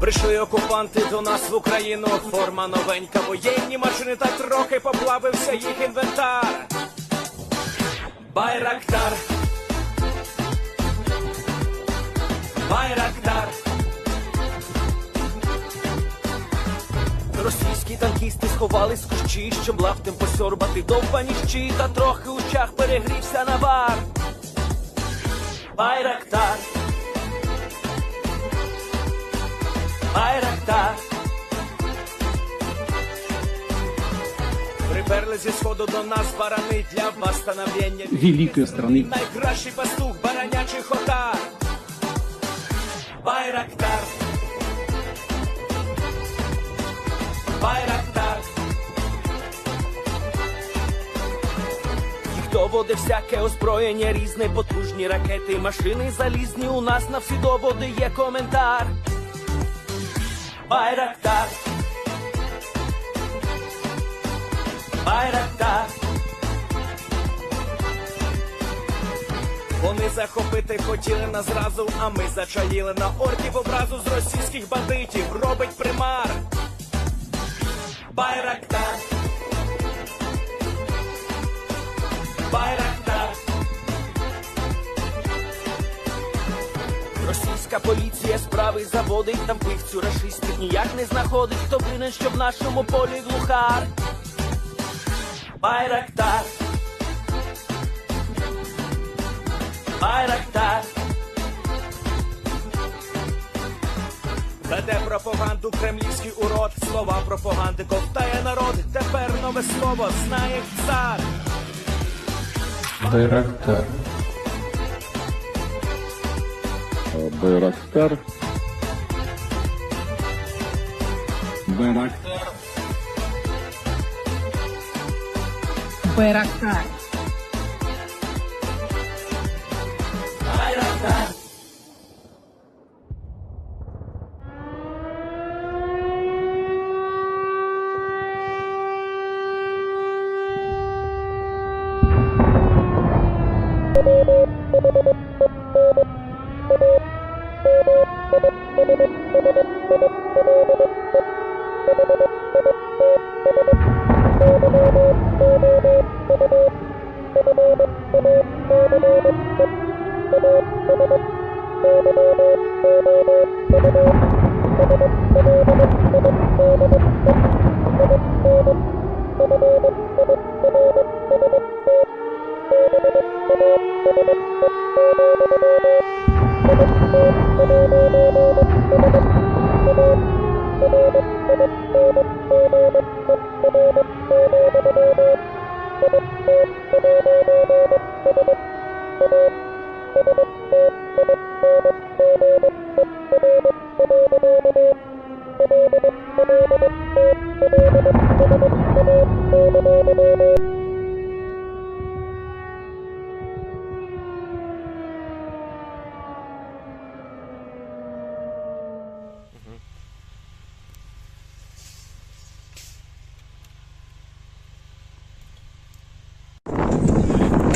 Прийшли окупанти до нас в Україну, форма новенька, воєнні машини та трохи поплавився їх інвентар. Байрактар, Байрактар. Російські танкісти сховались з кущі, щоб лаптем посьорбати довбані щі, та трохи у чах перегрівся навар. Байрактар, Байрактар. Приперли зі сходу до нас барани для восстановлення великої страни. Найкращий пастух баранячих отар. Байрактар, Байрактар. Їх доводи всяке озброєння різне, потужні ракети, машини залізні, у нас на всі доводи є коментар. Байрактар, Байрактар. Вони захопити хотіли нас зразу, а ми зачаїли на орків образу з російських бандитів, робить примар. Байрактар, Байрактар. Російська поліція справи заводить, там вбивцю рашистів ніяк не знаходить, хто винен, що в нашому полі глухар. Байрактар, Байрактар. Веде пропаганду кремлівський урод, слова пропаганди ковтає народ, тепер нове слово знає цар. Байрактар. Байрактар. Байрактар. Байрактар. Байрактар.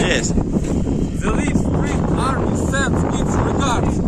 Yes. The Leaf Spring Army sends its regards.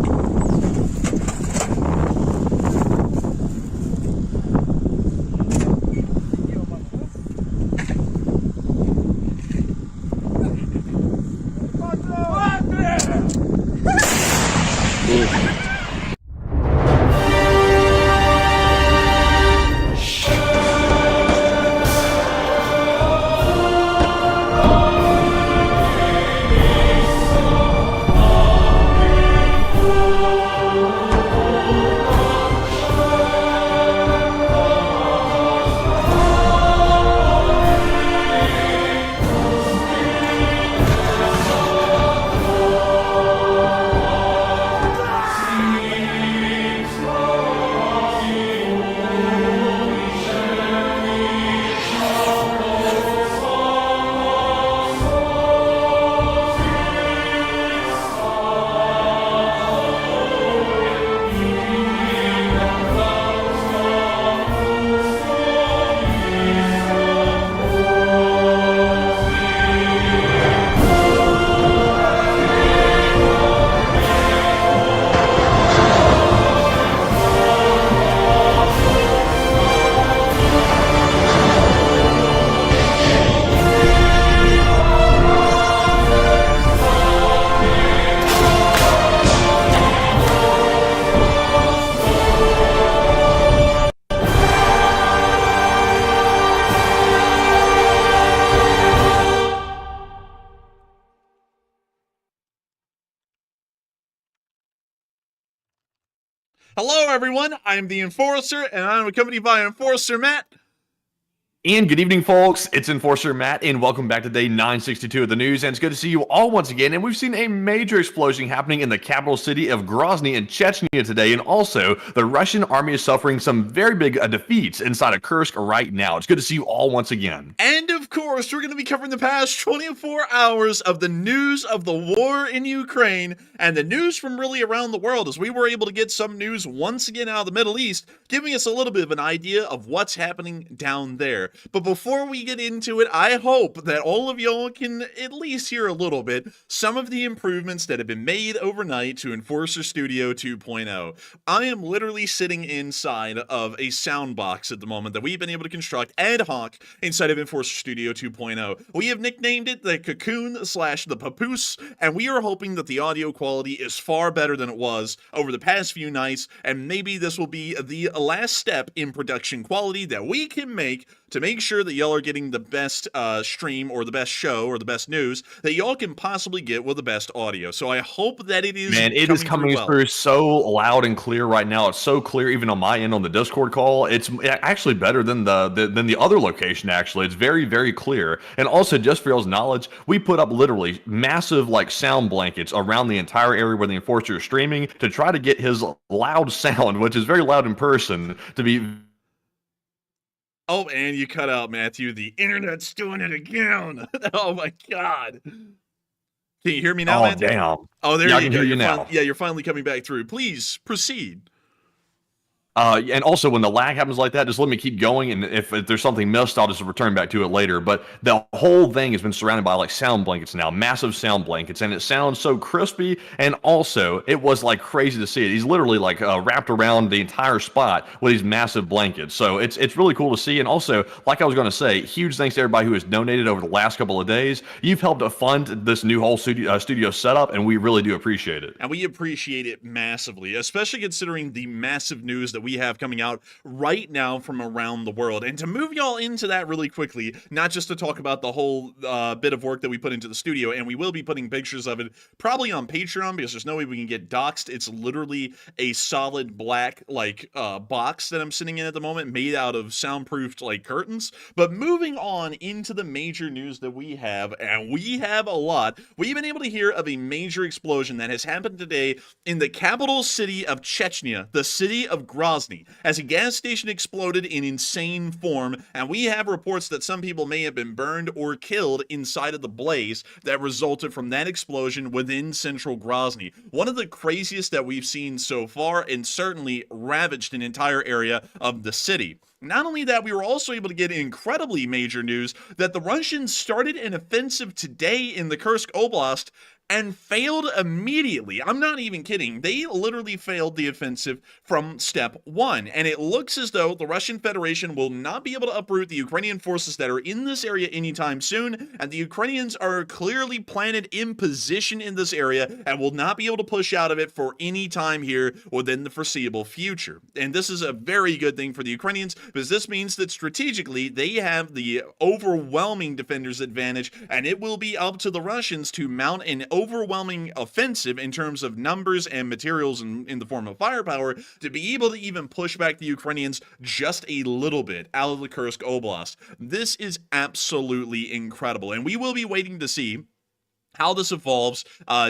Hello, everyone. I'm the Enforcer, and I'm accompanied by Enforcer Matt. And good evening, folks. It's Enforcer Matt, and welcome back to day 962 of the news. And it's good to see you all once again. And we've seen a major explosion happening in the capital city of Grozny in Chechnya today. And also, the Russian army is suffering some very big defeats inside of Kursk right now. It's good to see you all once again. And of course, we're going to be covering the past 24 hours of the news of the war in Ukraine and the news from really around the world, as we were able to get some news once again out of the Middle East, giving us a little bit of an idea of what's happening down there. But before we get into it, I hope that all of y'all can at least hear a little bit some of the improvements that have been made overnight to Enforcer Studio 2.0. I am literally sitting inside of a sound box at the moment that we've been able to construct ad hoc inside of Enforcer Studio 2.0. We have nicknamed it the Cocoon / the Papoose, and we are hoping that the audio quality is far better than it was over the past few nights, and maybe this will be the last step in production quality that we can make to make sure that y'all are getting the best stream or the best show or the best news that y'all can possibly get with the best audio. So I hope that it is coming through so loud and clear right now. It's so clear even on my end on the Discord call. It's actually better than the other location, actually. It's very, very clear. And also, just for y'all's knowledge, we put up literally massive sound blankets around the entire area where the Enforcer is streaming to try to get his loud sound, which is very loud in person, to be... Oh, and you cut out, Matthew. The internet's doing it again. Oh, my God. Can you hear me now, Matthew? Damn. Oh, there I you can go. hear you now. You're finally coming back through. Please proceed. And also, when the lag happens like that, just let me keep going, and if there's something missed, I'll just return back to it later. But the whole thing has been surrounded by sound blankets now, massive sound blankets, and it sounds so crispy. And also, it was crazy to see it. He's literally wrapped around the entire spot with these massive blankets. So it's really cool to see. And also, like I was going to say, huge thanks to everybody who has donated over the last couple of days. You've helped to fund this new whole studio setup, and we really do appreciate it. And we appreciate it massively, especially considering the massive news that we have coming out right now from around the world. And to move y'all into that really quickly, not just to talk about the whole bit of work that we put into the studio, and we will be putting pictures of it probably on Patreon because there's no way we can get doxxed. It's literally a solid black box that I'm sitting in at the moment, made out of soundproofed curtains. But moving on into the major news that we have, and we have a lot, we've been able to hear of a major explosion that has happened today in the capital city of Chechnya, the city of Grozny, as a gas station exploded in insane form, and we have reports that some people may have been burned or killed inside of the blaze that resulted from that explosion within central Grozny. One of the craziest that we've seen so far, and certainly ravaged an entire area of the city. Not only that, we were also able to get incredibly major news that the Russians started an offensive today in the Kursk Oblast and failed immediately. I'm not even kidding. They literally failed the offensive from step one. And it looks as though the Russian Federation will not be able to uproot the Ukrainian forces that are in this area anytime soon. And the Ukrainians are clearly planted in position in this area and will not be able to push out of it for any time here within the foreseeable future. And this is a very good thing for the Ukrainians, because this means that strategically they have the overwhelming defenders advantage, and it will be up to the Russians to mount an overwhelming offensive in terms of numbers and materials in the form of firepower to be able to even push back the Ukrainians just a little bit out of the Kursk Oblast. This is absolutely incredible, and we will be waiting to see how this evolves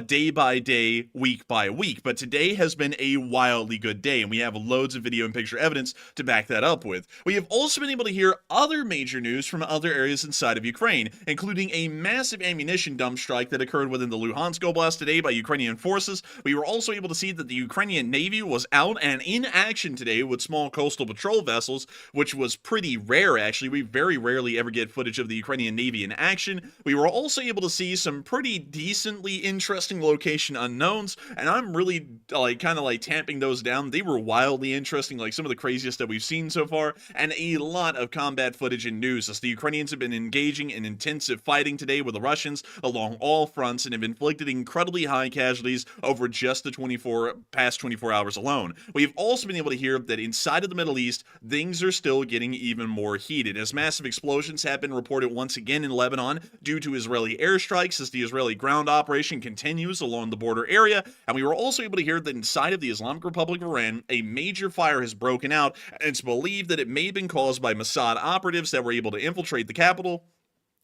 day by day, week by week. But today has been a wildly good day, and we have loads of video and picture evidence to back that up with. We have also been able to hear other major news from other areas inside of Ukraine, including a massive ammunition dump strike that occurred within the Luhansk Oblast today by Ukrainian forces. We were also able to see that the Ukrainian Navy was out and in action today with small coastal patrol vessels, which was pretty rare, actually. We very rarely ever get footage of the Ukrainian Navy in action. We were also able to see some pretty decently interesting location unknowns, and I'm really tamping those down. They were wildly interesting, some of the craziest that we've seen so far, and a lot of combat footage and news as the Ukrainians have been engaging in intensive fighting today with the Russians along all fronts and have inflicted incredibly high casualties over just the past 24 hours alone. We've also been able to hear that inside of the Middle East, things are still getting even more heated, as massive explosions have been reported once again in Lebanon due to Israeli airstrikes, as the Israeli Israeli ground operation continues along the border area, and we were also able to hear that inside of the Islamic Republic of Iran, a major fire has broken out, and it's believed that it may have been caused by Mossad operatives that were able to infiltrate the capital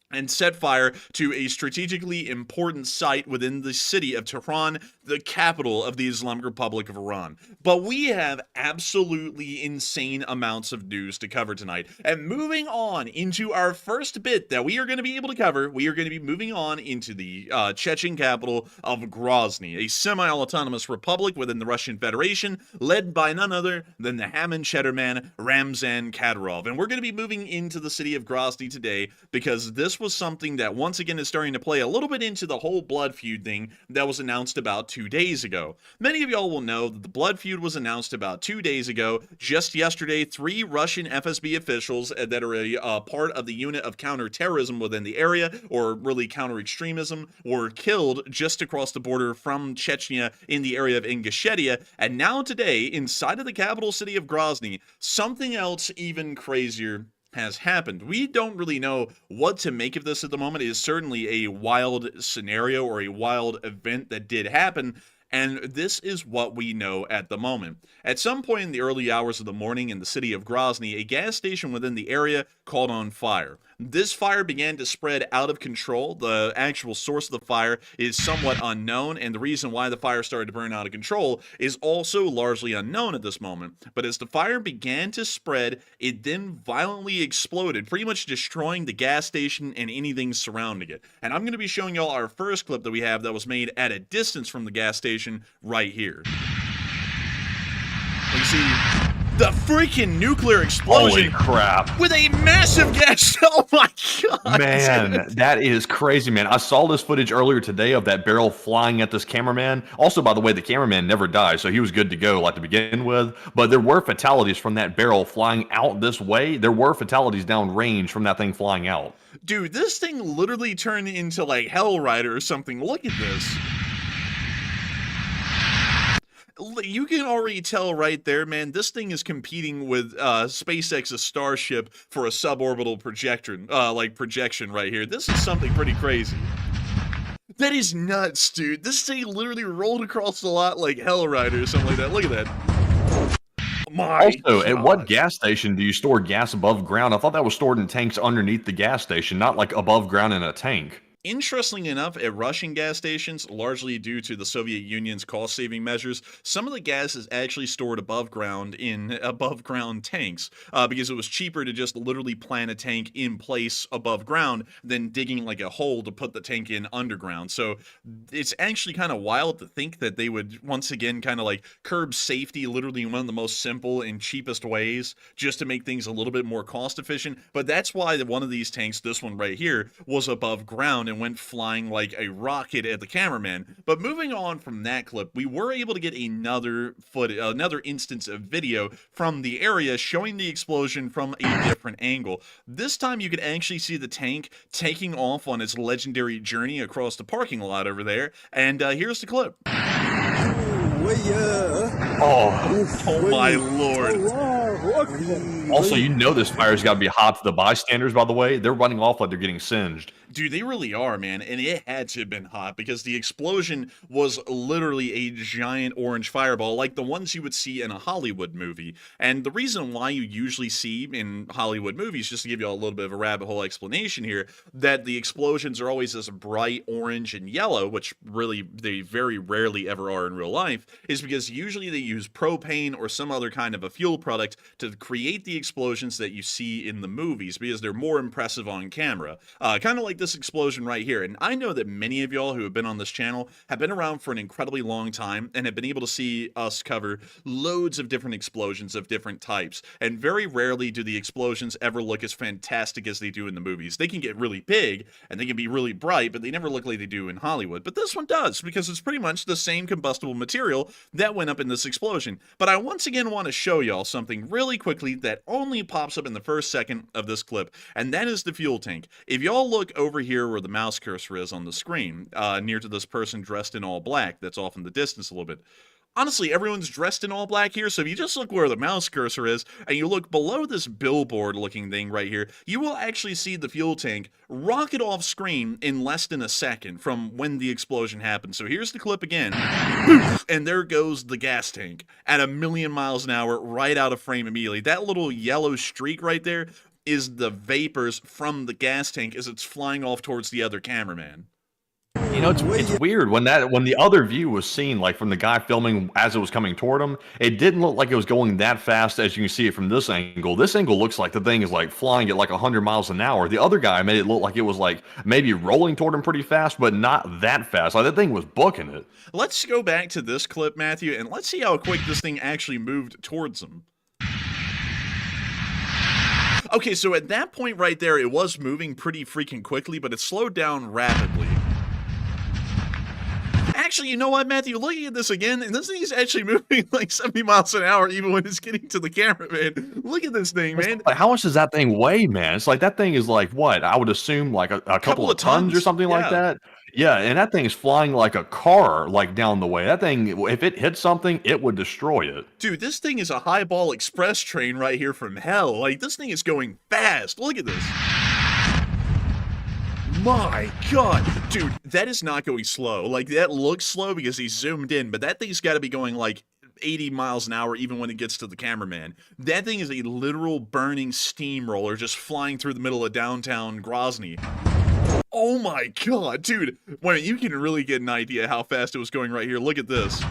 and set fire to a strategically important site within the city of Tehran, the capital of the Islamic Republic of Iran. But we have absolutely insane amounts of news to cover tonight. And moving on into our first bit that we are going to be able to cover, we are going to be moving on into the Chechen capital of Grozny, a semi-autonomous republic within the Russian Federation, led by none other than the ham and cheddar man, Ramzan Kadyrov. And we're going to be moving into the city of Grozny today because this was something that once again is starting to play a little bit into the whole blood feud thing that was announced about 2 days ago. Many of y'all will know that the blood feud was announced about 2 days ago. Just yesterday, 3 Russian FSB officials that are a part of the unit of counterterrorism within the area, or really counter-extremism, were killed just across the border from Chechnya in the area of Ingushetia. And now today, inside of the capital city of Grozny, something else even crazier has happened. We don't really know what to make of this at the moment. It is certainly a wild scenario or a wild event that did happen, and this is what we know at the moment. At some point in the early hours of the morning in the city of Grozny, a gas station within the area caught on fire. This fire began to spread out of control. The actual source of the fire is somewhat unknown, and the reason why the fire started to burn out of control is also largely unknown at this moment. But as the fire began to spread, it then violently exploded, pretty much destroying the gas station and anything surrounding it. And I'm going to be showing y'all our first clip that we have that was made at a distance from the gas station right here. You see the freaking nuclear explosion. Holy crap. With a massive gas. Oh my god. Man, that is crazy, man. I saw this footage earlier today of that barrel flying at this cameraman. Also, by the way, the cameraman never died, so he was good to go, like to begin with. But there were fatalities from that barrel flying out this way. There were fatalities down range from that thing flying out. Dude, this thing literally turned into like Hell Rider or something. Look at this. You can already tell right there, man, this thing is competing with SpaceX's Starship for a suborbital projection right here. This is something pretty crazy. That is nuts, dude. This thing literally rolled across the lot like Hell Rider or something like that. Look at that. My also, God. at what gas station do you store gas above ground? I thought that was stored in tanks underneath the gas station, not like above ground in a tank. Interestingly enough, at Russian gas stations, largely due to the Soviet Union's cost-saving measures, some of the gas is actually stored above ground in above-ground tanks because it was cheaper to just literally plant a tank in place above ground than digging like a hole to put the tank in underground. So it's actually kind of wild to think that they would once again kind of like curb safety literally in one of the most simple and cheapest ways just to make things a little bit more cost-efficient. But that's why one of these tanks, this one right here, was above ground and went flying like a rocket at the cameraman. But moving on from that clip, we were able to get another instance of video from the area showing the explosion from a different angle. This time you could actually see the tank taking off on its legendary journey across the parking lot over there. And here's the clip. Oh my lord. Also, you know this fire's got to be hot to the bystanders, by the way. They're running off like they're getting singed. Dude, they really are, man, and it had to have been hot because the explosion was literally a giant orange fireball like the ones you would see in a Hollywood movie. And the reason why you usually see in Hollywood movies, just to give you a little bit of a rabbit hole explanation here, that the explosions are always this bright orange and yellow, which really they very rarely ever are in real life, is because usually they use propane or some other kind of a fuel product to create the explosions that you see in the movies because they're more impressive on camera. Kind of like this explosion right here. And I know that many of y'all who have been on this channel have been around for an incredibly long time and have been able to see us cover loads of different explosions of different types. And very rarely do the explosions ever look as fantastic as they do in the movies. They can get really big and they can be really bright, but they never look like they do in Hollywood. But this one does because it's pretty much the same combustible material that went up in this explosion. But I once again want to show y'all something really quickly that only pops up in the first second of this clip, and that is the fuel tank. If y'all look over here where the mouse cursor is on the screen, near to this person dressed in all black that's off in the distance a little bit, honestly, everyone's dressed in all black here, so if you just look where the mouse cursor is, and you look below this billboard-looking thing right here, you will actually see the fuel tank rocket off screen in less than a second from when the explosion happened. So here's the clip again, and there goes the gas tank at 1,000,000 miles an hour right out of frame immediately. That little yellow streak right there is the vapors from the gas tank as it's flying off towards the other cameraman. You know, it's weird when the other view was seen, like from the guy filming as it was coming toward him, it didn't look like it was going that fast as you can see it from this angle. This angle looks like the thing is like flying at like 100 miles an hour. The other guy made it look like it was like maybe rolling toward him pretty fast, but not that fast. Like that thing was booking it. Let's go back to this clip, Matthew, and let's see how quick this thing actually moved towards him. Okay, so at that point right there, it was moving pretty freaking quickly, but it slowed down rapidly. Actually, you know what, Matthew? Looking at this again, and this thing is actually moving like 70 miles an hour even when it's getting to the camera, man. Look at this thing, man. Like, how much does that thing weigh, man? It's like that thing is like what? I would assume like a couple of tons or something like that. Yeah, and that thing is flying like a car, like down the way. That thing, if it hit something, it would destroy it. Dude, this thing is a highball express train right here from hell. Like, this thing is going fast. Look at this. My God, dude, that is not going slow. Like, that looks slow because he zoomed in, but that thing's got to be going like 80 miles an hour even when it gets to the cameraman. That thing is a literal burning steamroller just flying through the middle of downtown Grozny. Oh my God, dude. Wait, you can really get an idea how fast it was going right here. Look at this.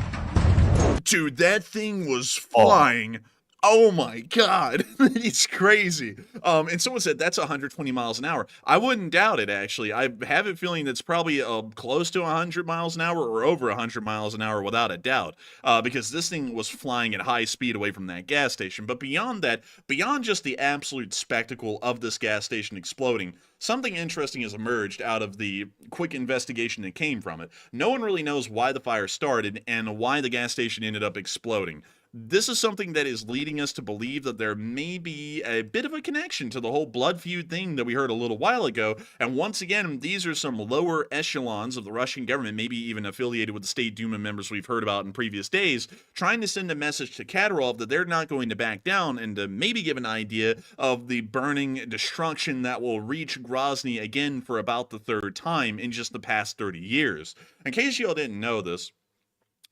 Dude, that thing was flying. Oh my God, it's crazy. And someone said that's 120 miles an hour. I wouldn't doubt it, actually. I have a feeling that's probably close to 100 miles an hour or over 100 miles an hour without a doubt, because this thing was flying at high speed away from that gas station. But beyond that, beyond just the absolute spectacle of this gas station exploding, something interesting has emerged out of the quick investigation that came from it. No one really knows why the fire started and why the gas station ended up exploding. This is something that is leading us to believe that there may be a bit of a connection to the whole blood feud thing that we heard a little while ago. And once again, these are some lower echelons of the Russian government, maybe even affiliated with the State Duma members we've heard about in previous days, trying to send a message to Kadyrov that they're not going to back down and to maybe give an idea of the burning destruction that will reach Grozny again for about the third time in just the past 30 years. In case y'all didn't know this,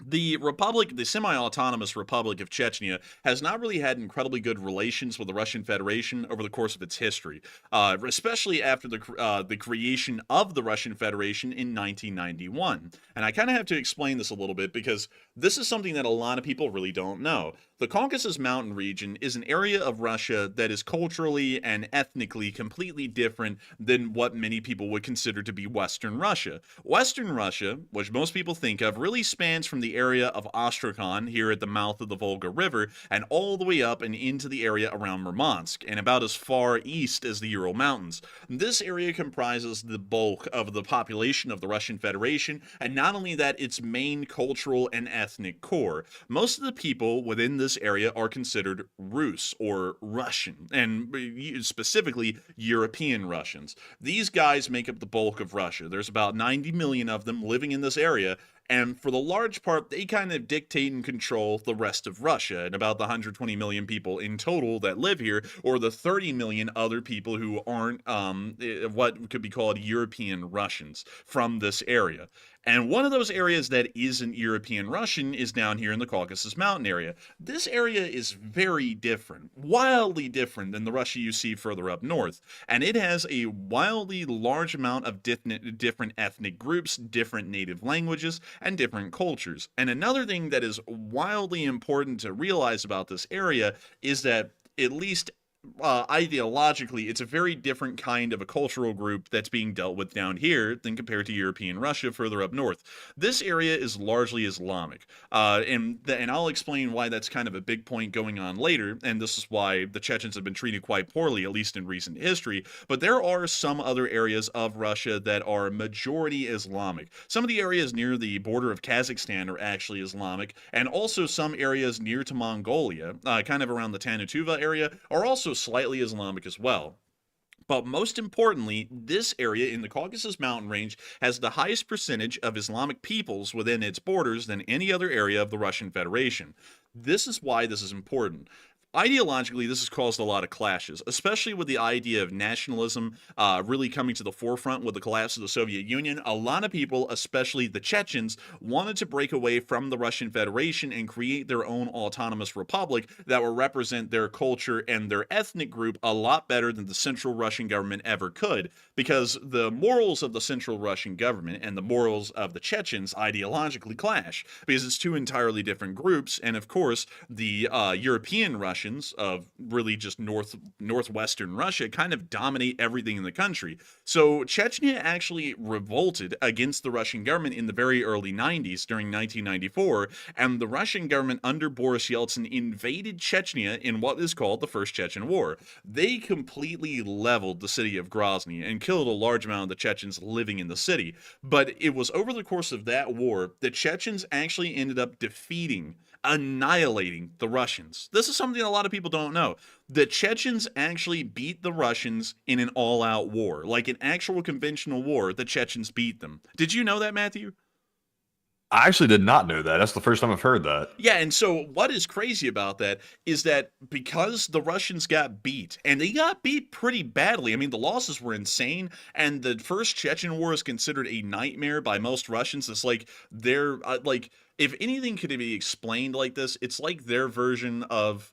the semi-autonomous Republic of Chechnya has not really had incredibly good relations with the Russian Federation over the course of its history, especially after the creation of the Russian Federation in 1991. And I kind of have to explain this a little bit because this is something that a lot of people really don't know. The Caucasus Mountain region is an area of Russia that is culturally and ethnically completely different than what many people would consider to be Western Russia. Western Russia, which most people think of, really spans from the area of Astrakhan, here at the mouth of the Volga River, and all the way up and into the area around Murmansk, and about as far east as the Ural Mountains. This area comprises the bulk of the population of the Russian Federation, and not only that, its main cultural and ethnic core. Most of the people within this area are considered Rus, or Russian, and specifically European Russians. These guys make up the bulk of Russia. There's about 90 million of them living in this area, and for the large part, they kind of dictate and control the rest of Russia, and about the 120 million people in total that live here, or the 30 million other people who aren't what could be called European Russians from this area. And one of those areas that isn't European Russian is down here in the Caucasus Mountain area. This area is very different, wildly different than the Russia you see further up north. And it has a wildly large amount of different ethnic groups, different native languages, and different cultures. And another thing that is wildly important to realize about this area is that, at least ideologically, it's a very different kind of a cultural group that's being dealt with down here than compared to European Russia further up north. This area is largely Islamic, and I'll explain why that's kind of a big point going on later, and this is why the Chechens have been treated quite poorly, at least in recent history. But there are some other areas of Russia that are majority Islamic. Some of the areas near the border of Kazakhstan are actually Islamic, and also some areas near to Mongolia, kind of around the Tanituva area, are also slightly Islamic as well. But most importantly, this area in the Caucasus mountain range has the highest percentage of Islamic peoples within its borders than any other area of the Russian Federation. This is why this is important. Ideologically, this has caused a lot of clashes, especially with the idea of nationalism really coming to the forefront with the collapse of the Soviet Union. A lot of people, especially the Chechens, wanted to break away from the Russian Federation and create their own autonomous republic that would represent their culture and their ethnic group a lot better than the central Russian government ever could, because the morals of the central Russian government and the morals of the Chechens ideologically clash, because it's two entirely different groups. And of course, the European Russians of really just northwestern Russia kind of dominate everything in the country. So Chechnya actually revolted against the Russian government in the very early 90s during 1994, and the Russian government under Boris Yeltsin invaded Chechnya in what is called the First Chechen War. They completely leveled the city of Grozny and killed a large amount of the Chechens living in the city. But it was over the course of that war that Chechens actually ended up annihilating the Russians. This is something a lot of people don't know. The Chechens actually beat the Russians in an all-out war. Like an actual conventional war, the Chechens beat them. Did you know that, Matthew? I actually did not know that. That's the first time I've heard that. Yeah, and so what is crazy about that is that because the Russians got beat, and they got beat pretty badly. I mean, the losses were insane, and the First Chechen War is considered a nightmare by most Russians. It's like they're if anything could be explained like this, it's like their version of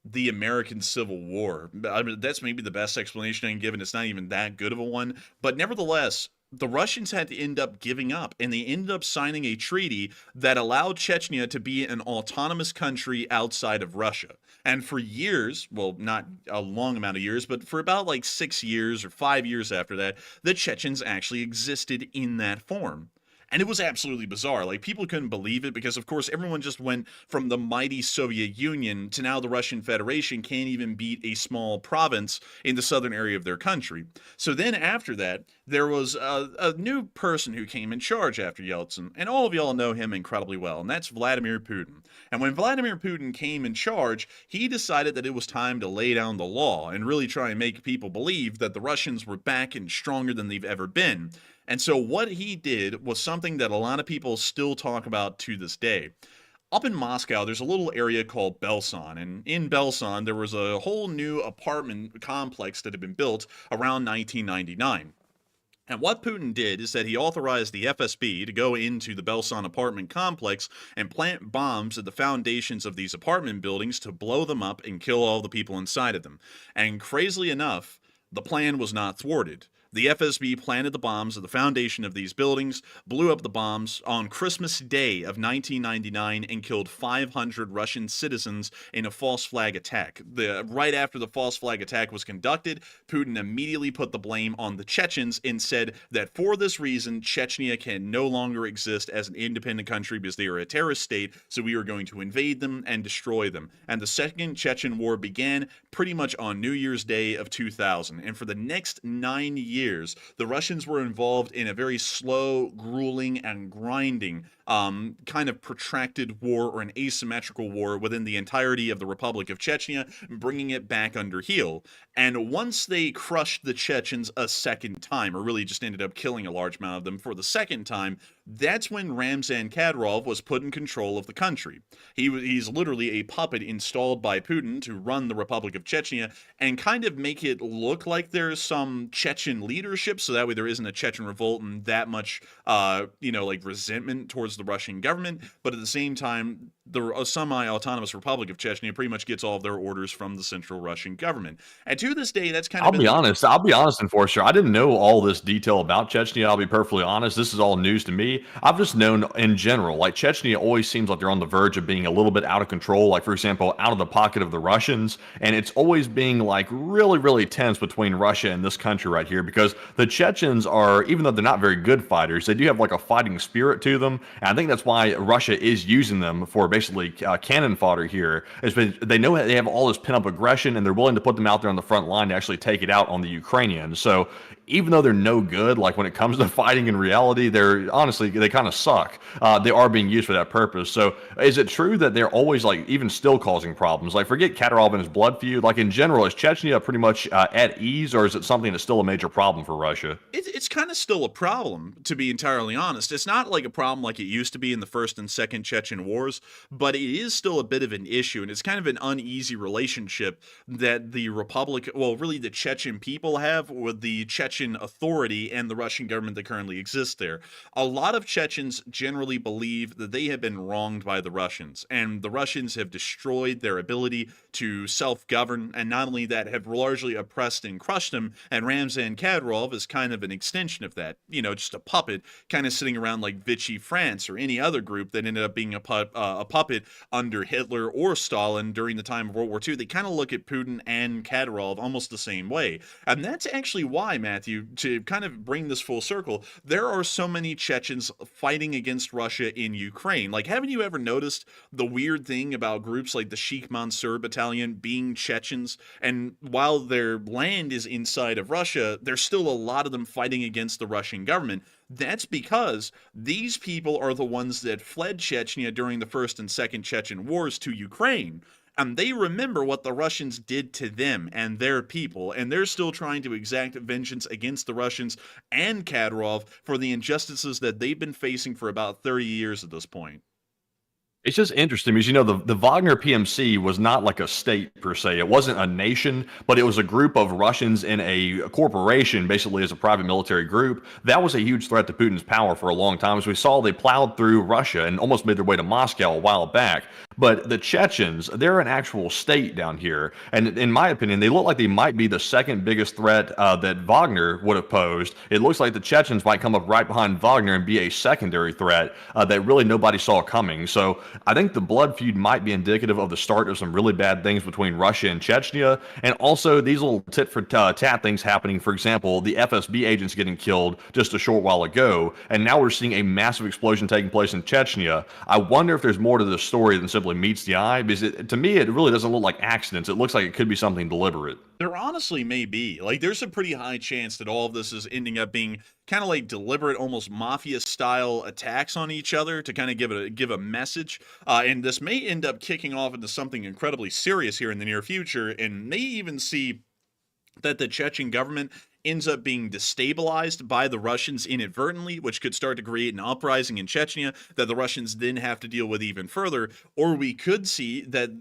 the American Civil War. I mean, that's maybe the best explanation I can give, and it's not even that good of a one. But nevertheless, the Russians had to end up giving up, and they ended up signing a treaty that allowed Chechnya to be an autonomous country outside of Russia. And for years, well, not a long amount of years, but for about like 6 years or 5 years after that, the Chechens actually existed in that form. And it was absolutely bizarre. Like, people couldn't believe it because, of course, everyone just went from the mighty Soviet Union to now the Russian Federation can't even beat a small province in the southern area of their country. So then after that, there was a new person who came in charge after Yeltsin, and all of y'all know him incredibly well, and that's Vladimir Putin. And when Vladimir Putin came in charge, he decided that it was time to lay down the law and really try and make people believe that the Russians were back and stronger than they've ever been. And so what he did was something that a lot of people still talk about to this day. Up in Moscow, there's a little area called Belsan, and in Belsan, there was a whole new apartment complex that had been built around 1999. And what Putin did is that he authorized the FSB to go into the Belsan apartment complex and plant bombs at the foundations of these apartment buildings to blow them up and kill all the people inside of them. And crazily enough, the plan was not thwarted. The FSB planted the bombs at the foundation of these buildings, blew up the bombs on Christmas Day of 1999, and killed 500 Russian citizens in a false flag attack. Right after the false flag attack was conducted, Putin immediately put the blame on the Chechens and said that for this reason, Chechnya can no longer exist as an independent country because they are a terrorist state, so we are going to invade them and destroy them. And the Second Chechen War began pretty much on New Year's Day of 2000, and for the next 9 years, the Russians were involved in a very slow, grueling, and grinding kind of protracted war, or an asymmetrical war within the entirety of the Republic of Chechnya, bringing it back under heel. And once they crushed the Chechens a second time, or really just ended up killing a large amount of them for the second time, that's when Ramzan Kadyrov was put in control of the country. He's literally a puppet installed by Putin to run the Republic of Chechnya and kind of make it look like there's some Chechen leadership, so that way there isn't a Chechen revolt and that much, resentment towards the Russian government. But at the same time, the semi-autonomous Republic of Chechnya pretty much gets all of their orders from the central Russian government. And to this day, that's kind of I'll be honest, Enforcer. I didn't know all this detail about Chechnya. I'll be perfectly honest. This is all news to me. I've just known in general, like Chechnya always seems like they're on the verge of being a little bit out of control. Like, for example, out of the pocket of the Russians. And it's always being like really, really tense between Russia and this country right here, because the Chechens are, even though they're not very good fighters, they do have like a fighting spirit to them. And I think that's why Russia is using them for basically cannon fodder here. They know they have all this pent-up aggression, and they're willing to put them out there on the front line to actually take it out on the Ukrainians. So even though they're no good, like when it comes to fighting in reality, they kind of suck. They are being used for that purpose. So is it true that they're always like even still causing problems? Like forget Kadyrov and his blood feud. Like in general, is Chechnya pretty much at ease, or is it something that's still a major problem for Russia? It's kind of still a problem, to be entirely honest. It's not like a problem like it used to be in the First and Second Chechen Wars, but it is still a bit of an issue, and it's kind of an uneasy relationship that the Republic, well, really the Chechen people have with the Chechen authority and the Russian government that currently exists there. A lot of Chechens generally believe that they have been wronged by the Russians, and the Russians have destroyed their ability to self-govern, and not only that, have largely oppressed and crushed them, and Ramzan Kadyrov is kind of an extension of that, just a puppet, kind of sitting around like Vichy France or any other group that ended up being a puppet under Hitler or Stalin during the time of World War II. They kind of look at Putin and Kadyrov almost the same way. And that's actually why, Matthew, to kind of bring this full circle, there are so many Chechens fighting against Russia in Ukraine. Like, haven't you ever noticed the weird thing about groups like the Sheikh Mansour Battalion being Chechens? And while their land is inside of Russia, there's still a lot of them fighting against the Russian government. That's because these people are the ones that fled Chechnya during the First and Second Chechen Wars to Ukraine. And they remember what the Russians did to them and their people, and they're still trying to exact vengeance against the Russians and Kadyrov for the injustices that they've been facing for about 30 years at this point. It's just interesting because, the Wagner PMC was not like a state per se. It wasn't a nation, but it was a group of Russians in a corporation, basically as a private military group. That was a huge threat to Putin's power for a long time. As we saw, they plowed through Russia and almost made their way to Moscow a while back. But the Chechens, they're an actual state down here. And in my opinion, they look like they might be the second biggest threat that Wagner would have posed. It looks like the Chechens might come up right behind Wagner and be a secondary threat that really nobody saw coming. So I think the blood feud might be indicative of the start of some really bad things between Russia and Chechnya, and also these little tit-for-tat things happening. For example, the FSB agents getting killed just a short while ago, and now we're seeing a massive explosion taking place in Chechnya. I wonder if there's more to this story than simply meets the eye, because to me, it really doesn't look like accidents. It looks like it could be something deliberate. There honestly may be. Like, there's a pretty high chance that all of this is ending up being kind of like deliberate, almost mafia-style attacks on each other to kind of give a message. And this may end up kicking off into something incredibly serious here in the near future, and may even see that the Chechen government ends up being destabilized by the Russians inadvertently, which could start to create an uprising in Chechnya that the Russians then have to deal with even further. Or we could see that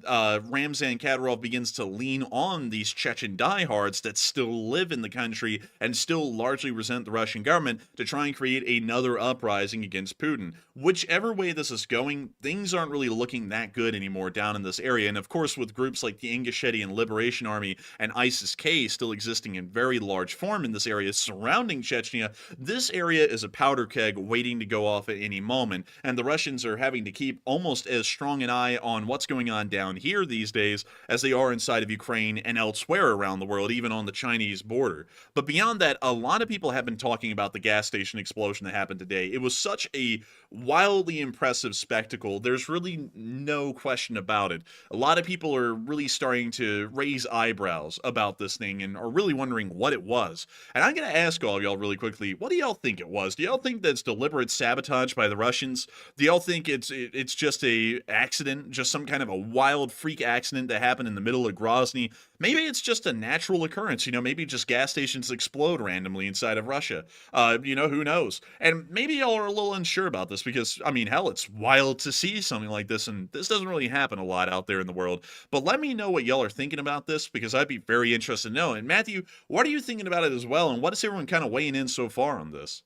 Ramzan Kadyrov begins to lean on these Chechen diehards that still live in the country and still largely resent the Russian government to try and create another uprising against Putin. Whichever way this is going, things aren't really looking that good anymore down in this area. And of course, with groups like the Ingushetian Liberation Army and ISIS-K still existing in very large form in this area surrounding Chechnya, this area is a powder keg waiting to go off at any moment, and the Russians are having to keep almost as strong an eye on what's going on down here these days as they are inside of Ukraine and elsewhere around the world, even on the Chinese border. But beyond that, a lot of people have been talking about the gas station explosion that happened today. It was such a wildly impressive spectacle. There's really no question about it. A lot of people are really starting to raise eyebrows about this thing and are really wondering what it was. And I'm going to ask all y'all really quickly, what do y'all think it was? Do y'all think that's deliberate sabotage by the Russians? Do y'all think it's just a accident, just some kind of a wild freak accident that happened in the middle of Grozny? Maybe it's just a natural occurrence, maybe just gas stations explode randomly inside of Russia. Who knows? And maybe y'all are a little unsure about this because, hell, it's wild to see something like this, and this doesn't really happen a lot out there in the world. But let me know what y'all are thinking about this, because I'd be very interested to know. And Matthew, what are you thinking about it as well, and what is everyone kind of weighing in so far on this?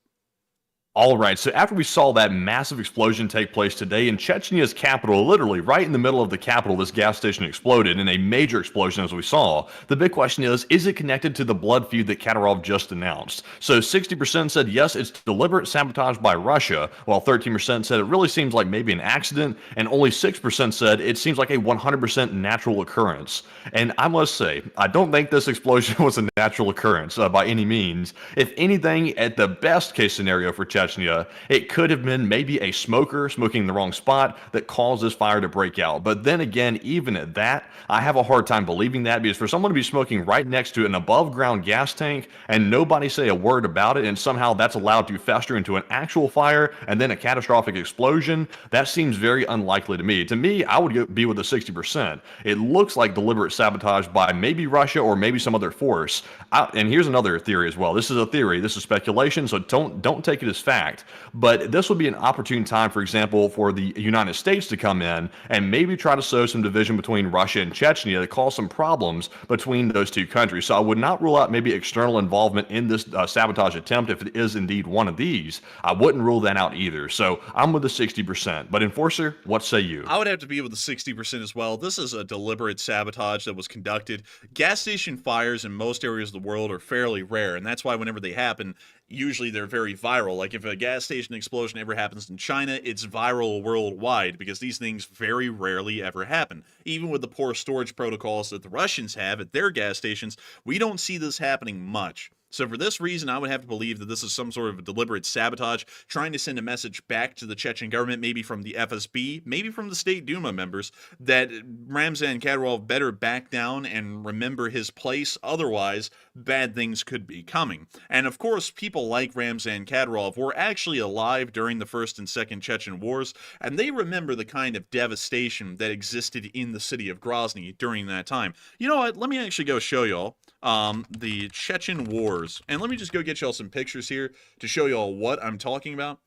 All right, so after we saw that massive explosion take place today in Chechnya's capital, literally right in the middle of the capital, this gas station exploded in a major explosion as we saw. The big question is it connected to the blood feud that Kadyrov just announced? So 60% said yes, it's deliberate sabotage by Russia, while 13% said it really seems like maybe an accident, and only 6% said it seems like a 100% natural occurrence. And I must say, I don't think this explosion was a natural occurrence by any means. If anything, at the best case scenario for Chechnya, Chechnya, it could have been maybe a smoker smoking in the wrong spot that caused this fire to break out. But then again, even at that, I have a hard time believing that, because for someone to be smoking right next to an above ground gas tank and nobody say a word about it, and somehow that's allowed to fester into an actual fire and then a catastrophic explosion, that seems very unlikely to me. To me, I would be with the 60%. It looks like deliberate sabotage by maybe Russia or maybe some other force. And here's another theory as well. This is a theory. This is speculation, so don't take it as fact. But this would be an opportune time, for example, for the United States to come in and maybe try to sow some division between Russia and Chechnya to cause some problems between those two countries. So I would not rule out maybe external involvement in this sabotage attempt if it is indeed one of these. I wouldn't rule that out either. So I'm with the 60%. But Enforcer, what say you? I would have to be with the 60% as well. This is a deliberate sabotage that was conducted. Gas station fires in most areas of the world are fairly rare, and that's why whenever they happen, usually they're very viral. Like if a gas station explosion ever happens in China, it's viral worldwide because these things very rarely ever happen. Even with the poor storage protocols that the Russians have at their gas stations, we don't see this happening much. So for this reason, I would have to believe that this is some sort of a deliberate sabotage, trying to send a message back to the Chechen government, maybe from the FSB, maybe from the State Duma members, that Ramzan Kadyrov better back down and remember his place, otherwise bad things could be coming. And of course, people like Ramzan Kadyrov were actually alive during the First and Second Chechen Wars, and they remember the kind of devastation that existed in the city of Grozny during that time. You know what? Let me actually go show y'all the Chechen Wars. And let me just go get y'all some pictures here to show y'all what I'm talking about.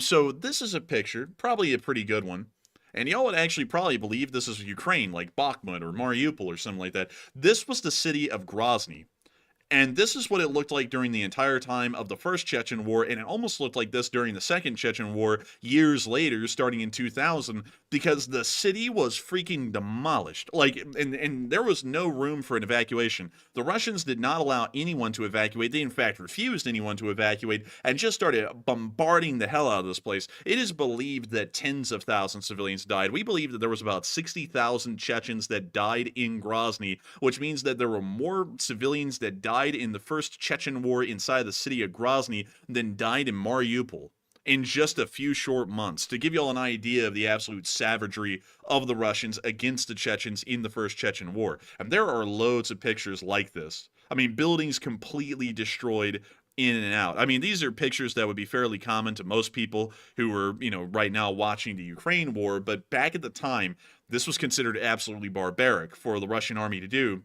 So this is a picture, probably a pretty good one. And y'all would actually probably believe this is Ukraine, like Bakhmut or Mariupol or something like that. This was the city of Grozny. And this is what it looked like during the entire time of the First Chechen War, and it almost looked like this during the Second Chechen War years later, starting in 2000, because the city was freaking demolished. Like, and there was no room for an evacuation. The Russians did not allow anyone to evacuate. They, in fact, refused anyone to evacuate and just started bombarding the hell out of this place. It is believed that tens of thousands of civilians died. We believe that there was about 60,000 Chechens that died in Grozny, which means that there were more civilians that died in the First Chechen War inside the city of Grozny than died in Mariupol in just a few short months, to give y'all an idea of the absolute savagery of the Russians against the Chechens in the First Chechen War. And there are loads of pictures like this. I mean, buildings completely destroyed in and out. I mean, these are pictures that would be fairly common to most people who are, right now watching the Ukraine war, but back at the time, this was considered absolutely barbaric for the Russian army to do.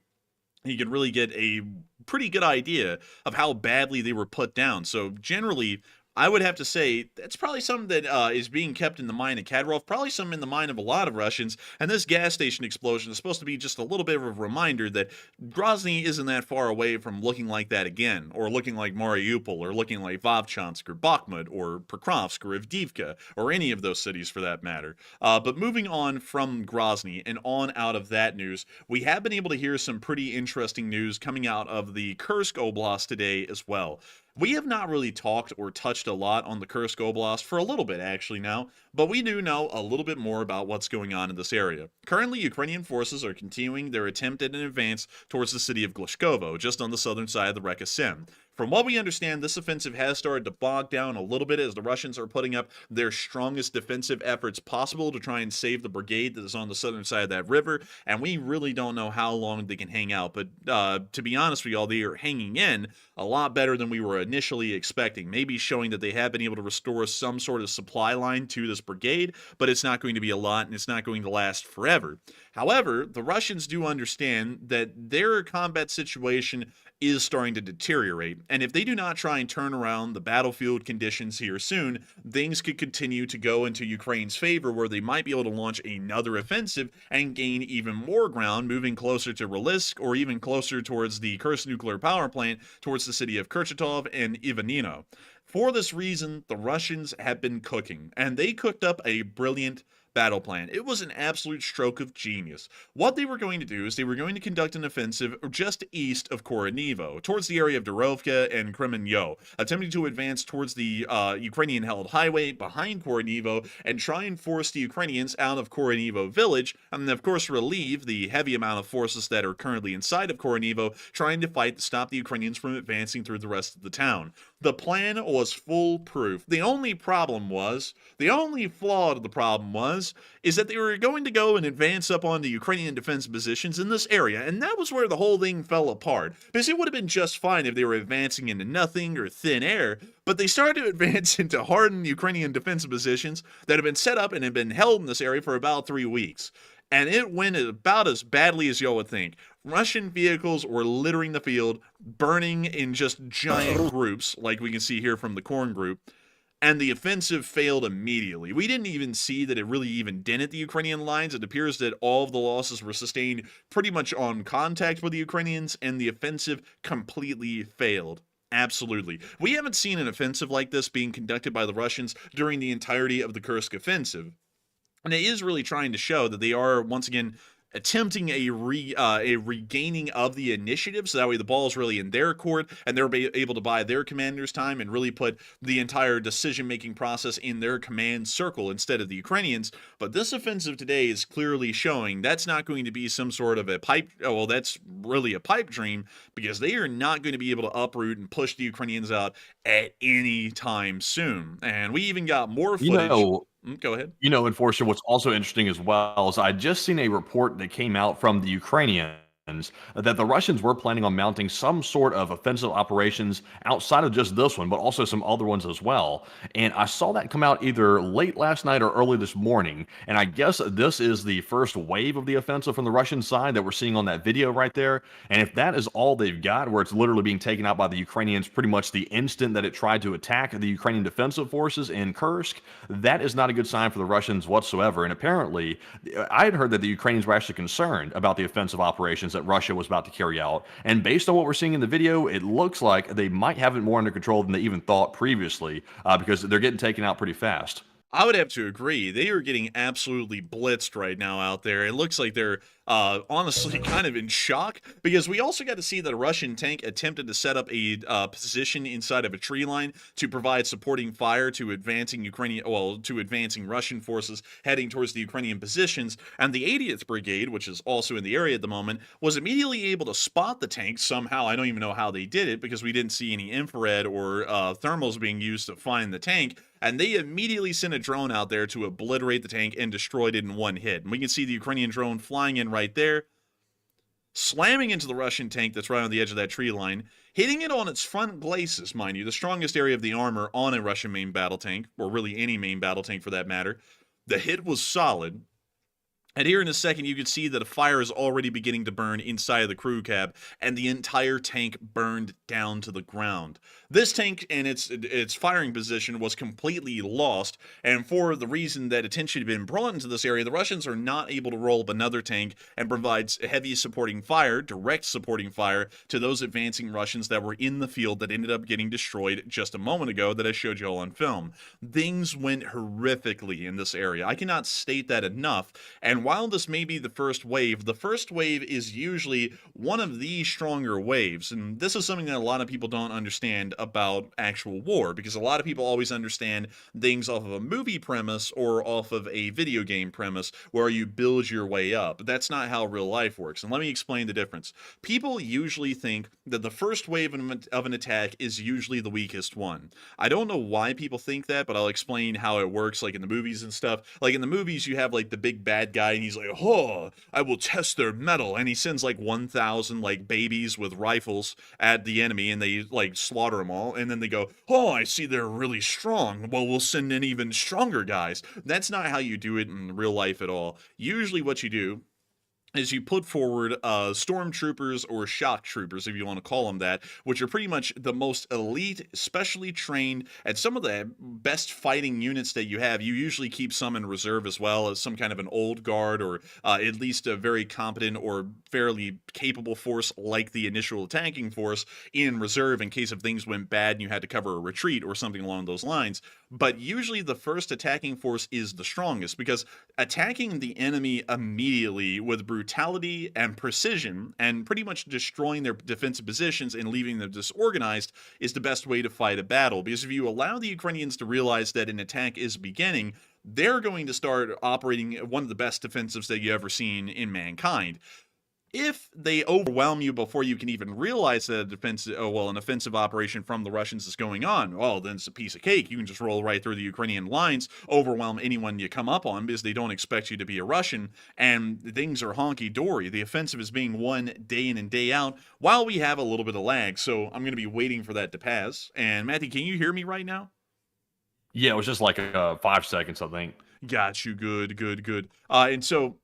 You can really get a pretty good idea of how badly they were put down. So generally, I would have to say that's probably something that is being kept in the mind of Kadyrov, probably something in the mind of a lot of Russians, and this gas station explosion is supposed to be just a little bit of a reminder that Grozny isn't that far away from looking like that again, or looking like Mariupol, or looking like Vovchansk, or Bakhmut, or Pokrovsk, or Avdiivka, or any of those cities for that matter. But moving on from Grozny and on out of that news, we have been able to hear some pretty interesting news coming out of the Kursk Oblast today as well. We have not really talked or touched a lot on the Kursk Oblast for a little bit actually now, but we do know a little bit more about what's going on in this area. Currently, Ukrainian forces are continuing their attempt at an advance towards the city of Glashkovo, just on the southern side of the Reka Sem. From what we understand, this offensive has started to bog down a little bit as the Russians are putting up their strongest defensive efforts possible to try and save the brigade that is on the southern side of that river, and we really don't know how long they can hang out. But to be honest with y'all, they are hanging in a lot better than we were initially expecting, maybe showing that they have been able to restore some sort of supply line to this brigade, but it's not going to be a lot, and it's not going to last forever. However, the Russians do understand that their combat situation is starting to deteriorate, and if they do not try and turn around the battlefield conditions here soon, things could continue to go into Ukraine's favor, where they might be able to launch another offensive and gain even more ground, moving closer to Rylisk, or even closer towards the Kursk nuclear power plant, towards the city of Kurchatov and Ivanino. For this reason, the Russians have been cooking, and they cooked up a brilliant battle plan. It was an absolute stroke of genius. What they were going to do is they were going to conduct an offensive just east of Koronivo, towards the area of Dorovka and Kremenyo, attempting to advance towards the Ukrainian-held highway behind Koronivo and try and force the Ukrainians out of Koronivo village, and of course relieve the heavy amount of forces that are currently inside of Koronivo, trying to fight to stop the Ukrainians from advancing through the rest of the town. The plan was foolproof. The only flaw to the problem is that they were going to go and advance up on the Ukrainian defense positions in this area, and that was where the whole thing fell apart. Because it would have been just fine if they were advancing into nothing or thin air, but they started to advance into hardened Ukrainian defense positions that had been set up and had been held in this area for about 3 weeks. And it went about as badly as y'all would think. Russian vehicles were littering the field, burning in just giant groups, like we can see here from the Korn group, and the offensive failed immediately. We didn't even see that it really even dented the Ukrainian lines. It appears that all of the losses were sustained pretty much on contact with the Ukrainians, and the offensive completely failed. Absolutely. We haven't seen an offensive like this being conducted by the Russians during the entirety of the Kursk offensive. And it is really trying to show that they are, once again, attempting a regaining of the initiative, so that way the ball is really in their court, and they're able to buy their commanders time and really put the entire decision-making process in their command circle instead of the Ukrainians. But this offensive today is clearly showing that's not going to be some sort of a that's really a pipe dream, because they are not going to be able to uproot and push the Ukrainians out at any time soon. And we even got more footage. Go ahead. Enforcer, what's also interesting as well is I just seen a report that came out from the Ukrainians that the Russians were planning on mounting some sort of offensive operations outside of just this one, but also some other ones as well. And I saw that come out either late last night or early this morning. And I guess this is the first wave of the offensive from the Russian side that we're seeing on that video right there. And if that is all they've got, where it's literally being taken out by the Ukrainians pretty much the instant that it tried to attack the Ukrainian defensive forces in Kursk, that is not a good sign for the Russians whatsoever. And apparently, I had heard that the Ukrainians were actually concerned about the offensive operations that Russia was about to carry out. And based on what we're seeing in the video, it looks like they might have it more under control than they even thought previously, because they're getting taken out pretty fast. I would have to agree. They are getting absolutely blitzed right now out there. It looks like they're honestly kind of in shock, because we also got to see that a Russian tank attempted to set up a position inside of a tree line to provide supporting fire to advancing Russian forces heading towards the Ukrainian positions. And the 80th Brigade, which is also in the area at the moment, was immediately able to spot the tank somehow. I don't even know how they did it, because we didn't see any infrared or thermals being used to find the tank. And they immediately sent a drone out there to obliterate the tank and destroyed it in one hit. And we can see the Ukrainian drone flying in right there, slamming into the Russian tank that's right on the edge of that tree line, hitting it on its front glacis, mind you, the strongest area of the armor on a Russian main battle tank, or really any main battle tank for that matter. The hit was solid. And here in a second, you can see that a fire is already beginning to burn inside of the crew cab, and the entire tank burned down to the ground. This tank and its firing position was completely lost, and for the reason that attention had been brought into this area, the Russians are not able to roll up another tank and provide heavy supporting fire, direct supporting fire, to those advancing Russians that were in the field that ended up getting destroyed just a moment ago that I showed you all on film. Things went horrifically in this area. I cannot state that enough, and while this may be the first wave is usually one of the stronger waves, and this is something that a lot of people don't understand about actual war, because a lot of people always understand things off of a movie premise or off of a video game premise where you build your way up. But that's not how real life works, and let me explain the difference. People usually think that the first wave of an attack is usually the weakest one. I don't know why people think that, but I'll explain how it works, like in the movies and stuff. Like in the movies, you have like the big bad guy, and he's like, oh, I will test their metal, and he sends like 1,000 like babies with rifles at the enemy, and they like slaughter them all, and then they go, oh, I see they're really strong, well, we'll send in even stronger guys. That's not how you do it in real life at all. Usually what you do is you put forward stormtroopers or shock troopers, if you want to call them that, which are pretty much the most elite, specially trained, and some of the best fighting units that you have. You usually keep some in reserve as well as some kind of an old guard, or at least a very competent or fairly capable force like the initial attacking force in reserve in case if things went bad and you had to cover a retreat or something along those lines. But usually the first attacking force is the strongest, because attacking the enemy immediately with brutality and precision and pretty much destroying their defensive positions and leaving them disorganized is the best way to fight a battle. Because if you allow the Ukrainians to realize that an attack is beginning, they're going to start operating one of the best defensives that you've ever seen in mankind. If they overwhelm you before you can even realize that an offensive operation from the Russians is going on, well, then it's a piece of cake. You can just roll right through the Ukrainian lines, overwhelm anyone you come up on because they don't expect you to be a Russian, and things are honky-dory. The offensive is being won day in and day out while we have a little bit of lag, so I'm going to be waiting for that to pass. And Matthew, can you hear me right now? Yeah, it was just like 5 seconds, I think. Got you. Good. And so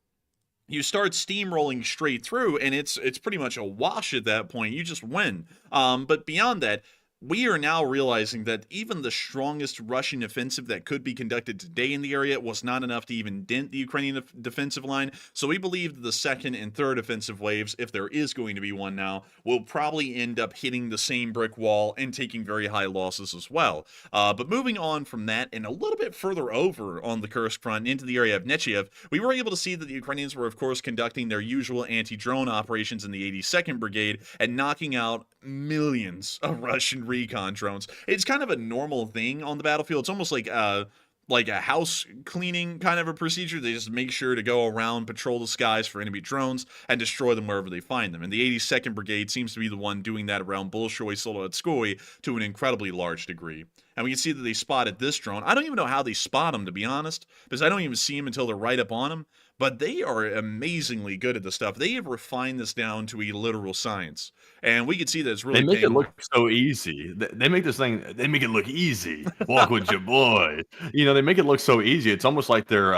you start steamrolling straight through, and it's pretty much a wash at that point. You just win. But beyond that, we are now realizing that even the strongest Russian offensive that could be conducted today in the area was not enough to even dent the Ukrainian defensive line. So we believe that the second and third offensive waves, if there is going to be one now, will probably end up hitting the same brick wall and taking very high losses as well. But moving on from that and a little bit further over on the Kursk front into the area of Chechnya, we were able to see that the Ukrainians were, of course, conducting their usual anti-drone operations in the 82nd Brigade and knocking out millions of Russian recon drones. It's kind of a normal thing on the battlefield. It's almost like a house cleaning kind of a procedure. They just make sure to go around, patrol the skies for enemy drones, and destroy them wherever they find them. And the 82nd Brigade seems to be the one doing that around Bolshoi-Solodskoye to an incredibly large degree. And we can see that they spotted this drone. I don't even know how they spot them, to be honest, because I don't even see them until they're right up on them. But they are amazingly good at this stuff. They have refined this down to a literal science. And we can see that it's really They make it paying look off. so easy. They make this thing. They make it look easy. Walk with your boy. They make it look so easy. It's almost like they're,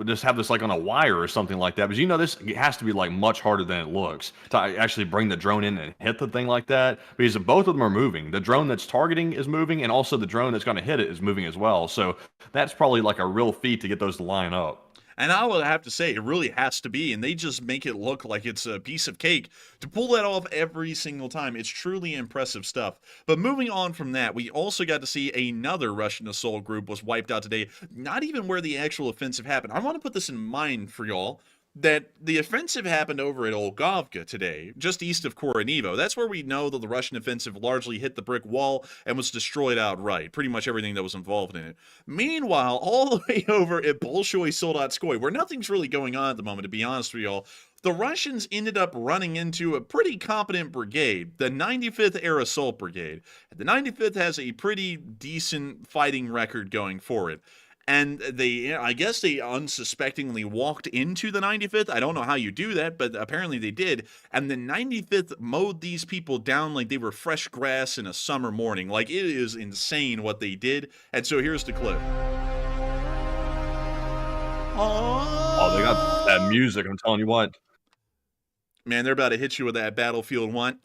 just have this like on a wire or something like that. But this has to be like much harder than it looks to actually bring the drone in and hit the thing like that. Because both of them are moving. The drone that's targeting is moving, and also the drone that's going to hit it is moving as well. So that's probably like a real feat to get those to line up. And I would have to say, it really has to be. And they just make it look like it's a piece of cake to pull that off every single time. It's truly impressive stuff. But moving on from that, we also got to see another Russian assault group was wiped out today. Not even where the actual offensive happened. I want to put this in mind for y'all, that the offensive happened over at Olgovka today, just east of Koronivo. That's where we know that the Russian offensive largely hit the brick wall and was destroyed outright, pretty much everything that was involved in it. Meanwhile, all the way over at Bolshoi-Solodskoye, where nothing's really going on at the moment, to be honest with y'all, the Russians ended up running into a pretty competent brigade, the 95th Air Assault Brigade. The 95th has a pretty decent fighting record going for it. And I guess they unsuspectingly walked into the 95th. I don't know how you do that, but apparently they did. And the 95th mowed these people down like they were fresh grass in a summer morning. Like, it is insane what they did. And so here's the clip. Oh, they got that music. I'm telling you what. Man, they're about to hit you with that Battlefield 1.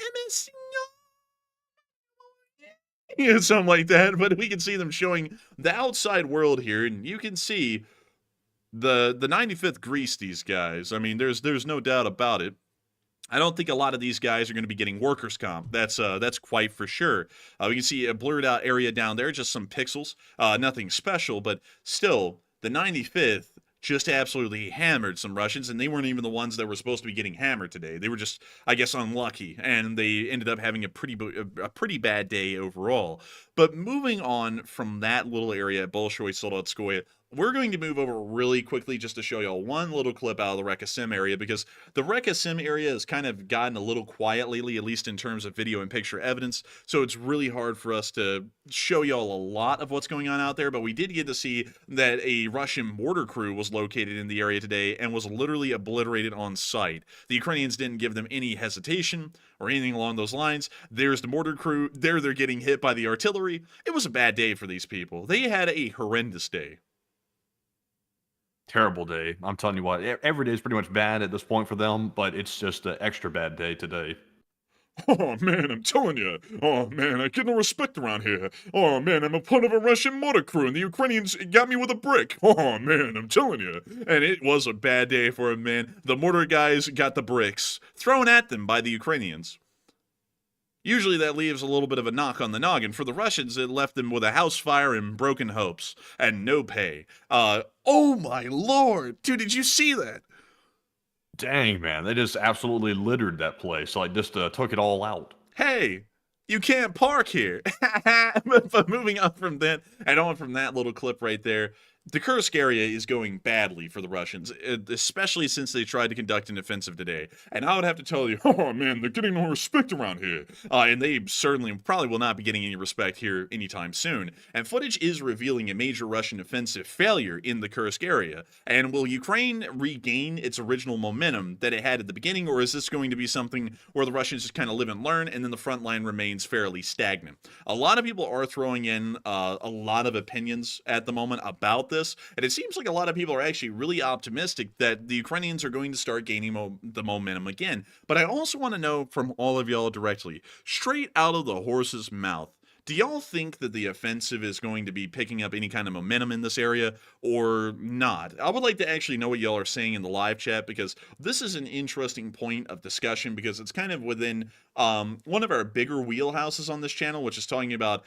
Something like that, but we can see them showing the outside world here, and you can see the 95th greased these guys. I mean, there's no doubt about it. I don't think a lot of these guys are going to be getting workers' comp. That's quite for sure. We can see a blurred out area down there, just some pixels, nothing special, but still, the 95th just absolutely hammered some Russians, and they weren't even the ones that were supposed to be getting hammered today. They were just, I guess, unlucky, and they ended up having a pretty bad day overall. But moving on from that little area at Bolshoi-Solodskoye, we're going to move over really quickly just to show y'all one little clip out of the Reka-Sim area, because the Reka-Sim area has kind of gotten a little quiet lately, at least in terms of video and picture evidence, so it's really hard for us to show y'all a lot of what's going on out there, but we did get to see that a Russian mortar crew was located in the area today and was literally obliterated on sight. The Ukrainians didn't give them any hesitation or anything along those lines. There's the mortar crew. They're getting hit by the artillery. It was a bad day for these people. They had a horrendous day. Terrible day. I'm telling you what, every day is pretty much bad at this point for them, but it's just an extra bad day today. Oh man, I'm telling you. Oh man, I get no respect around here. Oh man, I'm a part of a Russian mortar crew and the Ukrainians got me with a brick. Oh man, I'm telling you. And it was a bad day for him, man. The mortar guys got the bricks thrown at them by the Ukrainians. Usually that leaves a little bit of a knock on the noggin. For the Russians, it left them with a house fire and broken hopes and no pay. Oh my lord. Dude, did you see that? Dang, man, they just absolutely littered that place. Like, just took it all out. Hey, you can't park here. But moving on from that, and on from that little clip right there, the Kursk area is going badly for the Russians, especially since they tried to conduct an offensive today. And I would have to tell you, oh man, they're getting no respect around here. And they certainly probably will not be getting any respect here anytime soon. And footage is revealing a major Russian offensive failure in the Kursk area. And will Ukraine regain its original momentum that it had at the beginning, or is this going to be something where the Russians just kind of live and learn, and then the front line remains fairly stagnant? A lot of people are throwing in a lot of opinions at the moment about this. And it seems like a lot of people are actually really optimistic that the Ukrainians are going to start gaining the momentum again. But I also want to know from all of y'all directly, straight out of the horse's mouth, do y'all think that the offensive is going to be picking up any kind of momentum in this area or not? I would like to actually know what y'all are saying in the live chat, because this is an interesting point of discussion, because it's kind of within one of our bigger wheelhouses on this channel, which is talking about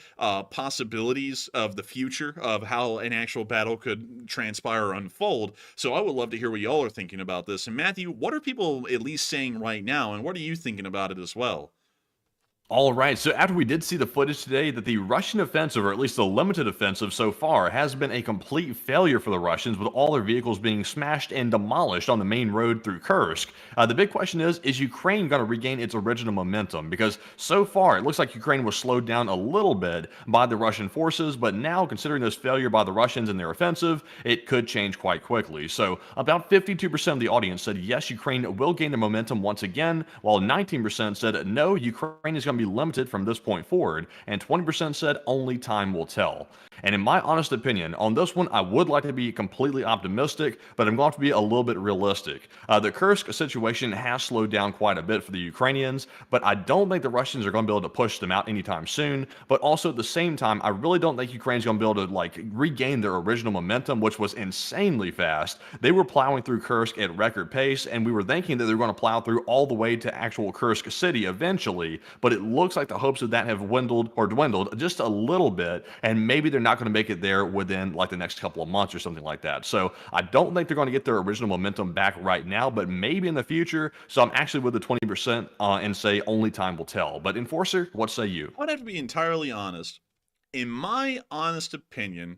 possibilities of the future of how an actual battle could transpire or unfold. So I would love to hear what y'all are thinking about this. And Matthew, what are people at least saying right now, and what are you thinking about it as well? All right, so after we did see the footage today that the Russian offensive, or at least the limited offensive so far, has been a complete failure for the Russians, with all their vehicles being smashed and demolished on the main road through Kursk, the big question is Ukraine going to regain its original momentum? Because so far, it looks like Ukraine was slowed down a little bit by the Russian forces, but now, considering this failure by the Russians in their offensive, it could change quite quickly. So about 52% of the audience said yes, Ukraine will gain the momentum once again, while 19% said no, Ukraine is going to be limited from this point forward, and 20% said only time will tell. And in my honest opinion, on this one, I would like to be completely optimistic, but I'm going to be a little bit realistic. The Kursk situation has slowed down quite a bit for the Ukrainians, but I don't think the Russians are going to be able to push them out anytime soon. But also at the same time, I really don't think Ukraine's going to be able to regain their original momentum, which was insanely fast. They were plowing through Kursk at record pace, and we were thinking that they were going to plow through all the way to actual Kursk city eventually, but it looks like the hopes of that have dwindled just a little bit, and maybe they're not going to make it there within the next couple of months or something like that. So I don't think they're going to get their original momentum back right now, but maybe in the future. So I'm actually with the 20% and say only time will tell. But Enforcer, what say you? I'd have to be entirely honest. In my honest opinion,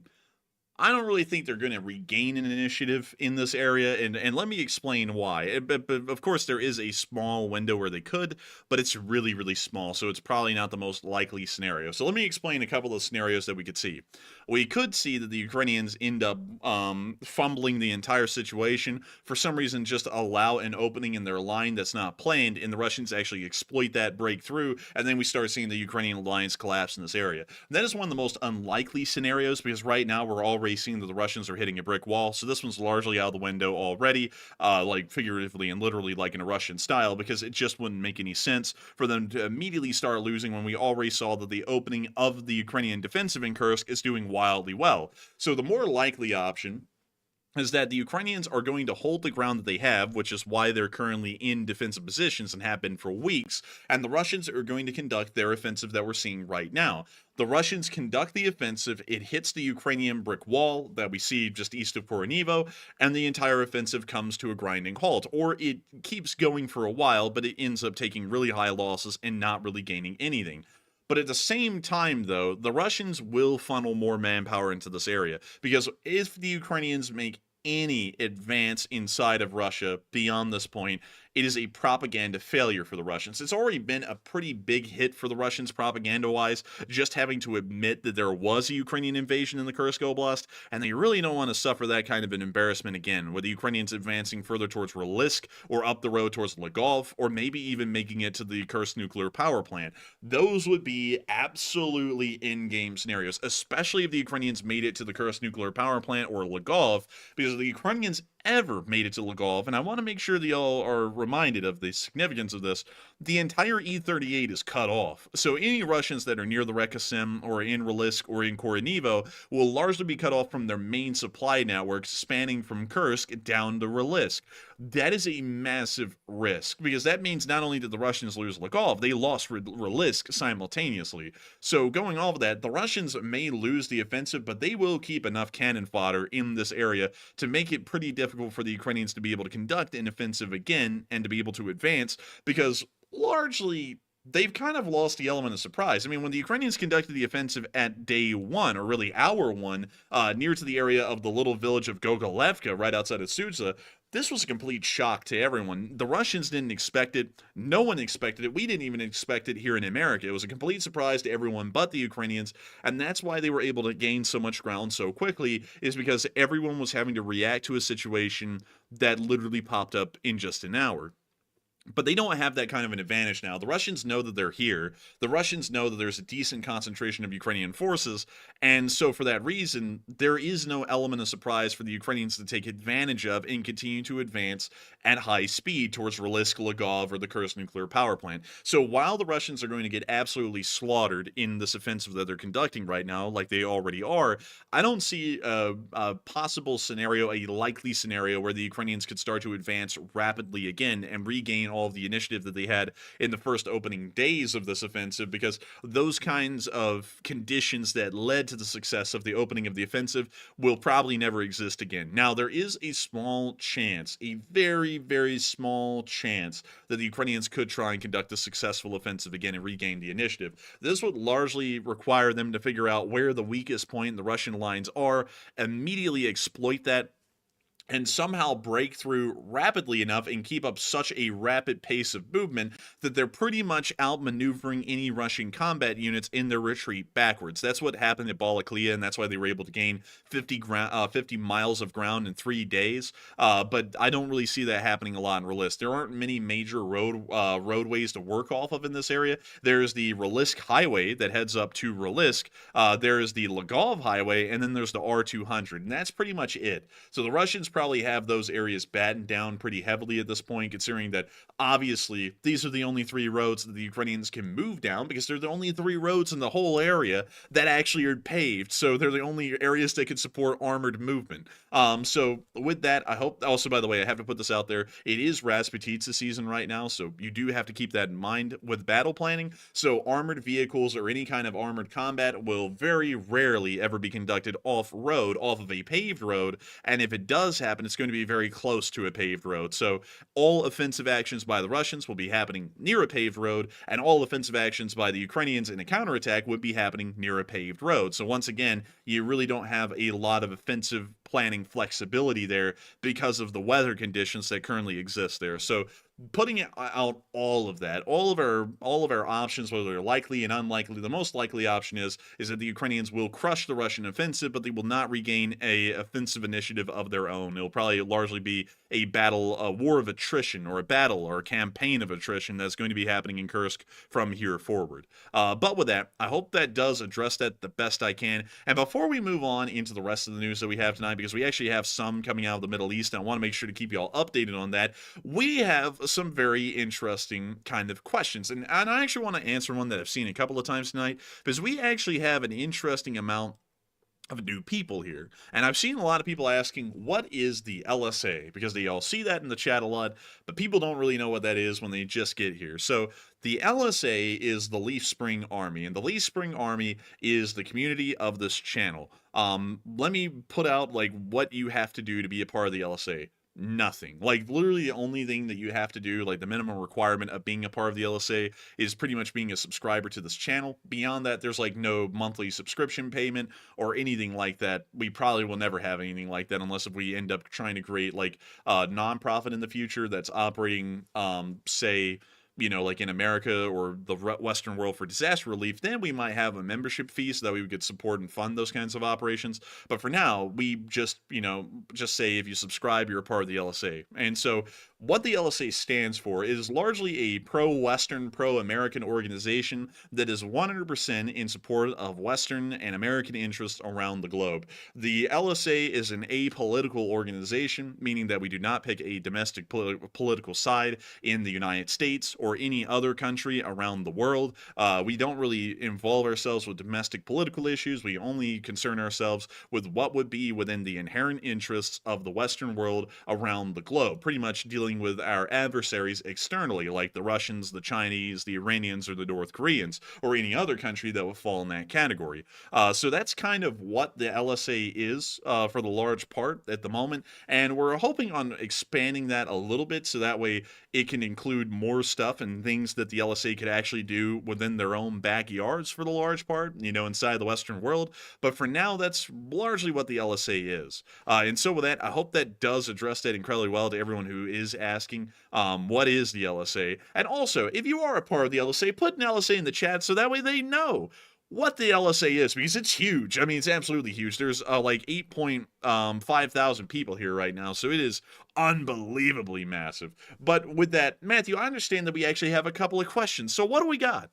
I don't really think they're going to regain an initiative in this area, and let me explain why. But of course, there is a small window where they could, but it's really, really small, so it's probably not the most likely scenario. So let me explain a couple of scenarios that we could see. We could see that the Ukrainians end up fumbling the entire situation. For some reason, just allow an opening in their line that's not planned, and the Russians actually exploit that breakthrough, and then we start seeing the Ukrainian alliance collapse in this area. And that is one of the most unlikely scenarios, because right now we're already seeing that the Russians are hitting a brick wall, so this one's largely out of the window already, figuratively and literally in a Russian style, because it just wouldn't make any sense for them to immediately start losing when we already saw that the opening of the Ukrainian defensive in Kursk is doing wildly well. So the more likely option is that the Ukrainians are going to hold the ground that they have, which is why they're currently in defensive positions and have been for weeks, and the Russians are going to conduct their offensive that we're seeing right now. The Russians conduct the offensive, it hits the Ukrainian brick wall that we see just east of Koronivo, and the entire offensive comes to a grinding halt. Or it keeps going for a while, but it ends up taking really high losses and not really gaining anything. But at the same time, though, the Russians will funnel more manpower into this area, because if the Ukrainians make any advance inside of Russia beyond this point, it is a propaganda failure for the Russians. It's already been a pretty big hit for the Russians propaganda-wise, just having to admit that there was a Ukrainian invasion in the Kursk Oblast, and they really don't want to suffer that kind of an embarrassment again, with the Ukrainians advancing further towards Rilisk, or up the road towards Lvov, or maybe even making it to the Kursk nuclear power plant. Those would be absolutely in-game scenarios, especially if the Ukrainians made it to the Kursk nuclear power plant or Lvov, because the Ukrainians ever made it to Lvov, and I want to make sure that y'all are reminded of the significance of this, the entire E-38 is cut off. So any Russians that are near the Rekosim or in Rilisk or in Korenivo will largely be cut off from their main supply networks spanning from Kursk down to Rilisk. That is a massive risk, because that means not only did the Russians lose Lvov, they lost Rilisk simultaneously. So going off of that, the Russians may lose the offensive, but they will keep enough cannon fodder in this area to make it pretty difficult for the Ukrainians to be able to conduct an offensive again and to be able to advance, because largely they've kind of lost the element of surprise. I mean, when the Ukrainians conducted the offensive at day one, or really hour one, near to the area of the little village of Gogolevka right outside of Sudzha, this was a complete shock to everyone. The Russians didn't expect it. No one expected it. We didn't even expect it here in America. It was a complete surprise to everyone but the Ukrainians, and that's why they were able to gain so much ground so quickly, is because everyone was having to react to a situation that literally popped up in just an hour. But they don't have that kind of an advantage now. The Russians know that they're here. The Russians know that there's a decent concentration of Ukrainian forces, and so for that reason, there is no element of surprise for the Ukrainians to take advantage of and continue to advance at high speed towards Rilisk, Lvov, or the Kursk nuclear power plant. So while the Russians are going to get absolutely slaughtered in this offensive that they're conducting right now, like they already are, I don't see a possible scenario, a likely scenario, where the Ukrainians could start to advance rapidly again and regain all of the initiative that they had in the first opening days of this offensive, because those kinds of conditions that led to the success of the opening of the offensive will probably never exist again. Now, there is a small chance, a very, very small chance, that the Ukrainians could try and conduct a successful offensive again and regain the initiative. This would largely require them to figure out where the weakest point in the Russian lines are, immediately exploit that, and somehow break through rapidly enough and keep up such a rapid pace of movement that they're pretty much outmaneuvering any Russian combat units in their retreat backwards. That's what happened at Balaklia, and that's why they were able to gain 50 miles of ground in 3 days. But I don't really see that happening a lot in Rilisk. There aren't many major roadways to work off of in this area. There's the Rilisk Highway that heads up to Rilisk. There's the Lvov Highway, and then there's the R200, and that's pretty much it. So the Russians probably have those areas battened down pretty heavily at this point, considering that obviously these are the only 3 roads that the Ukrainians can move down, because they're the only 3 roads in the whole area that actually are paved. So they're the only areas that can support armored movement. So with that, I hope, also, by the way, I have to put this out there, it is Rasputitsa season right now, so you do have to keep that in mind with battle planning. So armored vehicles or any kind of armored combat will very rarely ever be conducted off-road, off of a paved road, and if it does happen, it's going to be very close to a paved road. So all offensive actions by the Russians will be happening near a paved road, and all offensive actions by the Ukrainians in a counterattack would be happening near a paved road. So once again, you really don't have a lot of offensive planning flexibility there because of the weather conditions that currently exist there. So putting out all of that, all of our options, whether they're likely and unlikely, the most likely option is that the Ukrainians will crush the Russian offensive, but they will not regain a offensive initiative of their own. It'll probably largely be a battle, a war of attrition, or a battle or a campaign of attrition that's going to be happening in Kursk from here forward. But with that, I hope that does address that the best I can. And before we move on into the rest of the news that we have tonight, because we actually have some coming out of the Middle East, and I want to make sure to keep you all updated on that, we have some very interesting kind of questions. And I actually want to answer one that I've seen a couple of times tonight, because we actually have an interesting amount of new people here. And I've seen a lot of people asking, what is the LSA? Because they all see that in the chat a lot, but people don't really know what that is when they just get here. So the LSA is the Leaf Spring Army, and the Leaf Spring Army is the community of this channel. Let me put out like what you have to do to be a part of the LSA. Nothing. Like, literally the only thing that you have to do, like the minimum requirement of being a part of the LSA, is pretty much being a subscriber to this channel. Beyond that, there's like no monthly subscription payment or anything like that. We probably will never have anything like that unless if we end up trying to create like a nonprofit in the future that's operating, say, like in America or the Western world for disaster relief. Then we might have a membership fee so that we could support and fund those kinds of operations. But for now, we just say if you subscribe, you're a part of the LSA. And so what the LSA stands for is largely a pro-Western, pro-American organization that is 100% in support of Western and American interests around the globe. The LSA is an apolitical organization, meaning that we do not pick a domestic political side in the United States or any other country around the world. We don't really involve ourselves with domestic political issues. We only concern ourselves with what would be within the inherent interests of the Western world around the globe, pretty much dealing with our adversaries externally, like the Russians, the Chinese, the Iranians, or the North Koreans, or any other country that would fall in that category. So that's kind of what the LSA is for the large part at the moment, and we're hoping on expanding that a little bit so that way it can include more stuff and things that the LSA could actually do within their own backyards for the large part, inside the Western world. But for now, that's largely what the LSA is. And so with that, I hope that does address that incredibly well to everyone who is asking, what is the LSA? And also, if you are a part of the LSA, put an LSA in the chat so that way they know what the LSA is, because it's huge. I mean, it's absolutely huge. There's like 8.5 thousand people here right now, so it is unbelievably massive. But with that, Matthew, I understand that we actually have a couple of questions. So what do we got?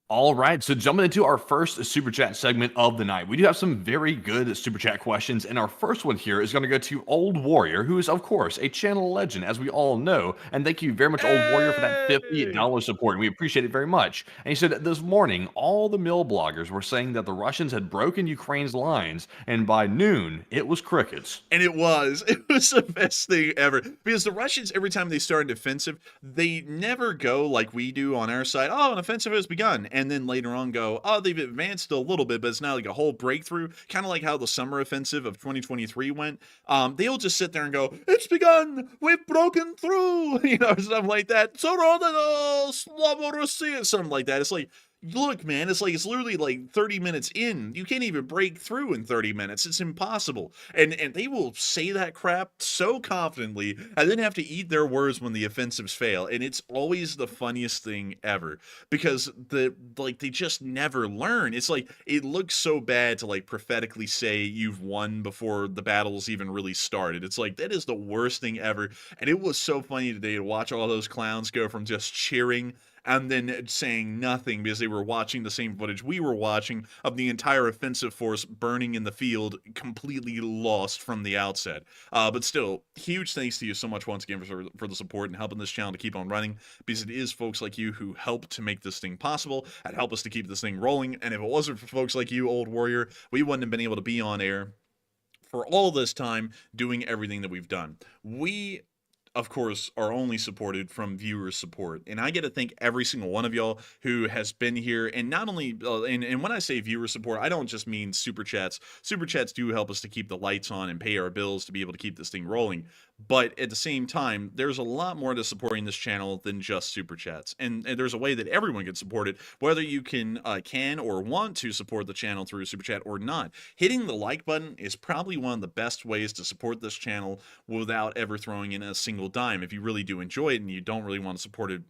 All right, so jumping into our first super chat segment of the night, we do have some very good super chat questions, and our first one here is going to go to Old Warrior, who is, of course, a channel legend, as we all know, and thank you very much, Old Warrior, for that $50 support, and we appreciate it very much. And he said that this morning, all the mill bloggers were saying that the Russians had broken Ukraine's lines, and by noon, it was crickets. And it was the best thing ever, because the Russians, every time they start an offensive, they never go like we do on our side, oh, an offensive has begun, and then later on go, oh, they've advanced a little bit, but it's not like a whole breakthrough, kind of like how the summer offensive of 2023 went. They'll just sit there and go, it's begun, we've broken through, something like that, something like that. It's like, look, man, it's literally like 30 minutes in. You can't even break through in 30 minutes. It's impossible. And they will say that crap so confidently and then have to eat their words when the offensives fail. And it's always the funniest thing ever, because they just never learn. It's like, it looks so bad to like prophetically say you've won before the battle's even really started. It's like, that is the worst thing ever. And it was so funny today to watch all those clowns go from just cheering and then saying nothing because they were watching the same footage we were watching of the entire offensive force burning in the field, completely lost from the outset. But still, huge thanks to you so much once again for the support and helping this channel to keep on running, because it is folks like you who help to make this thing possible and help us to keep this thing rolling. And if it wasn't for folks like you, Old Warrior, we wouldn't have been able to be on air for all this time doing everything that we've done. We, of course, are only supported from viewers' support. And I get to thank every single one of y'all who has been here. And not only, and when I say viewer support, I don't just mean super chats. Super chats do help us to keep the lights on and pay our bills to be able to keep this thing rolling. But at the same time, there's a lot more to supporting this channel than just super chats. And there's a way that everyone can support it, whether you can or want to support the channel through super chat or not. Hitting the like button is probably one of the best ways to support this channel without ever throwing in a single dime. If you really do enjoy it and you don't really want to support it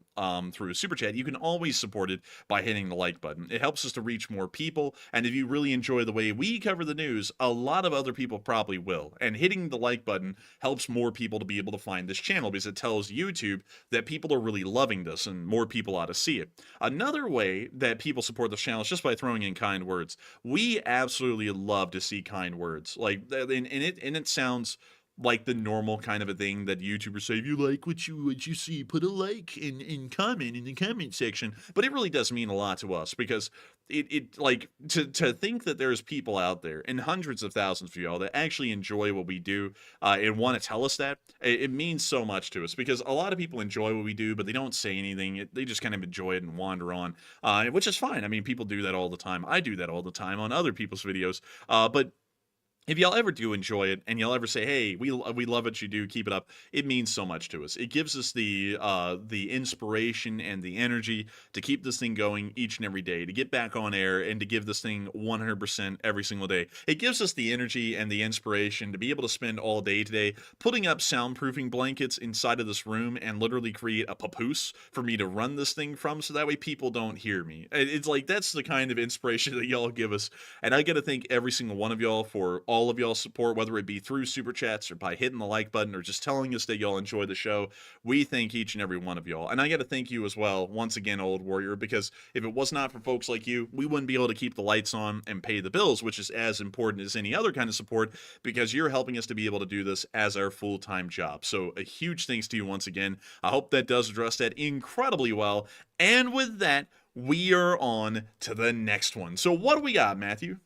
through a super chat, you can always support it by hitting the like button. It helps us to reach more people, and if you really enjoy the way we cover the news, a lot of other people probably will. And hitting the like button helps more people to be able to find this channel, because it tells YouTube that people are really loving this and more people ought to see it. Another way that people support this channel is just by throwing in kind words. We absolutely love to see kind words. Like, and it sounds like the normal kind of a thing that YouTubers say, if you like what you see, put a like and comment in the comment section. But it really does mean a lot to us, because it like to think that there's people out there, and hundreds of thousands of y'all, that actually enjoy what we do and want to tell us that, it means so much to us, because a lot of people enjoy what we do, but they don't say anything. They just kind of enjoy it and wander on, which is fine. I mean, people do that all the time. I do that all the time on other people's videos. But if y'all ever do enjoy it and y'all ever say, hey, we love what you do, keep it up, it means so much to us. It gives us the inspiration and the energy to keep this thing going each and every day, to get back on air and to give this thing 100% every single day. It gives us the energy and the inspiration to be able to spend all day today putting up soundproofing blankets inside of this room and literally create a papoose for me to run this thing from, so that way people don't hear me. It's like, that's the kind of inspiration that y'all give us, and I got to thank every single one of y'all for all of y'all's support, whether it be through super chats or by hitting the like button or just telling us that y'all enjoy the show. We thank each and every one of y'all. And I got to thank you as well, once again, Old Warrior, because if it was not for folks like you, we wouldn't be able to keep the lights on and pay the bills, which is as important as any other kind of support, because you're helping us to be able to do this as our full-time job. So a huge thanks to you once again. I hope that does address that incredibly well. And with that, we are on to the next one. So what do we got, Matthew?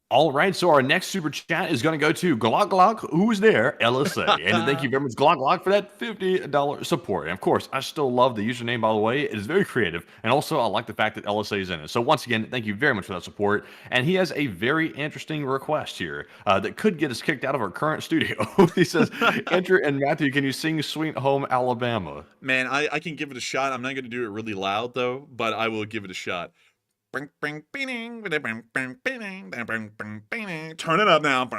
All right, so our next super chat is going to go to Glock Glock, who's there, LSA. And thank you very much, Glock Glock, for that $50 support. And of course, I still love the username, by the way. It is very creative. And also, I like the fact that LSA is in it. So once again, thank you very much for that support. And he has a very interesting request here that could get us kicked out of our current studio. He says, Andrew and Matthew, can you sing Sweet Home Alabama? Man, I can give it a shot. I'm not going to do it really loud, though, but I will give it a shot. Turn it up now.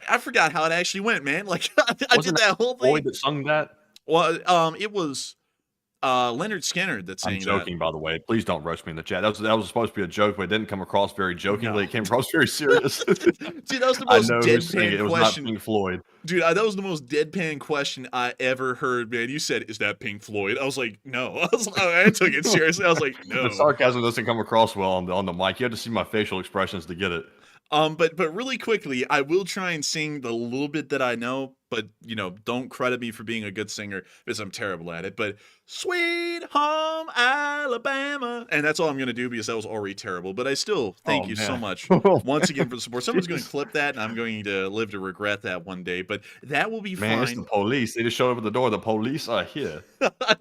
I forgot how it actually went, man. Like, I did that whole thing. Boy that sung that? Well, it was Leonard Skinner that sang I'm joking, by the way. Please don't roast me in the chat. That was supposed to be a joke, but it didn't come across very jokingly. No. It came across very serious. Dude, that was the most deadpan it was question. not Pink Floyd. Dude, that was the most deadpan question I ever heard, man. You said, "Is that Pink Floyd?" I was like, "No." I took it seriously. I was like, "No." The sarcasm doesn't come across well on the mic. You have to see my facial expressions to get it. But really quickly, I will try and sing the little bit that I know, but don't credit me for being a good singer because I'm terrible at it. But Sweet Home Alabama, and that's all I'm gonna do because that was already terrible. But I still thank you so much once again for the support. Someone's gonna clip that, and I'm going to live to regret that one day. But that will be Man, fine. it's the police. They just showed up at the door. The police are here.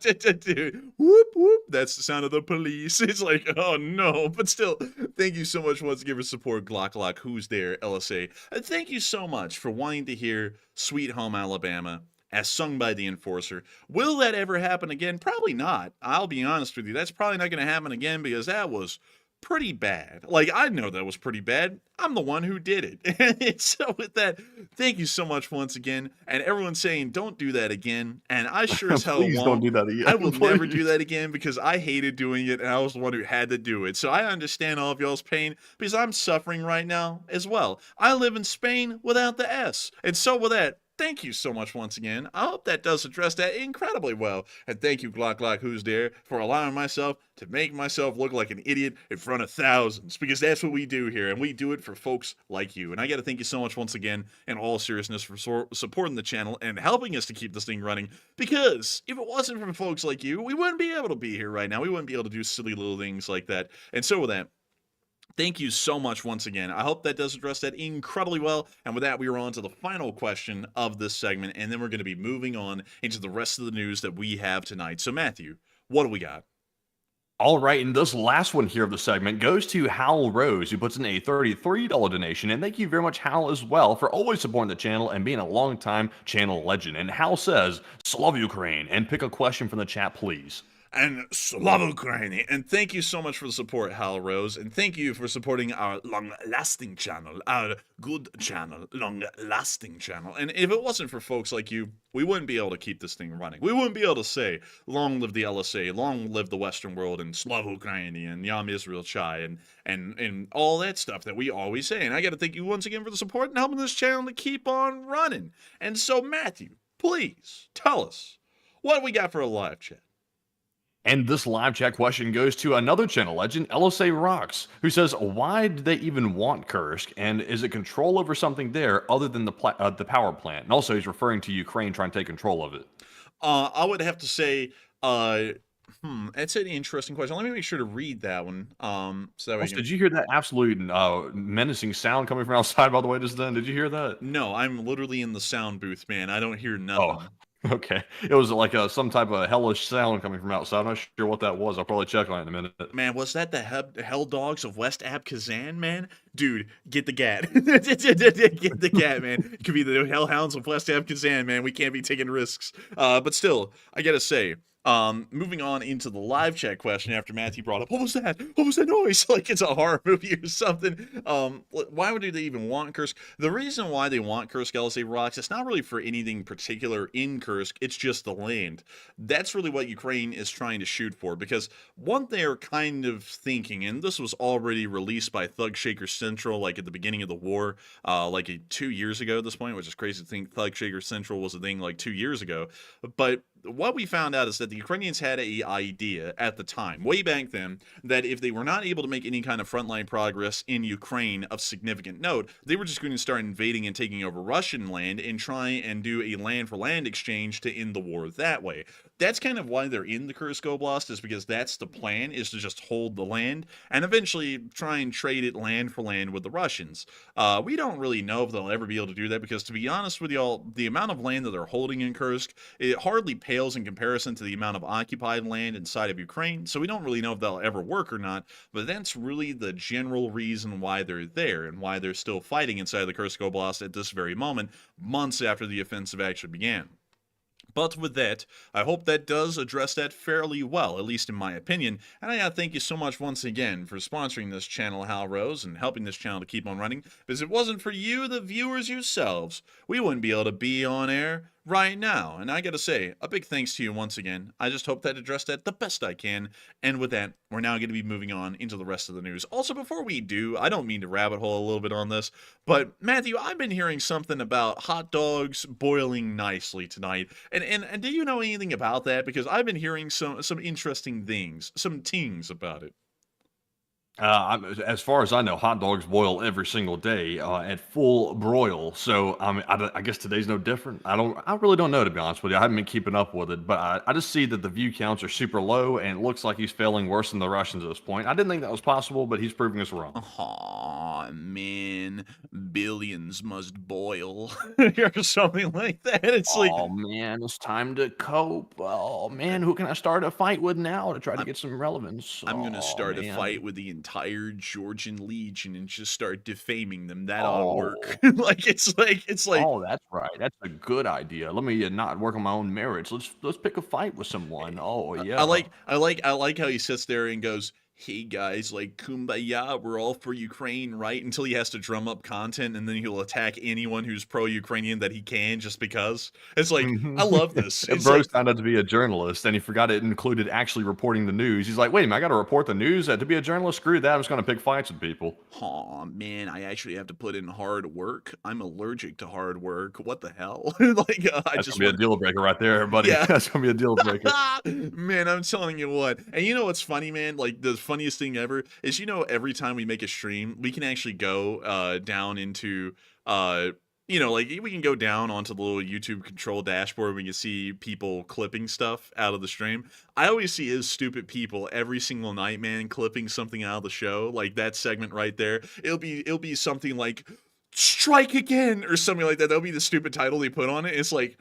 Dude, whoop whoop. That's the sound of the police. It's like, oh no. But still, thank you so much once again for support, Glock Glock. Who's there, LSA? And thank you so much for wanting to hear Sweet Home Alabama as sung by the Enforcer. Will that ever happen again? Probably not. I'll be honest with you. That's probably not going to happen again because that was pretty bad. Like, I know that was pretty bad. I'm the one who did it. And so with that, thank you so much once again. And everyone's saying, don't do that again. And I sure as hell Please won't. don't do that again. I will never do that again because I hated doing it and I was the one who had to do it. So I understand all of y'all's pain because I'm suffering right now as well. I live in Spain without the S. And so with that, thank you so much once again. I hope that does address that incredibly well. And thank you, Glock Glock, who's there, for allowing myself to make myself look like an idiot in front of thousands, because that's what we do here, and we do it for folks like you. And I got to thank you so much once again, in all seriousness, for supporting the channel and helping us to keep this thing running, because if it wasn't for folks like you, we wouldn't be able to be here right now. We wouldn't be able to do silly little things like that. And so with that, thank you so much once again. I hope that does address that incredibly well. And with that, we are on to the final question of this segment, and then we're going to be moving on into the rest of the news that we have tonight. So, Matthew, what do we got? All right, and this last one here of the segment goes to Hal Rose, who puts in a $33 donation. And thank you very much, Hal, as well, for always supporting the channel and being a longtime channel legend. And Hal says, Slav Ukraine, and pick a question from the chat, please. And Slav Ukraini. And thank you so much for the support, Hal Rose. And thank you for supporting our long-lasting channel, our good channel, long-lasting channel. And if it wasn't for folks like you, we wouldn't be able to keep this thing running. We wouldn't be able to say, long live the LSA, long live the Western world, and Slav Ukraini, and Yam Israel Chai, and all that stuff that we always say. And I got to thank you once again for the support and helping this channel to keep on running. And so, Matthew, please tell us what we got for a live chat. And this live chat question goes to another channel legend, LSA Rocks, who says, why did they even want Kursk? And is it control over something there other than the power plant? And also, he's referring to Ukraine trying to take control of it. I would have to say, that's an interesting question. Let me make sure to read that one. So that way Also, did you hear that absolute menacing sound coming from outside, by the way, just then? Did you hear that? No, I'm literally in the sound booth, man. I don't hear nothing. Oh. Okay. It was like some type of hellish sound coming from outside. I'm not sure what that was. I'll probably check on it in a minute. Man, was that the Hell Dogs of West Ab Kazan, man? Dude, get the gat. Get the gat, man. It could be the Hellhounds of West Ab Kazan, man. We can't be taking risks. But still, I gotta say, moving on into the live chat question after Matthew brought up, what was that? What was that noise? Like it's a horror movie or something. Why would they even want Kursk? The reason why they want Kursk LSA rocks, it's not really for anything particular in Kursk, it's just the land. That's really what Ukraine is trying to shoot for, because what they're kind of thinking, and this was already released by Thug Shaker Central, like at the beginning of the war, 2 years ago at this point, which is crazy to think Thug Shaker Central was a thing like 2 years ago, but what we found out is that the Ukrainians had a idea at the time, way back then, that if they were not able to make any kind of frontline progress in Ukraine of significant note, they were just going to start invading and taking over Russian land and try and do a land-for-land exchange to end the war that way. That's kind of why they're in the Kursk Oblast, is because that's the plan, is to just hold the land and eventually try and trade it land for land with the Russians. We don't really know if they'll ever be able to do that, because to be honest with y'all, the amount of land that they're holding in Kursk, it hardly pales in comparison to the amount of occupied land inside of Ukraine, so we don't really know if that'll ever work or not, but that's really the general reason why they're there and why they're still fighting inside the Kursk Oblast at this very moment, months after the offensive actually began. But with that, I hope that does address that fairly well, at least in my opinion. And I gotta thank you so much once again for sponsoring this channel, Hal Rose, and helping this channel to keep on running. Because if it wasn't for you, the viewers yourselves, we wouldn't be able to be on air right now. And I gotta say, a big thanks to you once again. I just hope that addressed that the best I can. And with that, we're now gonna be moving on into the rest of the news. Also, before we do, I don't mean to rabbit hole a little bit on this, but Matthew, I've been hearing something about hot dogs boiling nicely tonight. And do you know anything about that? Because I've been hearing some interesting things, some tings about it. As far as I know, hot dogs boil every single day at full broil. So I guess today's no different. I really don't know, to be honest with you. I haven't been keeping up with it, but I just see that the view counts are super low, and it looks like he's failing worse than the Russians at this point. I didn't think that was possible, but he's proving us wrong. Aw, man, billions must boil, or something like that. It's like, Oh man, it's time to cope. Oh man, who can I start a fight with now to try to get some relevance? I'm gonna Oh start a man. fight with the entire Georgian Legion and just start defaming them. That ought to work. Oh. It's like, Oh, that's right. That's a good idea. Let me not work on my own merits. Let's pick a fight with someone. Oh I yeah. like I like how he sits there and goes, "Hey guys, like kumbaya, we're all for Ukraine, right?" Until he has to drum up content, and then he'll attack anyone who's pro-Ukrainian that he can, just because. It's like, I love this. And It's bro like, signed up to be a journalist, and he forgot it included actually reporting the news. He's like, "Wait a minute, I got to report the news to be a journalist. Screw that! I'm just going to pick fights with people." "Aw, man, I actually have to put in hard work. I'm allergic to hard work. What the hell?" Like, I That's just gonna be a want. deal breaker right there, buddy. Yeah. That's gonna be a deal breaker. Man, I'm telling you what. And you know what's funny, man? Like, the funniest thing ever is, every time we make a stream, we can actually go down into like, we can go down onto the little YouTube control dashboard. We can see people clipping stuff out of the stream. I always see his stupid people every single night, man, clipping something out of the show. Like that segment right there. It'll be something like "Strike Again" or something like that. That'll be the stupid title they put on it. It's like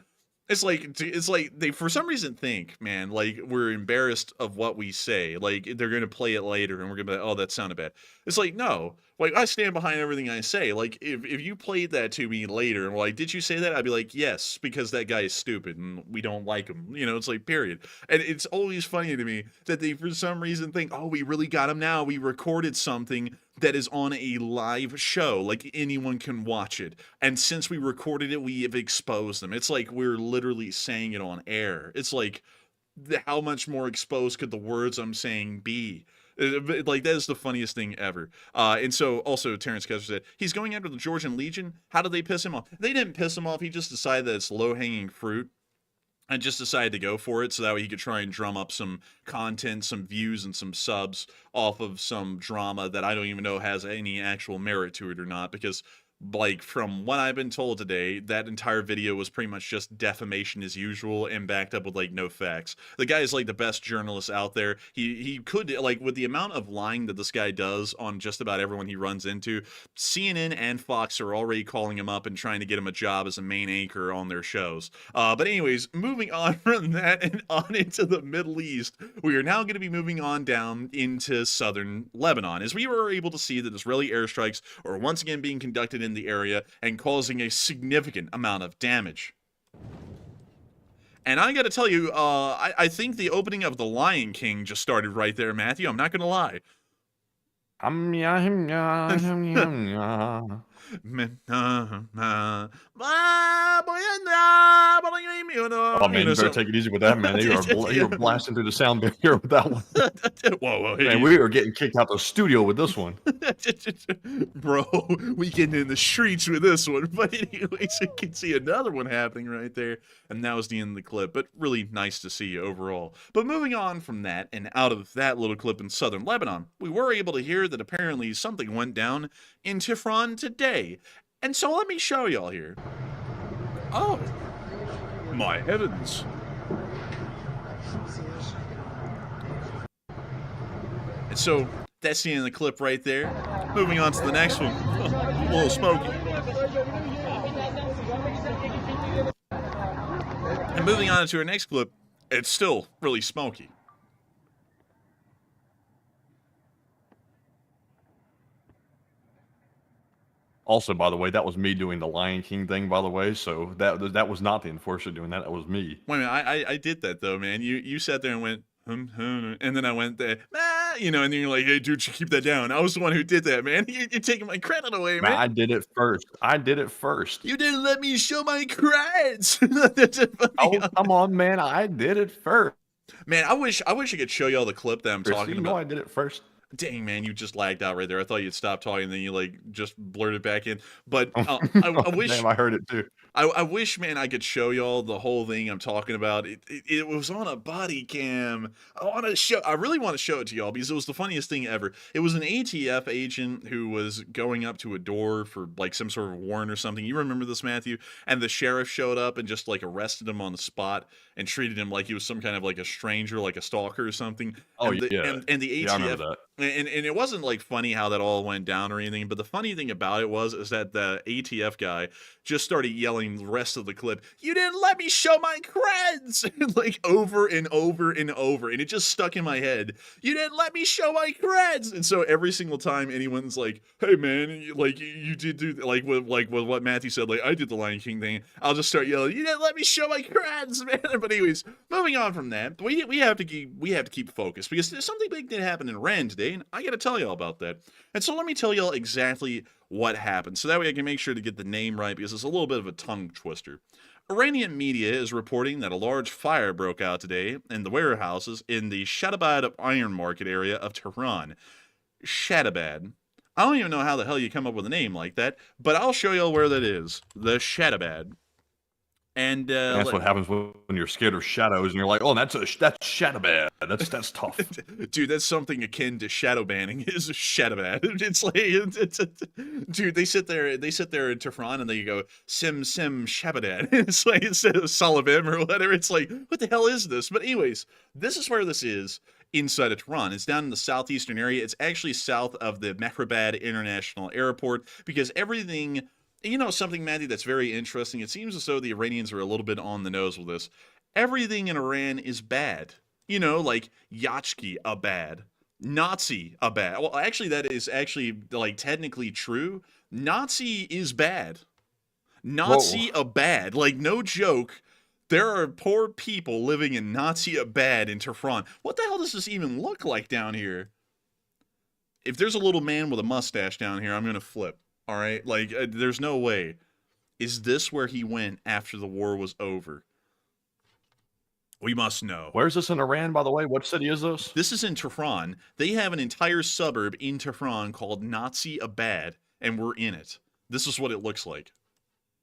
they for some reason think, man, like we're embarrassed of what we say. Like they're gonna play it later and we're gonna be like, "Oh, that sounded bad." It's like, no, like I stand behind everything I say. Like if you played that to me later and were like, "Did you say that?" I'd be like, "Yes," because that guy is stupid and we don't like him. It's like, period. And it's always funny to me that they for some reason think, "Oh, we really got him now. We recorded something that is on a live show, like anyone can watch it. And since we recorded it, we have exposed them." It's like we're literally saying it on air. It's like, how much more exposed could the words I'm saying be? Like, that is the funniest thing ever. And so, also, Terrence Kessler said, he's going after the Georgian Legion. How did they piss him off? They didn't piss him off. He just decided that it's low-hanging fruit, and just decided to go for it so that way he could try and drum up some content, some views, and some subs off of some drama that I don't even know has any actual merit to it or not, because like, from what I've been told today, that entire video was pretty much just defamation as usual and backed up with, like, no facts. The guy is, like, the best journalist out there. He could, like, with the amount of lying that this guy does on just about everyone he runs into, CNN and Fox are already calling him up and trying to get him a job as a main anchor on their shows. But anyways, moving on from that and on into the Middle East, we are now going to be moving on down into southern Lebanon, as we were able to see that Israeli airstrikes are once again being conducted in the area and causing a significant amount of damage. And I gotta tell you, I think the opening of The Lion King just started right there, Matthew. I'm not gonna lie. Oh man, you better take it easy with that, man. You were blasting through the sound barrier with that one. Whoa, Man, we were getting kicked out the studio with this one. Bro, we getting in the streets with this one. But anyways, you can see another one happening right there. And that was the end of the clip. But really nice to see overall. But moving on from that and out of that little clip in southern Lebanon, we were able to hear that apparently something went down in Tehran today. And so let me show y'all here. Oh, my heavens. And so that's the end of the clip right there. Moving on to the next one. A little smoky. And moving on to our next clip, it's still really smoky. Also, by the way, that was me doing the Lion King thing, by the way. So that was not the enforcer doing that. That was me. Wait a minute, I did that though, man. You sat there and went, and then I went there, and then you're like, hey, dude, you keep that down. I was the one who did that, man. You're taking my credit away, man. I did it first. You didn't let me show my creds. Oh, come on, man. I did it first. Man, I wish I could show y'all the clip that I'm talking about. I did it first. Dang, man, you just lagged out right there. I thought you'd stop talking, and then you like just blurted back in. But I wish Damn, I heard it too. I wish, man, I could show y'all the whole thing I'm talking about. It was on a body cam. I really want to show it to y'all because it was the funniest thing ever. It was an ATF agent who was going up to a door for like some sort of warrant or something. You remember this, Matthew? And the sheriff showed up and just like arrested him on the spot and treated him like he was some kind of like a stranger, like a stalker or something. Oh, and the, yeah. And the ATF. Yeah, I remember that. And it wasn't like funny how that all went down or anything, but the funny thing about it is that the ATF guy just started yelling the rest of the clip, "You didn't let me show my creds!" like over and over and over, and it just stuck in my head. "You didn't let me show my creds!" And so every single time anyone's like, "Hey man, you did do like with what Matthew said, like I did the Lion King thing," I'll just start yelling, "You didn't let me show my creds, man!" But anyways, moving on from that, we have to keep focused because there's something big that happened in Iran today. And I got to tell y'all about that. And so let me tell y'all exactly what happened. So that way I can make sure to get the name right because it's a little bit of a tongue twister. Iranian media is reporting that a large fire broke out today in the warehouses in the Shadabad iron market area of Tehran. Shadabad. I don't even know how the hell you come up with a name like that, but I'll show y'all where that is. The Shadabad. And that's what happens when you're scared of shadows and you're like, oh, that's Shadowbad. That's tough. Dude, that's something akin to shadow banning is Shadowbad. It's like, dude, they sit there in Tehran and they go, Sim Shabadad. It's like, instead of Salavim or whatever, it's like, what the hell is this? But anyways, this is where this is inside of Tehran. It's down in the southeastern area. It's actually south of the Mehrabad International Airport because everything... You know something, Matty, that's very interesting? It seems as though the Iranians are a little bit on the nose with this. Everything in Iran is bad. You know, like Yachki, a bad. Nazi, a bad. Well, actually, that is actually, like, technically true. Nazi is bad. Nazi, a bad. Like, no joke. There are poor people living in Nazi, a bad in Tehran. What the hell does this even look like down here? If there's a little man with a mustache down here, I'm going to flip. All right, like, there's no way. Is this where he went after the war was over? We must know. Where's this in Iran, by the way? What city is this? This is in Tehran. They have an entire suburb in Tehran called Nazi Abad, and we're in it. This is what it looks like.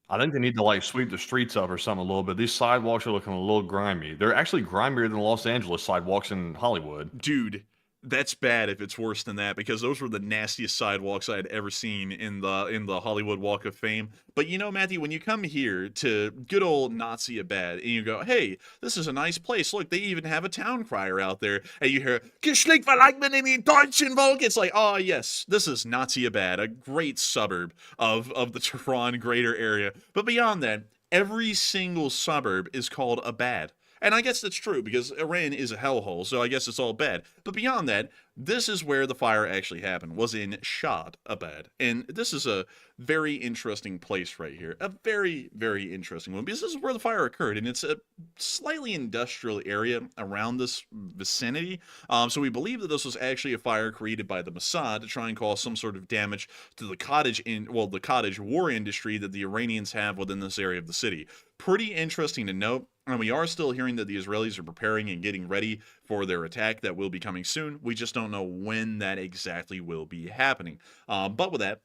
I think they need to, like, sweep the streets up or something a little bit. These sidewalks are looking a little grimy. They're actually grimier than Los Angeles sidewalks in Hollywood. Dude, That's bad if it's worse than that, because those were the nastiest sidewalks I had ever seen in the Hollywood Walk of Fame. But you know, Matthew, when you come here to good old Nazi Abad and you go, hey, this is a nice place. Look, they even have a town crier out there. And you hear, Geschlecht verlangt in die deutschen Volk. It's like, oh, yes, this is Nazi Abad, a great suburb of the Tehran greater area. But beyond that, every single suburb is called Abad. And I guess that's true, because Iran is a hellhole, so I guess it's all bad. But beyond that, this is where the fire actually happened, was in Shad Abad. And this is a very interesting place right here. A very, very interesting one, because this is where the fire occurred, and it's a slightly industrial area around this vicinity. So we believe that this was actually a fire created by the Mossad to try and cause some sort of damage to the the cottage war industry that the Iranians have within this area of the city. Pretty interesting to note. And we are still hearing that the Israelis are preparing and getting ready for their attack that will be coming soon. We just don't know when that exactly will be happening. But with that,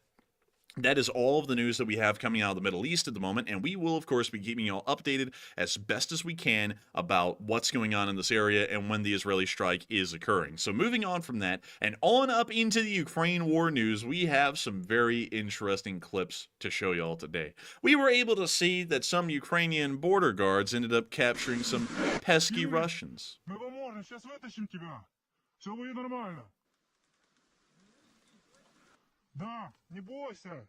that is all of the news that we have coming out of the Middle East at the moment, and we will, of course, be keeping you all updated as best as we can about what's going on in this area and when the Israeli strike is occurring. So moving on from that, and on up into the Ukraine war news, we have some very interesting clips to show you all today. We were able to see that some Ukrainian border guards ended up capturing some pesky Russians. Мы поможем, сейчас вытащим тебя. Все будет нормально. Да, не бойся.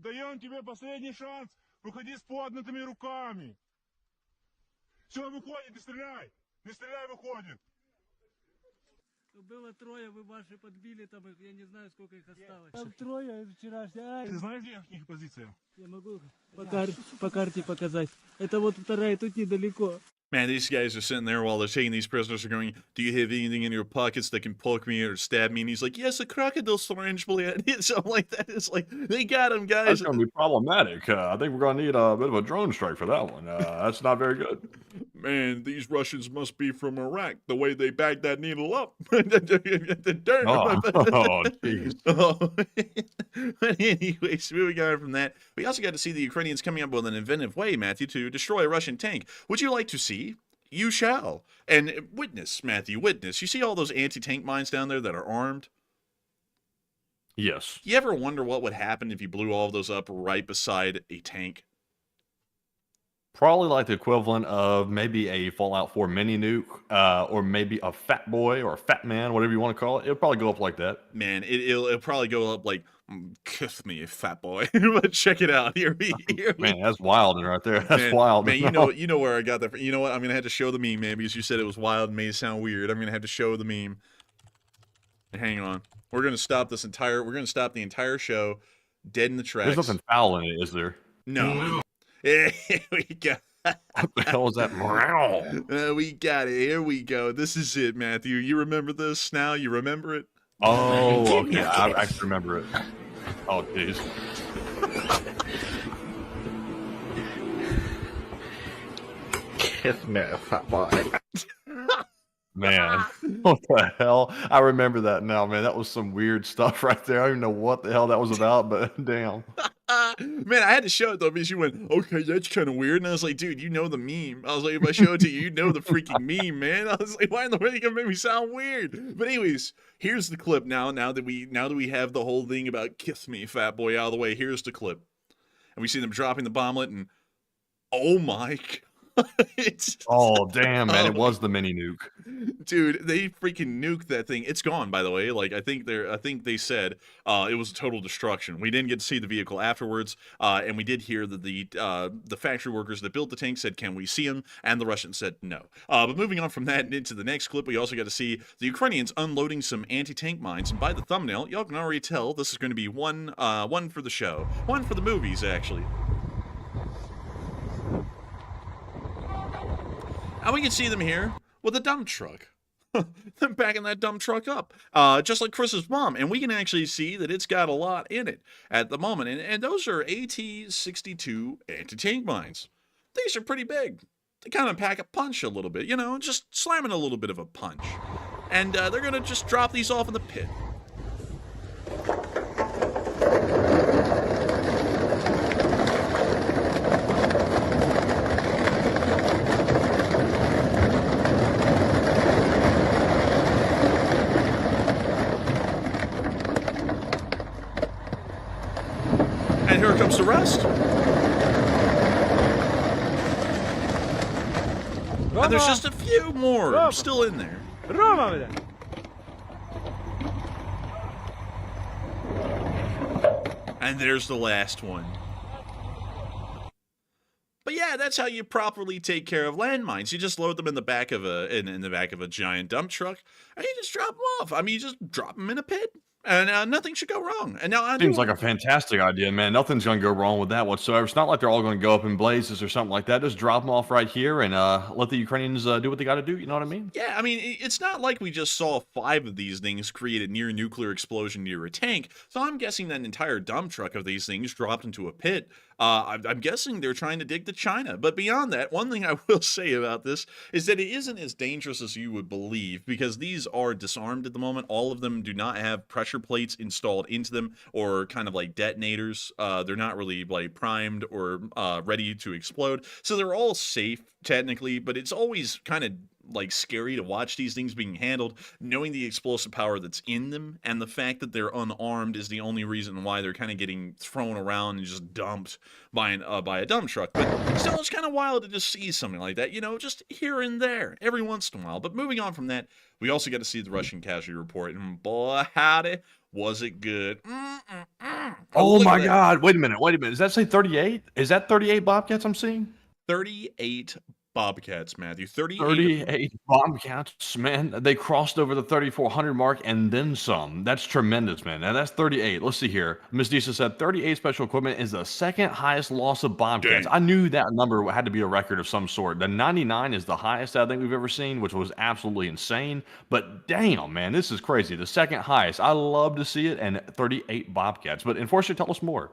Даем тебе последний шанс. Выходи с поднятыми руками. Все, выходит, не стреляй. Не стреляй, выходит. Было трое, вы ваши подбили, там их, я не знаю, сколько их осталось. Там трое вчерашние. Ты знаешь, где их позиция? Я могу по карте показать. Это вот вторая, тут недалеко. Man, these guys are sitting there while they're taking these prisoners are going, do you have anything in your pockets that can poke me or stab me? And he's like, yes, a crocodile syringe, something like that. It's like, they got him, guys. That's going to be problematic. I think we're going to need a bit of a drone strike for that one. That's not very good. Man, these Russians must be from Iraq, the way they bagged that needle up. Oh, jeez. But anyways, moving on from that, we also got to see the Ukrainians coming up with an inventive way, Matthew, to destroy a Russian tank. Would you like to see? You shall. And witness, Matthew, witness. You see all those anti-tank mines down there that are armed? Yes. You ever wonder what would happen if you blew all of those up right beside a tank? Probably like the equivalent of maybe a Fallout 4 mini nuke, or maybe a fat boy or a fat man, whatever you want to call it. It'll probably go up like that. Man, it'll probably go up like, kiss me, fat boy. But check it out. Here we Man, that's wild right there. That's man, wild. Man, you know where I got that from. You know what? I'm gonna have to show the meme, man, because you said it was wild and made it sound weird. I'm gonna have to show the meme. Hang on. We're gonna stop the entire show dead in the tracks. There's nothing foul in it, is there? No. Here we go. What the hell was that? We got it. Here we go. This is it, Matthew. You remember this now? You remember it? Oh, okay. I actually remember it. Oh, jeez. Kiss me, fat boy. Man, what the hell? I remember that now, man. That was some weird stuff right there. I don't even know what the hell that was about, but damn. Man, I had to show it though because you went, okay, that's kind of weird. And I was like, dude, you know the meme. I was like, if I show it to you, you know the freaking meme, man. I was like, why in the world are you gonna make me sound weird? But anyways, here's the clip now. Now that we have the whole thing about kiss me, fat boy, out of the way, here's the clip. And we see them dropping the bomblet, and oh my god. Oh damn, man! It was the mini nuke, dude. They freaking nuked that thing. It's gone, by the way. Like I think they said it was a total destruction. We didn't get to see the vehicle afterwards, and we did hear that the factory workers that built the tank said, "Can we see them?" And the Russians said no. But moving on from that into the next clip, we also got to see the Ukrainians unloading some anti-tank mines. And by the thumbnail, y'all can already tell this is going to be one for the show, one for the movies, actually. And we can see them here with a dump truck. They're backing that dump truck up, just like Chris's mom. And we can actually see that it's got a lot in it at the moment. And those are AT-62 anti-tank mines. These are pretty big. They kind of pack a punch a little bit, you know, just slamming a little bit of a punch. And they're going to just drop these off in the pit. comes the rest. And there's just a few more still in there. And there's the last one. But yeah, that's how you properly take care of landmines. You just load them in the back of a giant dump truck, and you just drop them off. I mean, you just drop them in a pit, and nothing should go wrong. And now Seems like a fantastic idea, man. Nothing's going to go wrong with that whatsoever. It's not like they're all going to go up in blazes or something like that. Just drop them off right here and let the Ukrainians do what they got to do. You know what I mean? Yeah, I mean, it's not like we just saw 5 of these things create a near nuclear explosion near a tank. So I'm guessing that an entire dump truck of these things dropped into a pit. I'm guessing they're trying to dig to China. But beyond that, one thing I will say about this is that it isn't as dangerous as you would believe, because these are disarmed at the moment. All of them do not have pressure plates installed into them or kind of like detonators. They're not really like primed or ready to explode. So they're all safe technically, but it's always kind of like scary to watch these things being handled, knowing the explosive power that's in them, and the fact that they're unarmed is the only reason why they're kind of getting thrown around and just dumped by a dump truck. But still, it's kind of wild to just see something like that, you know, just here and there, every once in a while. But moving on from that, we also got to see the Russian casualty report, and boy, howdy, was it good. Oh my God. Wait a minute. Does that say 38? Is that 38 Bobcats I'm seeing? 38 Bobcats, Matthew. 38 Bobcats, man. They crossed over the 3,400 mark and then some. That's tremendous, man. Now that's 38. Let's see here. Ms. Disa said 38 special equipment is the second highest loss of Bobcats. Dang. I knew that number had to be a record of some sort. The 99 is the highest I think we've ever seen, which was absolutely insane. But damn, man, this is crazy. The second highest. I love to see it, and 38 Bobcats. But unfortunately, tell us more.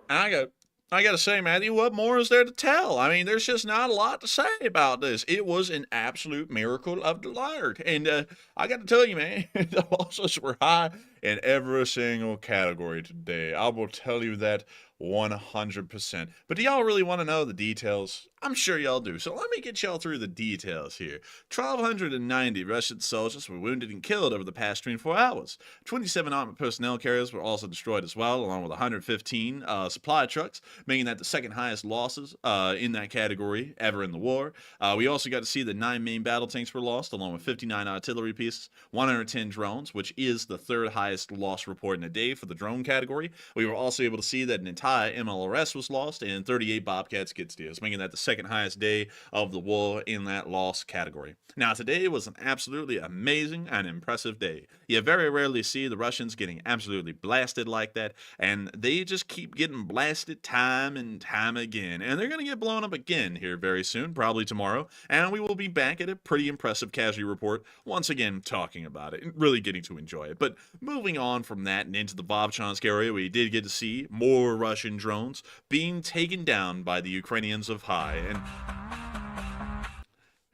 I gotta say, Matthew, what more is there to tell? I mean, there's just not a lot to say about this. It was an absolute miracle of the Lord. And I gotta tell you, man, the losses were high in every single category today. I will tell you that 100%. But do y'all really want to know the details? I'm sure y'all do. So let me get y'all through the details here. 1,290 Russian soldiers were wounded and killed over the past 24 hours. 27 armored personnel carriers were also destroyed as well, along with 115 supply trucks, making that the second highest losses in that category ever in the war. We also got to see that 9 main battle tanks were lost, along with 59 artillery pieces, 110 drones, which is the third highest loss report in a day for the drone category. We were also able to see that an entire MLRS was lost and 38 Bobcat skid steers, making that the second highest day of the war in that loss category. Now, today was an absolutely amazing and impressive day. You very rarely see the Russians getting absolutely blasted like that, and they just keep getting blasted time and time again. And they're going to get blown up again here very soon, probably tomorrow, and we will be back at a pretty impressive casualty report, once again talking about it and really getting to enjoy it. But moving on from that and into the Vovchansk area, we did get to see more Russian drones being taken down by the Ukrainians of high. And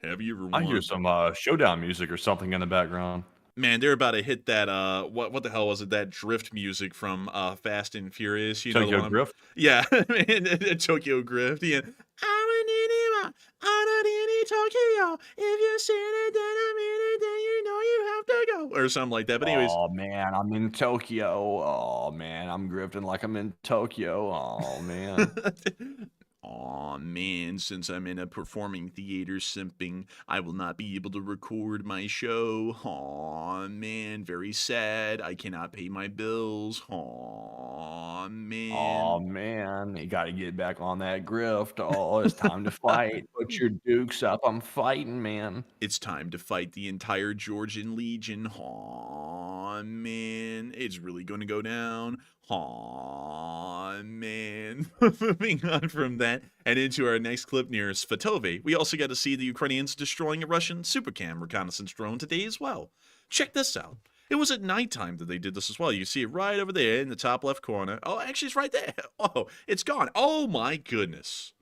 have you ever I hear some showdown music or something in the background. Man, they're about to hit that what the hell was it? That drift music from Fast and Furious, you know, Tokyo Drift? Yeah, man, Tokyo Drift. Yeah. Tokyo. If you see it, then I mean it, then you know you have to go, or something like that. But anyways, Oh man, I'm in Tokyo. Oh man, I'm grifting like I'm in Tokyo. Oh man. Aw, man, since I'm in a performing theater simping, I will not be able to record my show. Aw, man, very sad. I cannot pay my bills. Aw, man. Oh man, you got to get back on that grift. Oh, it's time to fight. Put your dukes up. I'm fighting, man. It's time to fight the entire Georgian Legion. Aw, man, it's really going to go down. Aw, man. Moving on from that and into our next clip near Svatove, we also got to see the Ukrainians destroying a Russian Supercam reconnaissance drone today as well. Check this out. It was at nighttime that they did this as well. You see it right over there in the top left corner. Oh, actually, it's right there. Oh, it's gone. Oh, my goodness.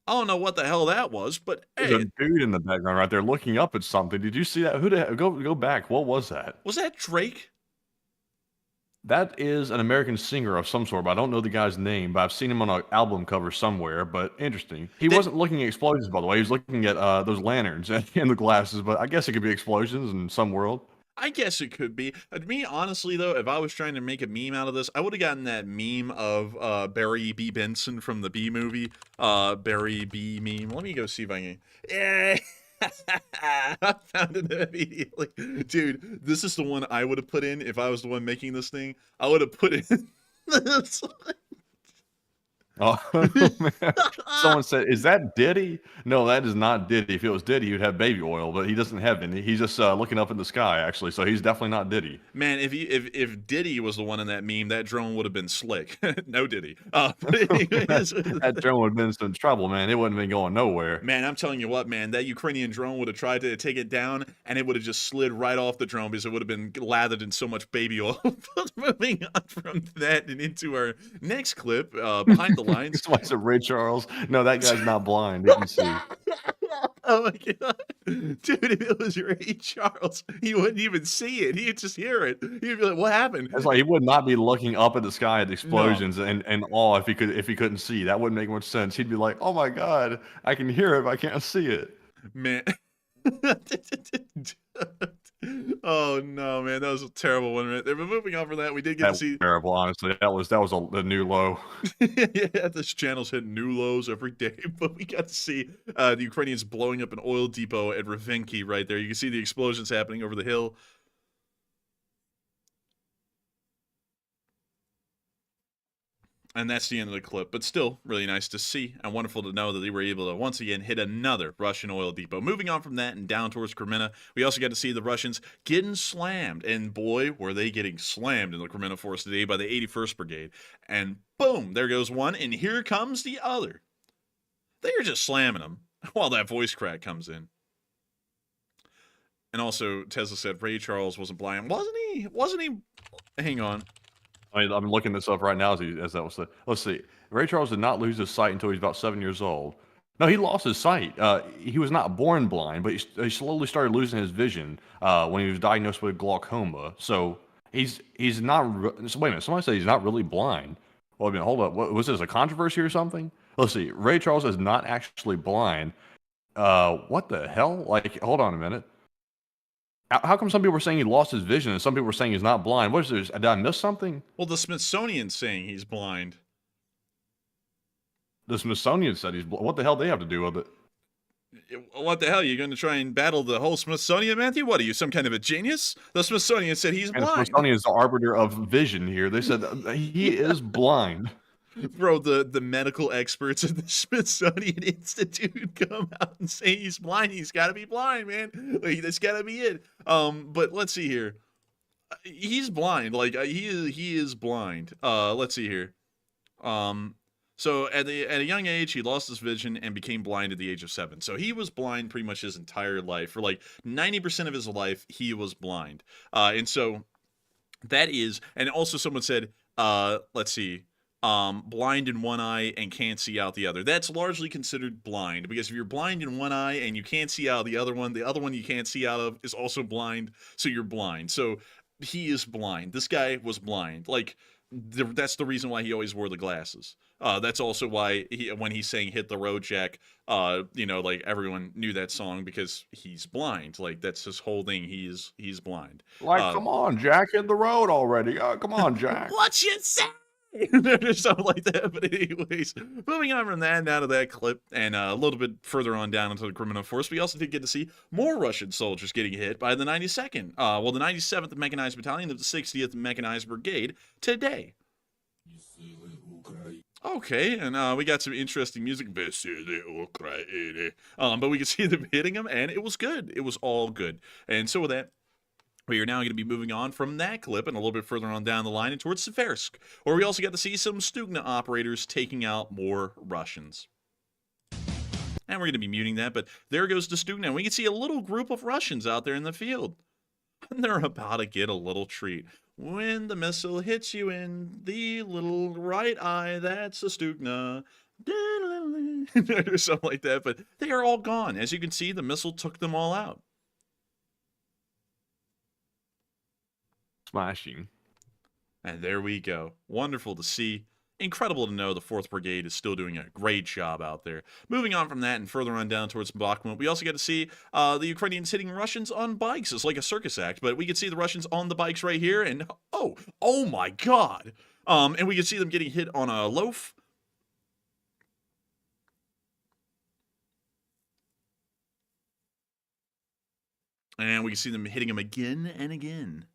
I don't know what the hell that was, but There's hey, a dude in the background right there looking up at something. Did you see that? Go back. What was that? was that Drake? That is an American singer of some sort, but I don't know the guy's name, but I've seen him on an album cover somewhere, but interesting. He wasn't looking at explosions, by the way. He was looking at those lanterns and the glasses, but I guess it could be explosions in some world. I guess it could be. Me, honestly, though, if I was trying to make a meme out of this, I would have gotten that meme of Barry B. Benson from the Bee movie. Barry B. meme. Let me go see if I can. Yeah. I found it immediately. Dude, this is the one I would have put in if I was the one making this thing. I would have put in this. Oh, man. Someone said, "Is that Diddy?" No, that is not Diddy. If it was Diddy, he'd have baby oil, but he doesn't have any. He's just looking up in the sky, actually. So he's definitely not Diddy. Man, if Diddy was the one in that meme, that drone would have been slick. No Diddy. But anyways, That drone would have been in some trouble, man. It wouldn't have been going nowhere. man, I'm telling you what, man, that Ukrainian drone would have tried to take it down, and it would have just slid right off the drone because it would have been lathered in so much baby oil. Moving on from that and into our next clip, behind the lines. Somebody said Ray Charles. No, that guy's not blind. You can see. Oh my god, dude! If it was Ray Charles, he wouldn't even see it. He'd just hear it. He'd be like, "What happened?" It's like he would not be looking up at the sky at the explosions and awe if he couldn't see. That wouldn't make much sense. He'd be like, "Oh my god, I can hear it, but I can't see it." Man. Oh no, man, that was a terrible one right there. But moving on from that, we did get That to see was terrible, honestly. That was a new low. yeah, this channel's hitting new lows every day, but we got to see the Ukrainians blowing up an oil depot at Ravenki right there. You can see the explosions happening over the hill. And that's the end of the clip, but still really nice to see and wonderful to know that they were able to once again hit another Russian oil depot. Moving on from that and down towards Kreminna, we also got to see the Russians getting slammed. And boy, were they getting slammed in the Kreminna forest today by the 81st Brigade. And boom, there goes one, and here comes the other. They are just slamming them while that voice crack comes in. And also, Tesla said Ray Charles wasn't blind. Wasn't he? Wasn't he? Hang on. I'm looking this up right now as that was said. Let's see. Ray Charles did not lose his sight until he was about 7 years old. No, he lost his sight. He was not born blind, but he slowly started losing his vision when he was diagnosed with glaucoma. So he's not. So wait a minute. Somebody said he's not really blind. Well, I mean, hold up. Was this a controversy or something? Let's see. Ray Charles is not actually blind. What the hell? Like, hold on a minute. How come some people were saying he lost his vision and some people were saying he's not blind? What is this? Did I miss something? Well, the Smithsonian's saying he's blind. The Smithsonian said he's blind. What the hell do they have to do with it? What the hell? You're going to try and battle the whole Smithsonian, Matthew? What are you, some kind of a genius? The Smithsonian said he's blind. The Smithsonian is the arbiter of vision here. They said he is blind. Bro, the medical experts at the Smithsonian Institute come out and say he's blind. He's got to be blind, man. Like, that's got to be it. But let's see here. He's blind. Like he is blind. Let's see here. So at a young age, he lost his vision and became blind at the age of 7. So he was blind pretty much his entire life. For like 90% of his life, he was blind. And so that is, and also someone said, let's see. Blind in one eye and can't see out the other. That's largely considered blind, because if you're blind in one eye and you can't see out the other one you can't see out of is also blind, so you're blind. So he is blind. This guy was blind. Like, that's the reason why he always wore the glasses. That's also why when he's saying "Hit the Road, Jack," like everyone knew that song because he's blind. Like, that's his whole thing. He's blind. Like, come on, Jack, hit the road already. Come on, Jack. What you say? Something like that. But anyways, moving on from that now to that clip, and a little bit further on down into the Kreminna force, we also did get to see more Russian soldiers getting hit by the 92nd. The 97th Mechanized Battalion of the 60th Mechanized Brigade today. Okay, and we got some interesting music. But we could see them hitting them, and it was good. It was all good. And so with that, we are now going to be moving on from that clip and a little bit further on down the line and towards Seversk, where we also got to see some Stugna operators taking out more Russians. And we're going to be muting that, but there goes the Stugna. And we can see a little group of Russians out there in the field. And they're about to get a little treat. When the missile hits you in the little right eye, that's a Stugna. Or something like that, but they are all gone. As you can see, the missile took them all out. Smashing. And there we go. Wonderful to see. incredible to know the 4th Brigade is still doing a great job out there. Moving on from that and further on down towards Bakhmut, we also get to see the Ukrainians hitting Russians on bikes. It's like a circus act, but we can see the Russians on the bikes right here, and oh my god! And we can see them getting hit on a loaf. And we can see them hitting him again and again.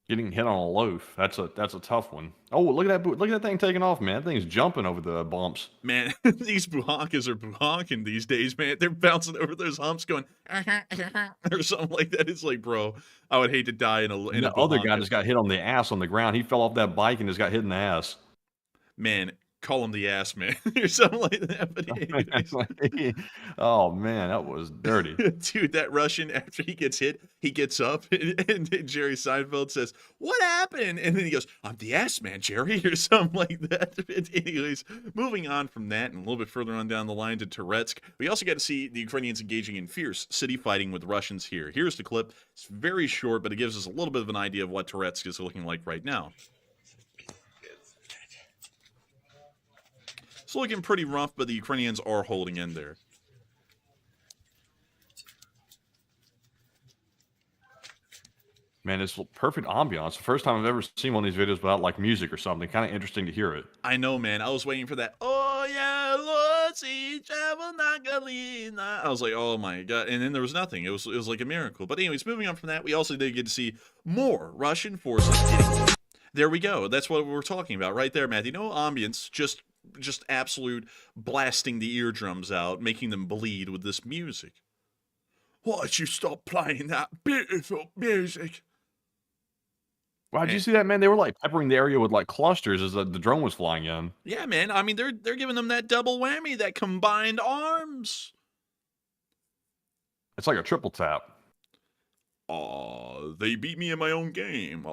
Getting hit on a loaf. That's a tough one. Oh, look at that thing taking off, man. That thing's jumping over the bumps. Man, these buhankas are buhanking these days, man. They're bouncing over those humps going or something like that. It's like, bro, I would hate to die in a The other guy just got hit on the ass on the ground. He fell off that bike and just got hit in the ass. Man, call him the ass man or something like that. But anyways. Oh man, that was dirty. Dude, that Russian, after he gets hit, he gets up and Jerry Seinfeld says, "What happened?" And then he goes, "I'm the ass man, Jerry," or something like that. Anyways, moving on from that and a little bit further on down the line to Toretsk, we also get to see the Ukrainians engaging in fierce city fighting with Russians here. Here's the clip. It's very short, but it gives us a little bit of an idea of what Toretsk is looking like right now. It's looking pretty rough, but the Ukrainians are holding in there. Man, it's perfect ambiance. The first time I've ever seen one of these videos without like music or something. Kind of interesting to hear it. I know, man. I was waiting for that. Oh yeah, Lord, see, travel not galina. I was like, oh my god, and then there was nothing. It was like a miracle. But anyways, moving on from that, we also did get to see more Russian forces getting. There we go. That's what we're talking about right there, Matthew. No ambience, just absolute blasting the eardrums out, making them bleed with this music. Why'd you stop playing that beautiful music? Wow, did you see that, man? They were like peppering the area with like clusters as the drone was flying in. Yeah, man. I mean, they're giving them that double whammy, that combined arms. It's like a triple tap. They beat me in my own game.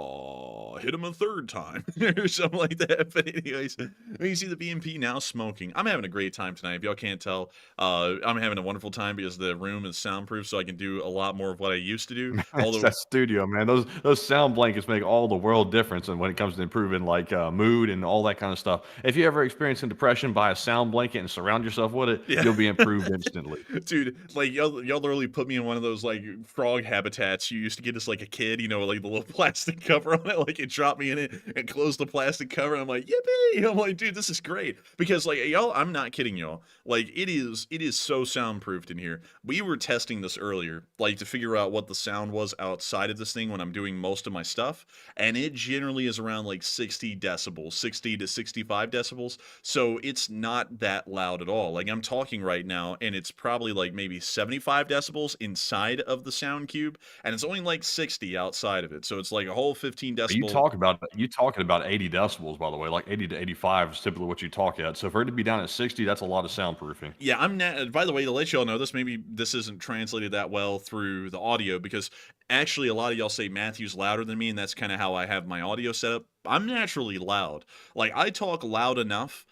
Hit him a third time or something like that. But anyways, you see the BMP now smoking. I'm having a great time tonight. If y'all can't tell, I'm having a wonderful time because the room is soundproof, so I can do a lot more of what I used to do. It's that studio, man. Those sound blankets make all the world difference, and when it comes to improving like mood and all that kind of stuff. If you ever experience depression, buy a sound blanket and surround yourself with it. Yeah. You'll be improved instantly. Dude, like y'all literally put me in one of those like frog habitats you used to get as like a kid, you know, like the little plastic cover on it, like it dropped me in it and closed the plastic cover. I'm like, yippee! I'm like, dude, this is great. Because like y'all, I'm not kidding y'all. Like it is so soundproofed in here. We were testing this earlier, like to figure out what the sound was outside of this thing when I'm doing most of my stuff. And it generally is around like 60 decibels, 60 to 65 decibels. So it's not that loud at all. Like I'm talking right now and it's probably like maybe 75 decibels inside of the sound cube. And it's only like 60 outside of it. So it's like a whole 15 decibels. You talking about 80 decibels, by the way. Like 80 to 85 is typically what you talk at. So for it to be down at 60, that's a lot of soundproofing. Yeah, I'm not, by the way, to let y'all know this, maybe this isn't translated that well through the audio because actually a lot of y'all say Matthew's louder than me, and that's kind of how I have my audio set up. I'm naturally loud. Like I talk loud enough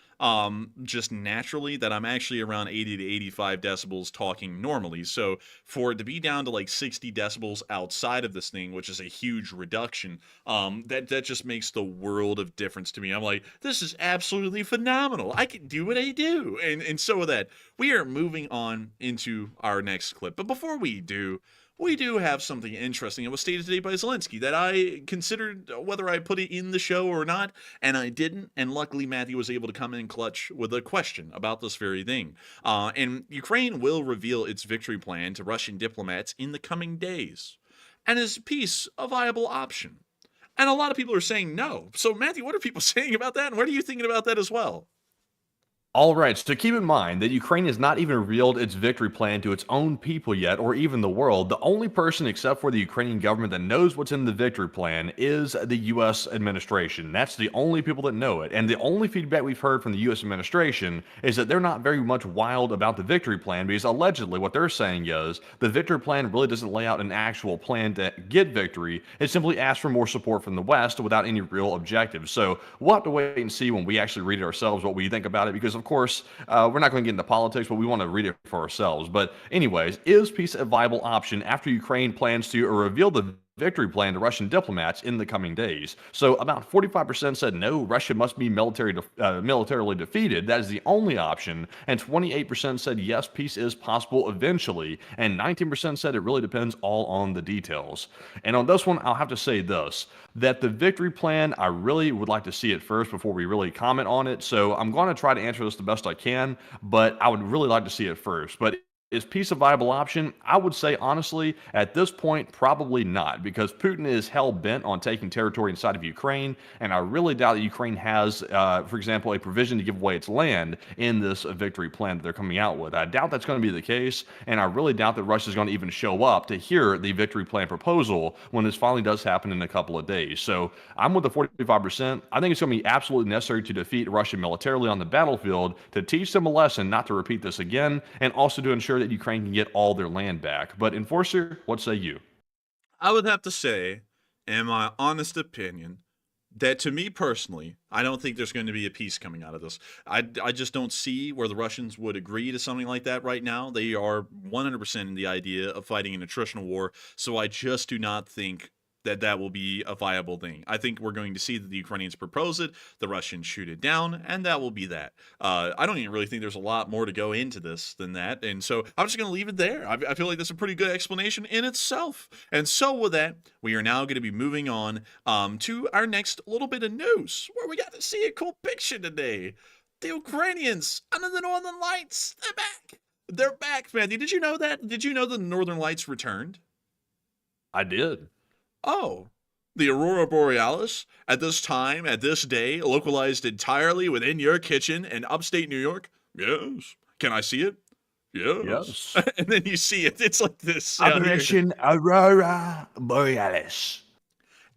just naturally that I'm actually around 80 to 85 decibels talking normally. So for it to be down to like 60 decibels outside of this thing, which is a huge reduction, that just makes the world of difference to me. I'm like, this is absolutely phenomenal. I can do what I do. And so with that, we are moving on into our next clip. But before we do have something interesting that was stated today by Zelensky that I considered whether I put it in the show or not, and I didn't, and luckily Matthew was able to come in clutch with a question about this very thing. And Ukraine will reveal its victory plan to Russian diplomats in the coming days. And is peace a viable option? And a lot of people are saying no. So Matthew, what are people saying about that, and what are you thinking about that as well? All right, so keep in mind that Ukraine has not even revealed its victory plan to its own people yet, or even the world. The only person except for the Ukrainian government that knows what's in the victory plan is the U.S. administration. That's the only people that know it. And the only feedback we've heard from the U.S. administration is that they're not very much wild about the victory plan, because allegedly what they're saying is the victory plan really doesn't lay out an actual plan to get victory. It simply asks for more support from the West without any real objectives. So we'll have to wait and see when we actually read it ourselves what we think about it, because of course, we're not going to get into politics, but we want to read it for ourselves. But anyways, is peace a viable option after Ukraine plans to reveal the victory plan to Russian diplomats in the coming days. So about 45% said no, Russia must be militarily defeated. That is the only option. And 28% said yes, peace is possible eventually. And 19% said it really depends all on the details. And on this one, I'll have to say this, that the victory plan, I really would like to see it first before we really comment on it. So I'm going to try to answer this the best I can, but I would really like to see it first. But is peace a viable option? I would say, honestly, at this point, probably not, because Putin is hell-bent on taking territory inside of Ukraine, and I really doubt that Ukraine has, for example, a provision to give away its land in this victory plan that they're coming out with. I doubt that's going to be the case, and I really doubt that Russia is going to even show up to hear the victory plan proposal when this finally does happen in a couple of days. So I'm with the 45%. I think it's going to be absolutely necessary to defeat Russia militarily on the battlefield, to teach them a lesson not to repeat this again, and also to ensure that Ukraine can get all their land back. But Enforcer, what say you? I would have to say, in my honest opinion, that to me personally, I don't think there's going to be a peace coming out of this. I just don't see where the Russians would agree to something like that right now. They are 100% in the idea of fighting an attritional war, so I just do not think that that will be a viable thing. I think we're going to see that the Ukrainians propose it, the Russians shoot it down, and that will be that. I don't even really think there's a lot more to go into this than that, and so I'm just going to leave it there. I feel like that's a pretty good explanation in itself. And so with that, we are now going to be moving on to our next little bit of news, where we got to see a cool picture today. The Ukrainians under the Northern Lights, they're back. They're back, Matthew. Did you know that? Did you know the Northern Lights returned? I did. Oh, the Aurora Borealis, at this time, at this day, localized entirely within your kitchen in upstate New York? Yes. Can I see it? Yes. And then you see it. It's like this. Operation Aurora Borealis.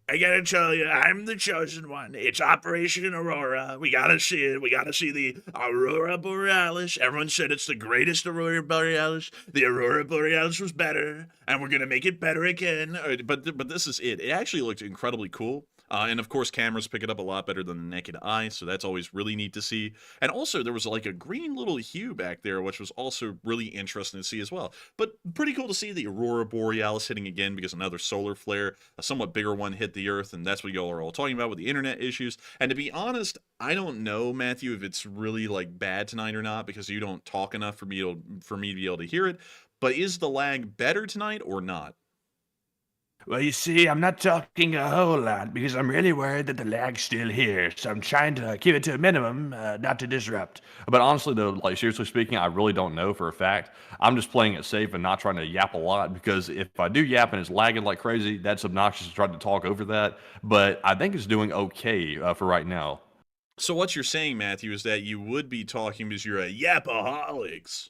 I gotta tell you, I'm the chosen one. It's Operation Aurora. We gotta see it. We gotta see the Aurora Borealis. Everyone said it's the greatest Aurora Borealis. The Aurora Borealis was better, and we're gonna make it better again. But this is it. It actually looked incredibly cool. And of course, cameras pick it up a lot better than the naked eye, so that's always really neat to see. And also, there was like a green little hue back there, which was also really interesting to see as well. But pretty cool to see the Aurora Borealis hitting again, because another solar flare, a somewhat bigger one, hit the Earth, and that's what y'all are all talking about with the internet issues. And to be honest, I don't know, Matthew, if it's really like bad tonight or not, because you don't talk enough for me to be able to hear it. But is the lag better tonight or not? Well, you see, I'm not talking a whole lot because I'm really worried that the lag's still here. So I'm trying to keep it to a minimum, not to disrupt. But honestly, though, like seriously speaking, I really don't know for a fact. I'm just playing it safe and not trying to yap a lot, because if I do yap and it's lagging like crazy, that's obnoxious to try to talk over that. But I think it's doing okay for right now. So what you're saying, Matthew, is that you would be talking because you're a yapaholics.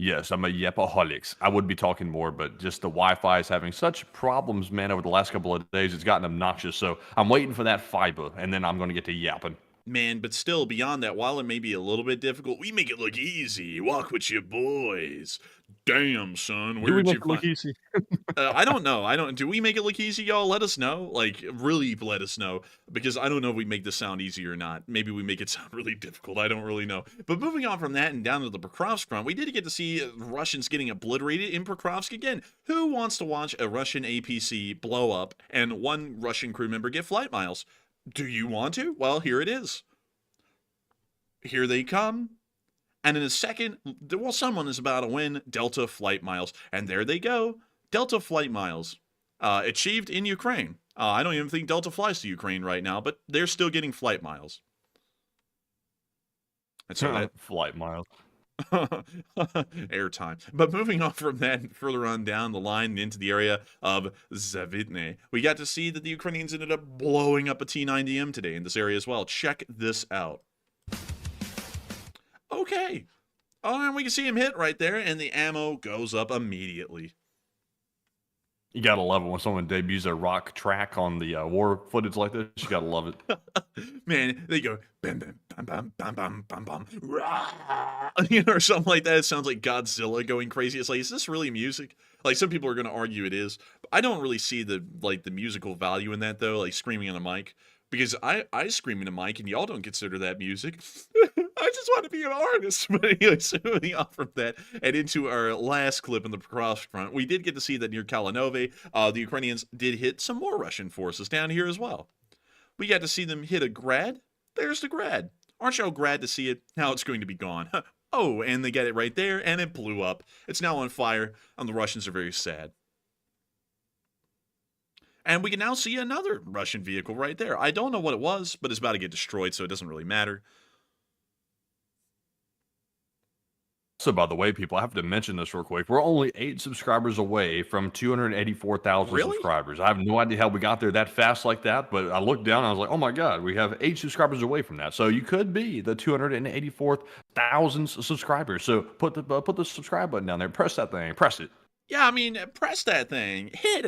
Yes, I'm a yapaholics. I would be talking more, but just the Wi-Fi is having such problems, man, over the last couple of days. It's gotten obnoxious, so I'm waiting for that fiber, and then I'm going to get to yapping. Man, but still, beyond that, while it may be a little bit difficult, we make it look easy. Walk with your boys. Damn, son, where did you find... easy? I don't know. Do we make it look easy, y'all? Let us know. Like, really let us know. Because I don't know if we make this sound easy or not. Maybe we make it sound really difficult. I don't really know. But moving on from that and down to the Pokrovsk front, we did get to see Russians getting obliterated in Pokrovsk again. Who wants to watch a Russian APC blow up and one Russian crew member get flight miles? Do you want to? Well, here it is. Here they come. And in a second, well, someone is about to win Delta flight miles. And there they go. Delta flight miles. Achieved in Ukraine. I don't even think Delta flies to Ukraine right now, but they're still getting flight miles. And so flight miles. Airtime. But moving on from that, further on down the line into the area of Zavitne, we got to see that the Ukrainians ended up blowing up a T-90M today in this area as well. Check this out. Okay. Oh, and we can see him hit right there, and the ammo goes up immediately. You gotta love it when someone debuts a rock track on the war footage like this. You gotta love it. Man, they go bam bam bam bam bam bam bam bam, rah, you know, or something like that. It sounds like Godzilla going crazy. It's like, is this really music? Like, some people are gonna argue it is. But I don't really see the musical value in that though. Like screaming on a mic, because I scream in a mic and y'all don't consider that music. I just want to be an artist. But anyways, moving on from that and into our last clip in the cross front, we did get to see that near Kalinove, the Ukrainians did hit some more Russian forces down here as well. We got to see them hit a grad. There's the grad. Aren't you all glad to see it? Now it's going to be gone. Oh, and they get it right there, and it blew up. It's now on fire, and the Russians are very sad. And we can now see another Russian vehicle right there. I don't know what it was, but it's about to get destroyed, so it doesn't really matter. So, by the way, people, I have to mention this real quick. We're only 8 subscribers away from 284,000 Really? subscribers. I have no idea how we got there that fast like that, but I looked down and I was like, oh my God, we have 8 subscribers away from that. So you could be the 284,000 subscribers. So put the subscribe button down there. Press that thing. Press it. Yeah, I mean, press that thing. Hit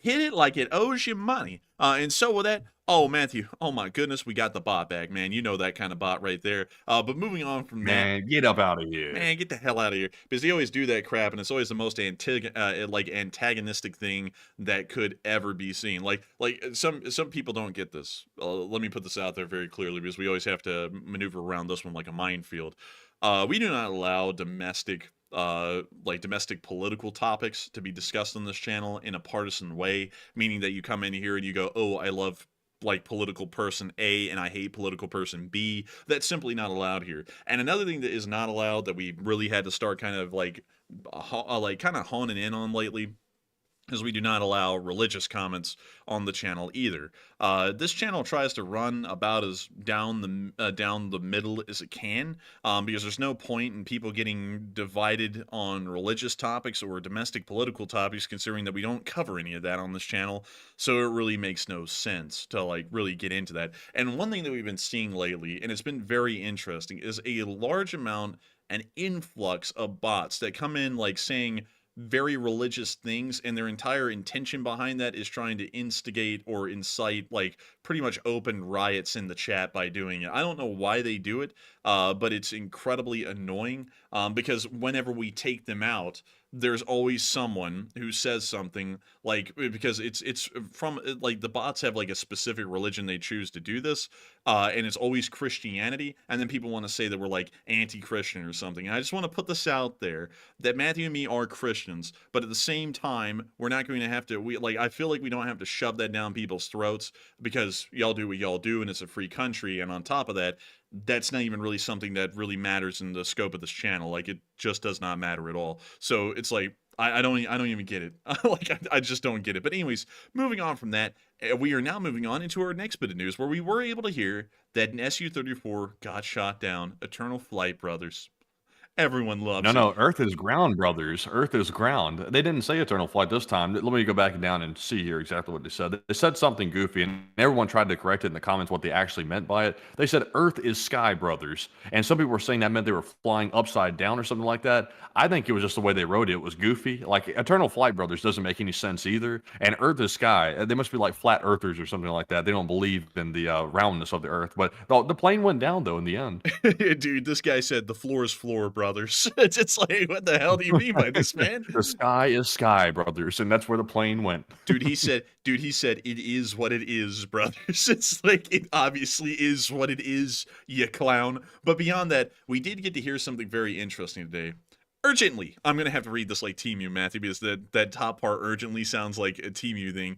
it like it owes you money. And so with that, oh, Matthew, oh my goodness, we got the bot back, man. You know that kind of bot right there. But moving on from that. Man, get up out of here. Man, get the hell out of here. Because they always do that crap, and it's always the most antagonistic thing that could ever be seen. Like some people don't get this. Let me put this out there very clearly, because we always have to maneuver around this one like a minefield. We do not allow domestic political topics to be discussed on this channel in a partisan way, meaning that you come in here and you go, oh, I love like political person A and I hate political person B. That's simply not allowed here. And another thing that is not allowed that we really had to start kind of honing in on lately is we do not allow religious comments on the channel either. This channel tries to run about as down the middle as it can, because there's no point in people getting divided on religious topics or domestic political topics, considering that we don't cover any of that on this channel. So it really makes no sense to like really get into that. And one thing that we've been seeing lately, and it's been very interesting, is a large amount, an influx of bots that come in like saying very religious things, and their entire intention behind that is trying to instigate or incite like pretty much open riots in the chat by doing it. I don't know why they do it, but it's incredibly annoying, because whenever we take them out, there's always someone who says something like, because it's from like the bots have like a specific religion they choose to do this, and it's always Christianity, and then people want to say that we're like anti-Christian or something. And I just want to put this out there that Matthew and me are Christians, but at the same time, we're not going to have to, I feel like we don't have to shove that down people's throats, because y'all do what y'all do and it's a free country. And on top of that, that's not even really something that really matters in the scope of this channel. Like, it just does not matter at all. So it's like, I don't even get it. I just don't get it. But anyways, moving on from that, we are now moving on into our next bit of news, where we were able to hear that an Su-34 got shot down. Eternal Flight, brothers. Everyone loves it. No, Earth is ground, brothers. Earth is ground. They didn't say eternal flight this time. Let me go back down and see here exactly what they said. They said something goofy, and everyone tried to correct it in the comments what they actually meant by it. They said Earth is sky, brothers. And some people were saying that meant they were flying upside down or something like that. I think it was just the way they wrote it. It was goofy. Like, eternal flight, brothers doesn't make any sense either. And Earth is sky. They must be like flat earthers or something like that. They don't believe in the roundness of the Earth. But the plane went down, though, in the end. Dude, this guy said the floor is floor, brothers. It's like, what the hell do you mean by this, man? The sky is sky, brothers, and that's where the plane went. Dude, he said, it is what it is, brothers. It's like, it obviously is what it is, you clown. But beyond that, we did get to hear something very interesting today. Urgently, I'm going to have to read this like Team U, Matthew, because that top part urgently sounds like a Team U thing.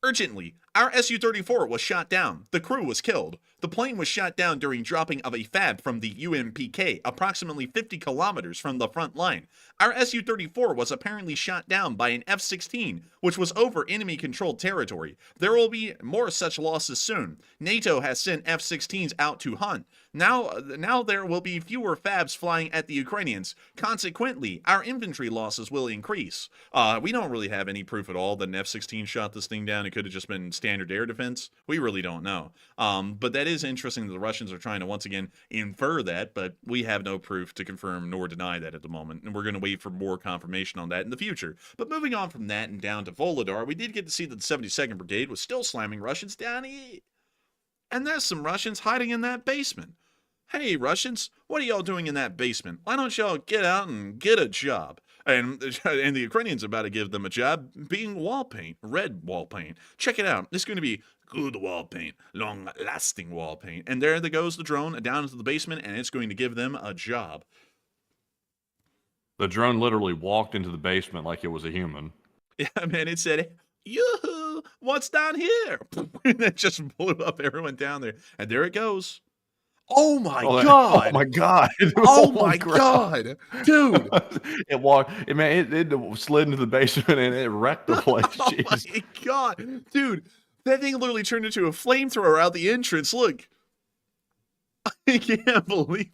Urgently, our Su-34 was shot down. The crew was killed. The plane was shot down during dropping of a FAB from the UMPK, approximately 50 kilometers from the front line. Our Su-34 was apparently shot down by an F-16, which was over enemy-controlled territory. There will be more such losses soon. NATO has sent F-16s out to hunt. Now there will be fewer FABs flying at the Ukrainians. Consequently, our infantry losses will increase. We don't really have any proof at all that an F-16 shot this thing down. It could have just been standard air defense. We really don't know. But that is interesting that the Russians are trying to once again infer that, but we have no proof to confirm nor deny that at the moment, and we're going to wait for more confirmation on that in the future. But moving on from that and down to Volodar, we did get to see that the 72nd Brigade was still slamming Russians down here. And there's some Russians hiding in that basement. Hey, Russians, what are y'all doing in that basement? Why don't y'all get out and get a job? And the Ukrainians are about to give them a job being wall paint, red wall paint. Check it out. It's going to be good wall paint, long-lasting wall paint. And there goes the drone down into the basement, and it's going to give them a job. The drone literally walked into the basement like it was a human. Yeah, man, it said, yoo-hoo, what's down here? And it just blew up everyone down there. And there it goes. Oh my God. Oh my God. Oh my God. Dude. It walked, it slid into the basement and it wrecked the place. Oh Jeez. my God. Dude, that thing literally turned into a flamethrower out the entrance. Look. I can't believe.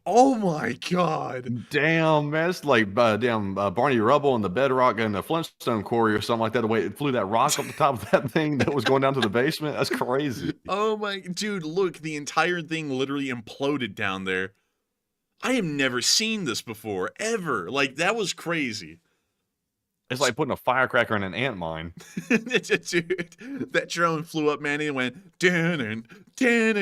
Oh my God. Damn, man. It's like Barney Rubble and the Bedrock and the Flintstone Quarry or something like that. The way it flew that rock up the top of that thing that was going down to the basement. That's crazy. Oh my, dude, look, the entire thing literally imploded down there. I have never seen this before, ever. Like, that was crazy. It's like putting a firecracker in an ant mine. Dude, that drone flew up, man, and went dun dun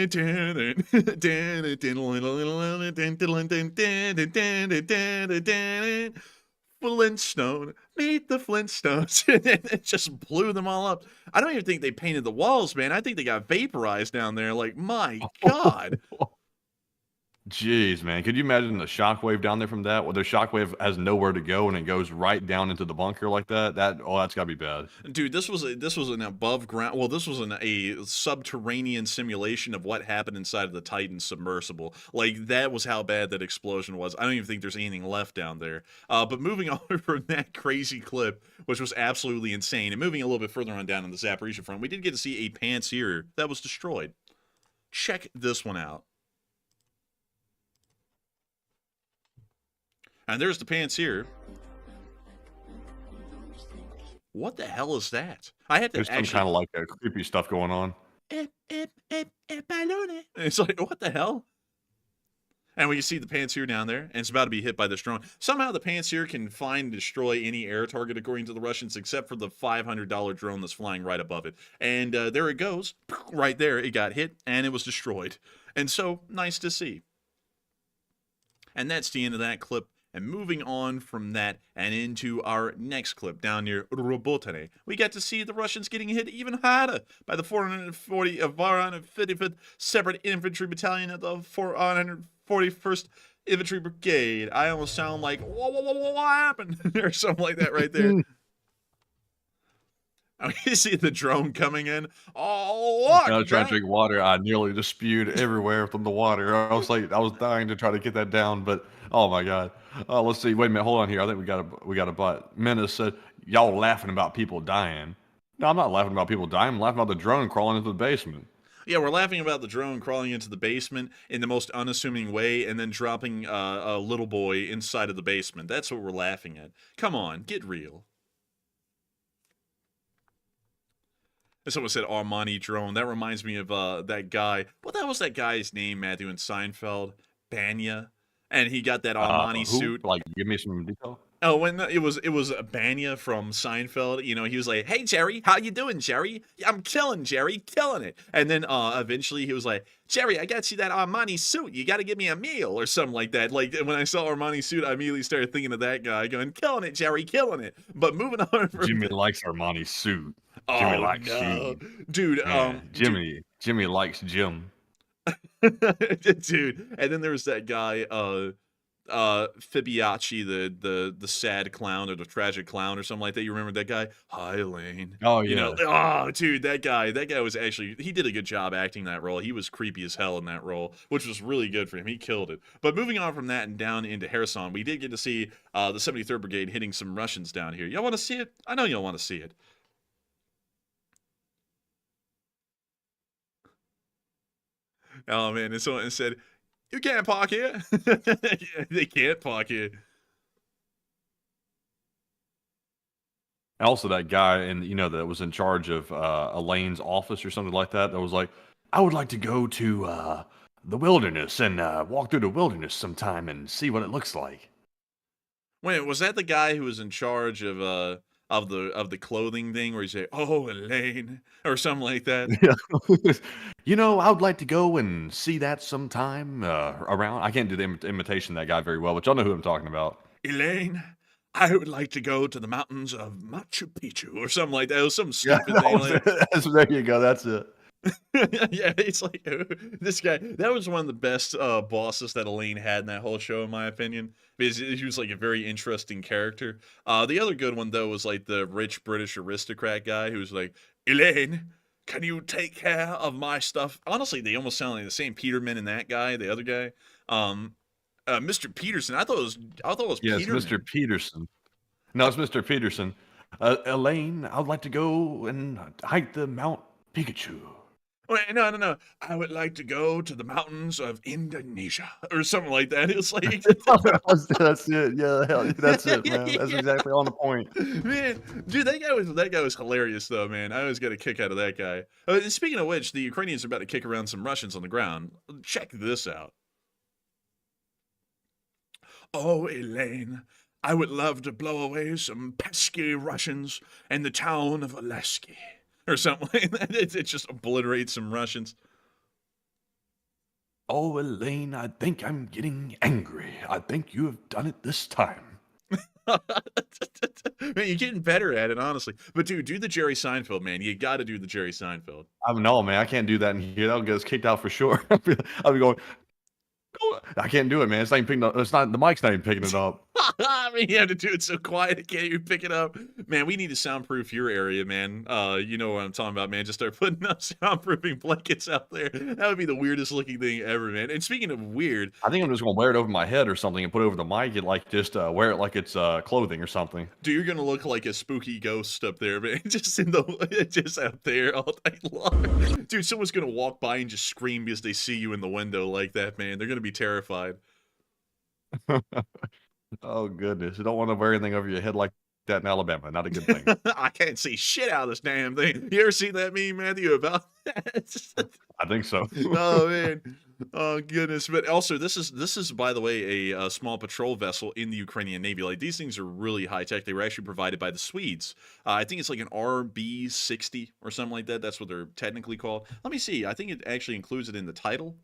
dun Flintstone, meet the Flintstones. And it just blew them all up. I don't even think they painted the walls, man. I think they got vaporized down there. Like, my God. Jeez, man. Could you imagine the shockwave down there from that? Well, the shockwave has nowhere to go and it goes right down into the bunker like that. That's gotta be bad. Dude, this was an above ground. Well, this was a subterranean simulation of what happened inside of the Titan submersible. Like, that was how bad that explosion was. I don't even think there's anything left down there. But moving on from that crazy clip, which was absolutely insane, and moving a little bit further on down on the Zaporizhia front, we did get to see a panzer that was destroyed. Check this one out. And there's the panzer. What the hell is that? I had to There's some kind of like creepy stuff going on. It's like, what the hell? And we can see the panzer down there, and it's about to be hit by this drone. Somehow the panzer can find and destroy any air target, according to the Russians, except for the $500 drone that's flying right above it. And there it goes. Right there, it got hit, and it was destroyed. And so, nice to see. And that's the end of that clip. And moving on from that and into our next clip down near Robotane, we got to see the Russians getting hit even harder by the 455th Separate Infantry Battalion of the 441st Infantry Brigade. I almost sound like, what happened? Or something like that right there. I mean, you see the drone coming in. Oh, look! I was trying to drink water. I nearly just spewed everywhere from the water. I was dying to try to get that down, but oh my God. Let's see. Wait a minute. Hold on here. I think we got a butt. Menace said, y'all laughing about people dying. No, I'm not laughing about people dying. I'm laughing about the drone crawling into the basement. Yeah, we're laughing about the drone crawling into the basement in the most unassuming way and then dropping a little boy inside of the basement. That's what we're laughing at. Come on, get real. And someone said Armani drone. That reminds me of that guy. Well, that was that guy's name, Matthew, in Seinfeld. Banya. And he got that Armani suit. Like, give me some detail. Oh, when it was Banya from Seinfeld. You know, he was like, "Hey Jerry, how you doing, Jerry? I'm killing, Jerry, killing it." And then eventually he was like, "Jerry, I got you that Armani suit. You got to give me a meal or something like that." Like, when I saw Armani suit, I immediately started thinking of that guy going, "Killing it, Jerry, killing it." But moving on from Jimmy likes Armani suit. Oh, Jimmy likes no. Dude, Jimmy likes Jim. Dude, and then there was that guy Fibbiacci, the sad clown or the tragic clown or something like that. You remember that guy? Hi, Lane. Oh, You yeah. know, oh, dude, that guy was actually, he did a good job acting that role. He was creepy as hell in that role, which was really good for him. He killed it. But moving on from that and down into Kherson, we did get to see the 73rd Brigade hitting some Russians down here. Y'all want to see it? I know y'all want to see it. Oh, man, and someone said, "You can't park here." They can't park here. Also, that guy, that was in charge of Elaine's office or something like that was like, I would like to go to the wilderness and walk through the wilderness sometime and see what it looks like. Wait, was that the guy who was in charge of the clothing thing where you say, "Oh, Elaine," or something like that? Yeah. I would like to go and see that sometime around. I can't do the imitation of that guy very well, but y'all know who I'm talking about. Elaine, I would like to go to the mountains of Machu Picchu or something like that. It was some Yeah, stupid thing. Like, there you go. That's it. yeah, it's like this guy. That was one of the best bosses that Elaine had in that whole show, in my opinion, because he was like a very interesting character. The other good one though was like the rich British aristocrat guy who was like, Elaine, can you take care of my stuff? Honestly, they almost sound like the same Peterman and that guy, the other guy. Mr. Peterson. I thought it was Yes, Peterman. Mr. Peterson. No, it's Mr. Peterson. Elaine, I would like to go and hike the Mount Pikachu. Wait, no. I would like to go to the mountains of Indonesia or something like that. It's like, That's it. Yeah, hell, that's it, man. That's Yeah. exactly on the point. man, dude, that guy was hilarious though, man. I always get a kick out of that guy. Speaking of which, the Ukrainians are about to kick around some Russians on the ground. Check this out. Oh, Elaine, I would love to blow away some pesky Russians in the town of Oleski. Or something like that. It just obliterates some Russians. Oh, Elaine, I think I'm getting angry. I think you have done it this time. Man, you're getting better at it, honestly. But dude, do the Jerry Seinfeld, man. You got to do the Jerry Seinfeld. No, man, I can't do that in here. That'll get us kicked out for sure. I'll be going, I can't do it, man. It's not even picking up. It's not, the mic's not even picking it up. I mean, you have to do it so quiet it can't even pick it up. Man, we need to soundproof your area, man. You know what I'm talking about, man. Just start putting up soundproofing blankets out there. That would be the weirdest looking thing ever, man. And speaking of weird, I think I'm just going to wear it over my head or something and put it over the mic and like just wear it like it's clothing or something. dude, you're gonna look like a spooky ghost up there, man. Just just out there all night long. Dude, someone's gonna walk by and just scream because they see you in the window like that, man. They're gonna be terrified. Oh, goodness. You don't want to wear anything over your head like that in Alabama. Not a good thing. I can't see shit out of this damn thing. You ever seen that meme, Matthew, about that? I think so. Oh man, oh goodness! But also, this is by the way a small patrol vessel in the Ukrainian Navy. Like these things are really high tech. They were actually provided by the Swedes. I think it's like an RB-60 or something like that. That's what they're technically called. Let me see. I think it actually includes it in the title.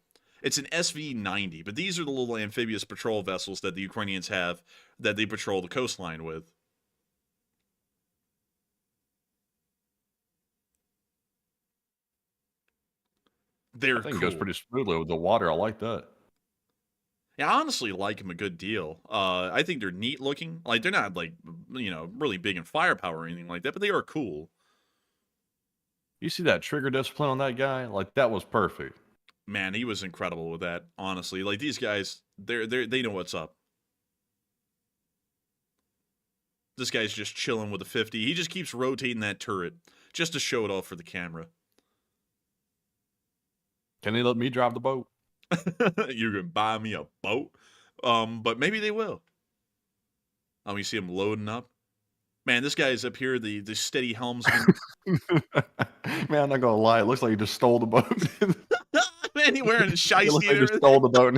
It's an SV-90, but these are the little amphibious patrol vessels that the Ukrainians have that they patrol the coastline with. They're I think cool. it goes pretty smoothly with the water. I like that. Yeah, I honestly like them a good deal. I think they're neat looking. Like they're not like really big in firepower or anything like that, but they are cool. You see that trigger discipline on that guy? Like that was perfect. Man, he was incredible with that. Honestly, like these guys, they know what's up. This guy's just chilling with a 50. He just keeps rotating that turret just to show it off for the camera. Can they let me drive the boat? You can buy me a boat, but maybe they will. Oh, you see him loading up. Man, this guy is up here, the steady helmsman. Man, I'm not gonna lie. It looks like he just stole the boat. Man, he wearing a It looks shiesty like and he just everything. stole the boat.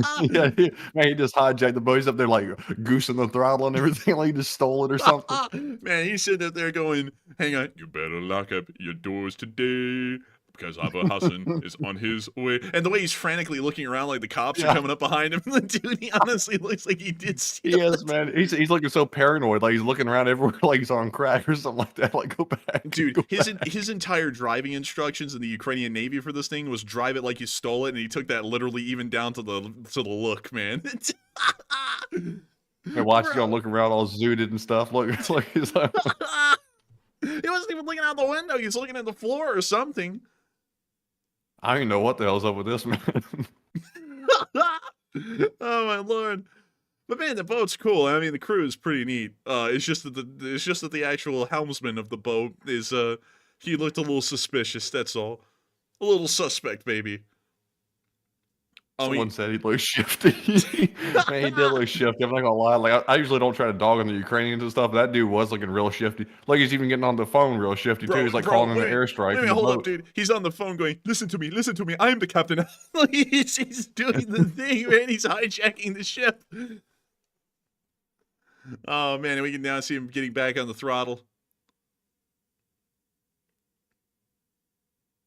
Man, he just hijacked the boat. He's up there like goosing the throttle and everything. Like he just stole it or something. Man, he's sitting up there going, hang on, you better lock up your doors today because Abba Hassan is on his way. And the way he's frantically looking around like the cops are coming up behind him. Dude, he honestly looks like he did steal Yes, it. man. He's looking so paranoid. Like he's looking around everywhere like he's on crack or something like that. Like, go back. Dude, go his back. his entire driving instructions in the Ukrainian Navy for this thing was drive it like you stole it, and he took that literally even down to the look, man. And watch you gonna look around all zooted and stuff. Look, it's like he's like, He wasn't even looking out the window. He was looking at the floor or something. I don't even know what the hell's up with this man. Oh my lord! But man, the boat's cool. I mean, the crew is pretty neat. It's just that the actual helmsman of the boat is he looked a little suspicious. That's all. A little suspect, baby. Oh, Someone said he looked shifty. Man, he did look shifty. I'm not gonna lie. Like I usually don't try to dog on the Ukrainians and stuff. But that dude was looking real shifty. Like he's even getting on the phone real shifty too. He's like calling in an airstrike. Wait, hold up, dude. He's on the phone going, listen to me. I am the captain. He's doing the thing, man. He's hijacking the ship. Oh man, and we can now see him getting back on the throttle.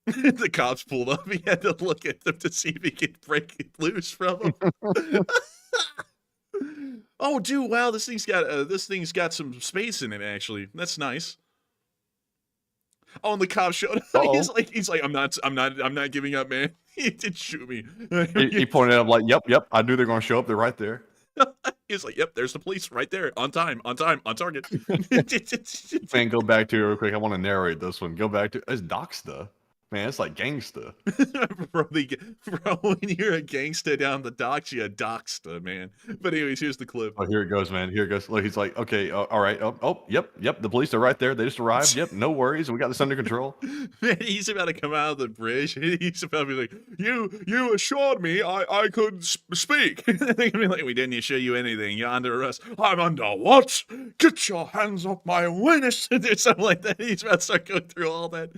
The cops pulled up. He had to look at them to see if he could break it loose from them. Oh, dude! Wow, this thing's got some space in it. Actually, that's nice. Oh, and the cop showed up. He's like, I'm not giving up, man. He did shoot me. He pointed out like, yep. I knew they're going to show up. They're right there. He's like, yep, there's the police right there, on time, on target. Man, go back to it real quick. I want to narrate this one. Go back to it's Doxta. Man, it's like gangsta. Bro, when you're a gangsta down the docks, you a doxta, man. But anyways, here's the clip. Oh, here it goes, man. Here it goes. Look, he's like, okay, all right. Yep. The police are right there. They just arrived. Yep, no worries. We got this under control. Man, he's about to come out of the bridge. He's about to be like, you assured me I could speak. They're gonna be like, we didn't assure you anything. You're under arrest. I'm under what? Get your hands off my witness. Something like that. He's about to start going through all that.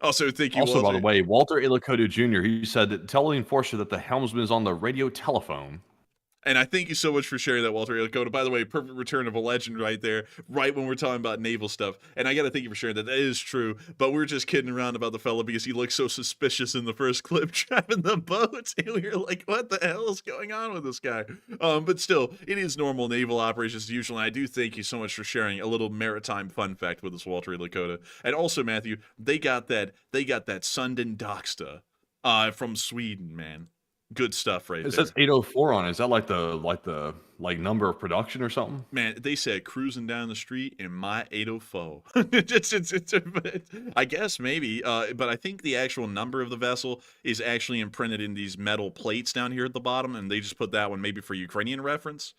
Also, thank you, Also, Walter. by the way, Walter Ilikotu Jr., he said that tell the enforcer that the helmsman is on the radio telephone. And I thank you so much for sharing that, Walter Ilikotu. By the way, perfect return of a legend right there, right when we're talking about naval stuff. And I got to thank you for sharing that. That is true. But we're just kidding around about the fella because he looked so suspicious in the first clip driving the boat. And we were like, what the hell is going on with this guy? But still, it is normal naval operations as usual. And I do thank you so much for sharing a little maritime fun fact with us, Walter Ilikotu. And also, Matthew, they got that Sunden Doxta from Sweden, man. Good stuff right there. It says 804 on it. Is that like the number of production or something? Man, they said cruising down the street in my 804. I guess maybe, but I think the actual number of the vessel is actually imprinted in these metal plates down here at the bottom, and they just put that one maybe for Ukrainian reference.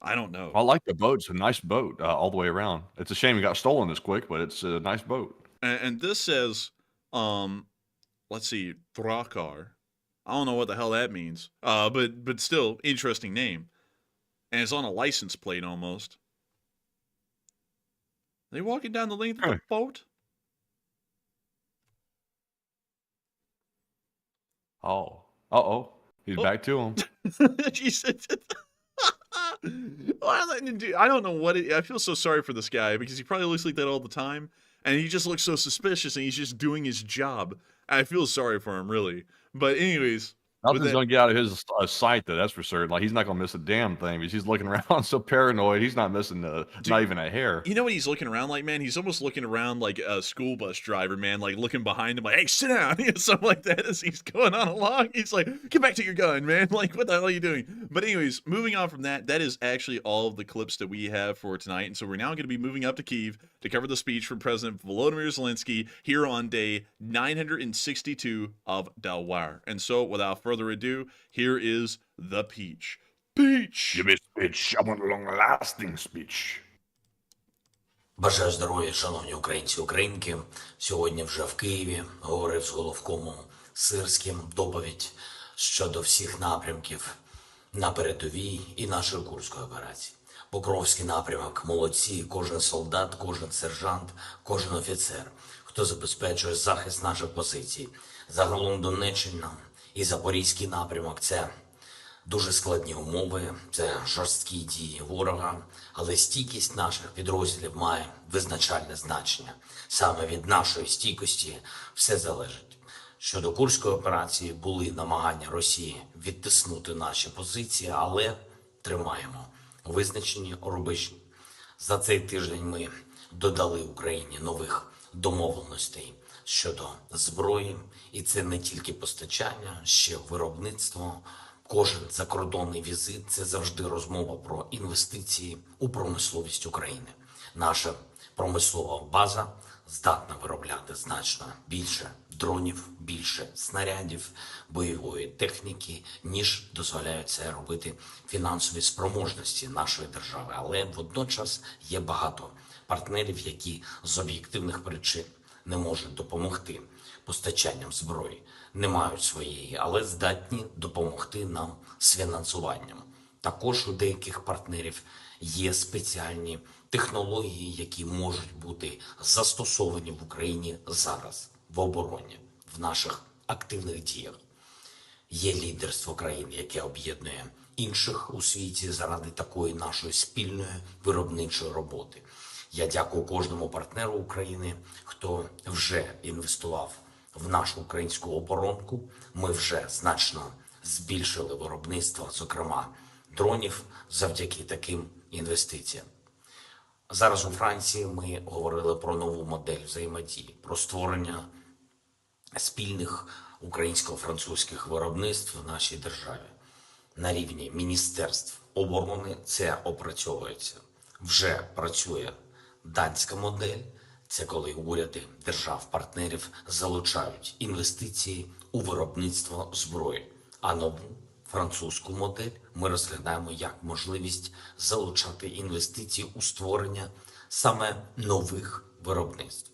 I don't know. I like the boat. It's a nice boat all the way around. It's a shame it got stolen this quick, but it's a nice boat. And this says, let's see, Drakar. I don't know what the hell that means. But still, interesting name. And it's on a license plate almost. Are they walking down the length of the boat? Oh. Uh-oh. He's back to him. She said, I don't know what I feel so sorry for this guy because he probably looks like that all the time. And he just looks so suspicious and he's just doing his job. I feel sorry for him, really. But anyways. Nothing's going to get out of his sight, though, that's for certain. Like, he's not going to miss a damn thing because he's looking around so paranoid. He's not missing not even a hair. You know what he's looking around like, man? He's almost looking around like a school bus driver, man, like looking behind him like, hey, sit down, something like that as he's going on along. He's like, get back to your gun, man. Like, what the hell are you doing? But anyways, moving on from that, that is actually all of the clips that we have for tonight. And so we're now going to be moving up to Kyiv to cover the speech from President Volodymyr Zelensky here on day 962 of the war. And so, without further ado, here is the Peach. Peach! Give me a speech. I want a long-lasting speech. Бажаю здоров'я, шановні українці, українки. Сьогодні вже в Києві говорив з головкомом Сирським доповідь щодо всіх напрямків на передовій і нашої Курської операції. Покровський напрямок, молодці, кожен солдат, кожен сержант, кожен офіцер, хто забезпечує захист наших позицій. Загалом Донеччина і Запорізький напрямок – це дуже складні умови, це жорсткі дії ворога, але стійкість наших підрозділів має визначальне значення. Саме від нашої стійкості все залежить. Щодо Курської операції були намагання Росії відтиснути наші позиції, але тримаємо визначені рубежі. За цей тиждень ми додали Україні нових домовленостей щодо зброї, і це не тільки постачання, ще виробництво. Кожен закордонний візит – це завжди розмова про інвестиції у промисловість України. Наша промислова база здатна виробляти значно більше дронів, більше снарядів, бойової техніки, ніж дозволяють це робити фінансові спроможності нашої держави. Але водночас є багато партнерів, які з об'єктивних причин не можуть допомогти постачанням зброї, не мають своєї, але здатні допомогти нам з фінансуванням. Також у деяких партнерів є спеціальні технології, які можуть бути застосовані в Україні зараз, в обороні, в наших активних діях. Є лідерство країн, яке об'єднує інших у світі заради такої нашої спільної виробничої роботи. Я дякую кожному партнеру України, хто вже інвестував в нашу українську оборонку. Ми вже значно збільшили виробництво, зокрема дронів завдяки таким інвестиціям. Зараз у Франції ми говорили про нову модель взаємодії, про створення спільних українсько-французьких виробництв в нашій державі. На рівні Міністерств оборони це опрацьовується. Вже працює данська модель. Це коли уряди держав-партнерів залучають інвестиції у виробництво зброї. А нову французьку модель ми розглядаємо як можливість залучати інвестиції у створення саме нових виробництв.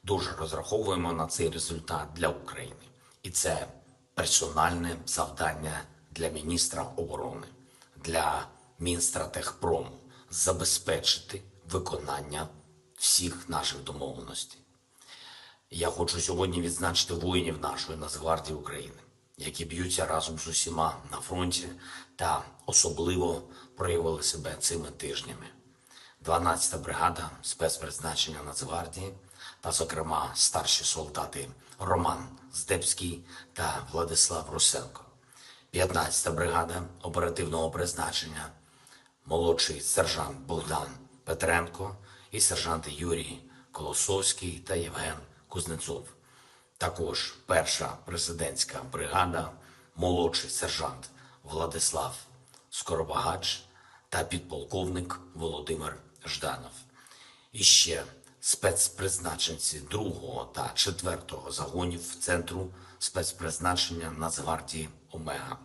Дуже розраховуємо на цей результат для України. І це персональне завдання для міністра оборони, для Мінстратегпрому забезпечити виконання всіх наших домовленостей. Я хочу сьогодні відзначити воїнів нашої Нацгвардії України, які б'ються разом з усіма на фронті та особливо проявили себе цими тижнями. 12-та бригада спецпризначення Нацгвардії та, зокрема, старші солдати Роман Здебський та Владислав Русенко. 15-та бригада оперативного призначення, молодший сержант Богдан Петренко і сержанти Юрій Колосовський та Євген Кузнецов. Також перша президентська бригада, молодший сержант Владислав Скоробагач та підполковник Володимир Жданов. І ще спецпризначенці 2-го та 4-го загонів Центру спецпризначення Нацгвардії Омега,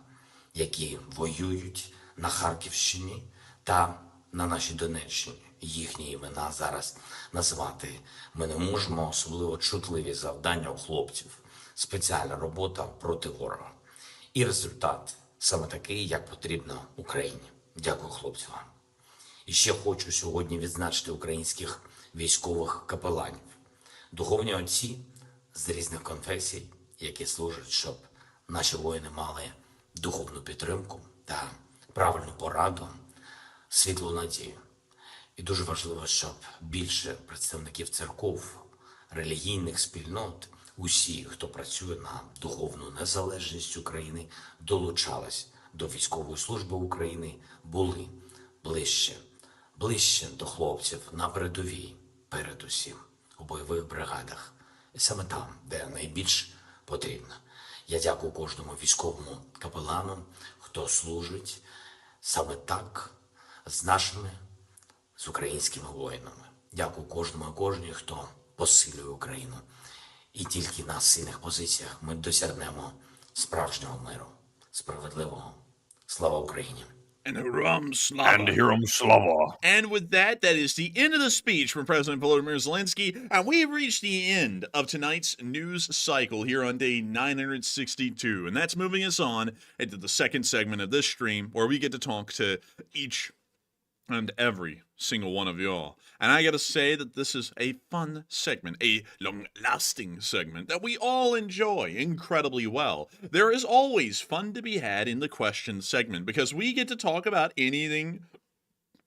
які воюють на Харківщині та на нашій Донеччині. Їхні імена зараз назвати ми не можемо, особливо чутливі завдання у хлопців. Спеціальна робота проти ворога. І результат саме такий, як потрібно Україні. Дякую, хлопці, вам. І ще хочу сьогодні відзначити українських військових капеланів, духовні отці з різних конфесій, які служать, щоб наші воїни мали духовну підтримку та правильну пораду, світлу надію. І дуже важливо, щоб більше представників церков, релігійних спільнот, усі, хто працює на духовну незалежність України, долучались до військової служби України, були ближче до хлопців на передовій, передусім, у бойових бригадах. І саме там, де найбільш потрібно. Я дякую кожному військовому капелану, хто служить саме так з українськими воїнами. Дякую кожному і кожній, хто посилює Україну. І тільки на сильних позиціях ми досягнемо справжнього миру, справедливого. Слава Україні! And Hiram Slava. And with that, that is the end of the speech from President Volodymyr Zelensky, and we've reached the end of tonight's news cycle here on day 962, and that's moving us on into the second segment of this stream, where we get to talk to each and every single one of y'all. And I gotta say that this is a fun segment, a long-lasting segment that we all enjoy incredibly well. There is always fun to be had in the question segment because we get to talk about anything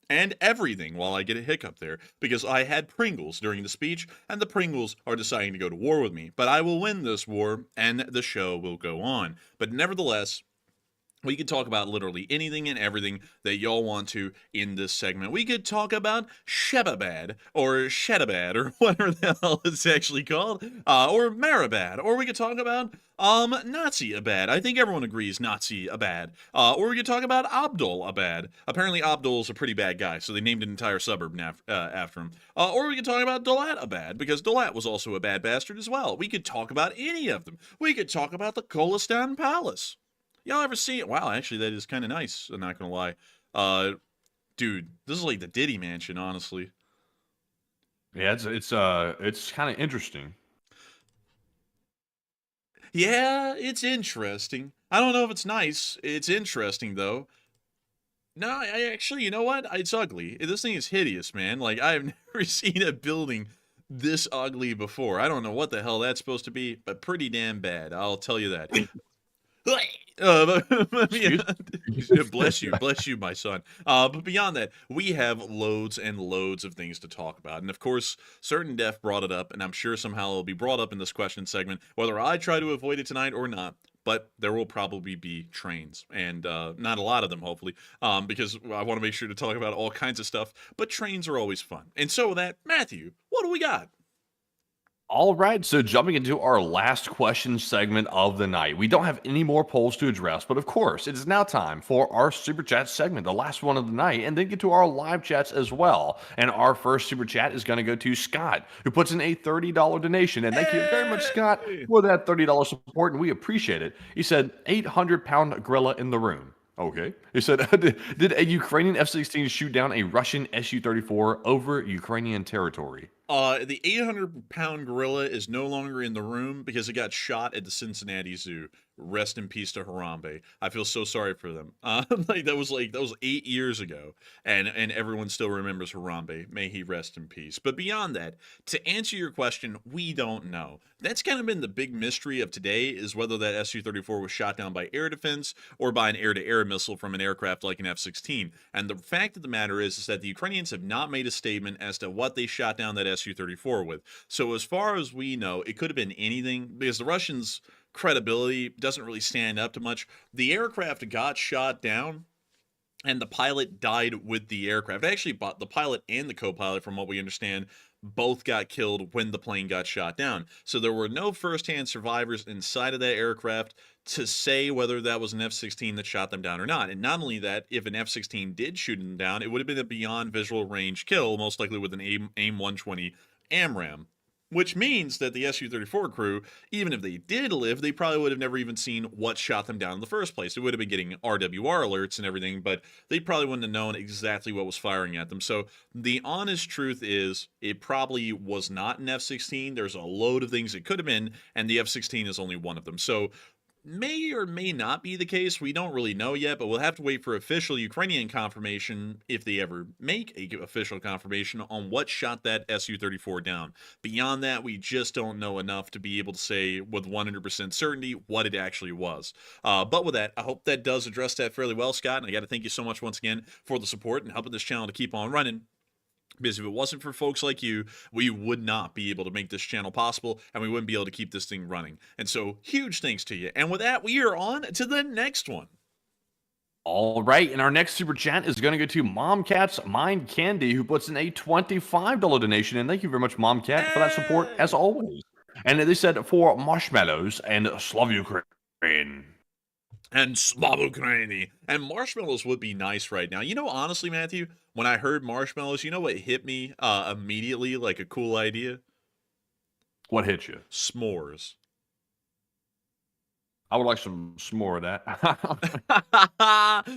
and everything while I get a hiccup there because I had Pringles during the speech and the Pringles are deciding to go to war with me. But I will win this war and the show will go on. But nevertheless, we could talk about literally anything and everything that y'all want to in this segment. We could talk about Shebabad, or Shedabad, or whatever the hell it's actually called, or Marabad, or we could talk about Nazi-abad. I think everyone agrees Nazi-abad. Or we could talk about Abdul-abad. Apparently Abdul's a pretty bad guy, so they named an entire suburb after him. Or we could talk about Dolat-abad, because Dolat was also a bad bastard as well. We could talk about any of them. We could talk about the Kolistan Palace. Y'all ever see it? Wow, actually, that is kind of nice. I'm not gonna lie. Dude, this is like the Diddy Mansion, honestly. Yeah, it's kind of interesting. Yeah, it's interesting. I don't know if it's nice. It's interesting, though. No, I actually, you know what? It's ugly. This thing is hideous, man. Like, I've never seen a building this ugly before. I don't know what the hell that's supposed to be, but pretty damn bad. I'll tell you that. Bless you, my son. But beyond that, we have loads and loads of things to talk about. And of course, Certain Def brought it up, and I'm sure somehow it'll be brought up in this question segment, whether I try to avoid it tonight or not. but there will probably be trains, and not a lot of them, hopefully, because I want to make sure to talk about all kinds of stuff, but trains are always fun. And so with that, Matthew, what do we got? All right, so jumping into our last question segment of the night. We don't have any more polls to address, but of course, it is now time for our Super Chat segment, the last one of the night, and then get to our live chats as well. And our first Super Chat is going to go to Scott, who puts in a $30 donation. And thank you very much, Scott, for that $30 support, and we appreciate it. He said, 800-pound gorilla in the room. Okay. He said, did a Ukrainian F-16 shoot down a Russian Su-34 over Ukrainian territory? The 800-pound gorilla is no longer in the room because it got shot at the Cincinnati Zoo. Rest in peace to Harambe. I feel so sorry for them. That was 8 years ago, and everyone still remembers Harambe. May he rest in peace. But beyond that, to answer your question, we don't know. That's kind of been the big mystery of today, is whether that Su-34 was shot down by air defense or by an air-to-air missile from an aircraft like an F-16. And the fact of the matter is that the Ukrainians have not made a statement as to what they shot down that Su-34 with. So as far as we know, it could have been anything, because the Russians' credibility doesn't really stand up to much. The aircraft got shot down, and the pilot died with the aircraft. Actually, the pilot and the co-pilot, from what we understand, both got killed when the plane got shot down. So there were no first-hand survivors inside of that aircraft to say whether that was an F-16 that shot them down or not. And not only that, if an F-16 did shoot them down, it would have been a beyond visual range kill, most likely with an AIM-120 AMRAAM. Which means that the Su-34 crew, even if they did live, they probably would have never even seen what shot them down in the first place. They would have been getting RWR alerts and everything, but they probably wouldn't have known exactly what was firing at them. So the honest truth is, it probably was not an F-16. There's a load of things it could have been, and the F-16 is only one of them. So may or may not be the case. We don't really know yet, but we'll have to wait for official Ukrainian confirmation, if they ever make a official confirmation, on what shot that Su-34 down. Beyond that, we just don't know enough to be able to say with 100% certainty what it actually was. But with that, I hope that does address that fairly well, Scott, and I got to thank you so much once again for the support and helping this channel to keep on running. Because if it wasn't for folks like you, we would not be able to make this channel possible, and we wouldn't be able to keep this thing running. And so, huge thanks to you. And with that, we are on to the next one. All right, and our next super chat is going to go to Momcat's Mind Candy, who puts in a $25 donation. And thank you very much, Momcat, for that support, as always. And they said, for marshmallows and Slav Ukraine. And Slav Ukraini. And marshmallows would be nice right now. You know, honestly, Matthew, when I heard marshmallows, you know what hit me immediately like a cool idea? What hit you? S'mores. I would like some more of that.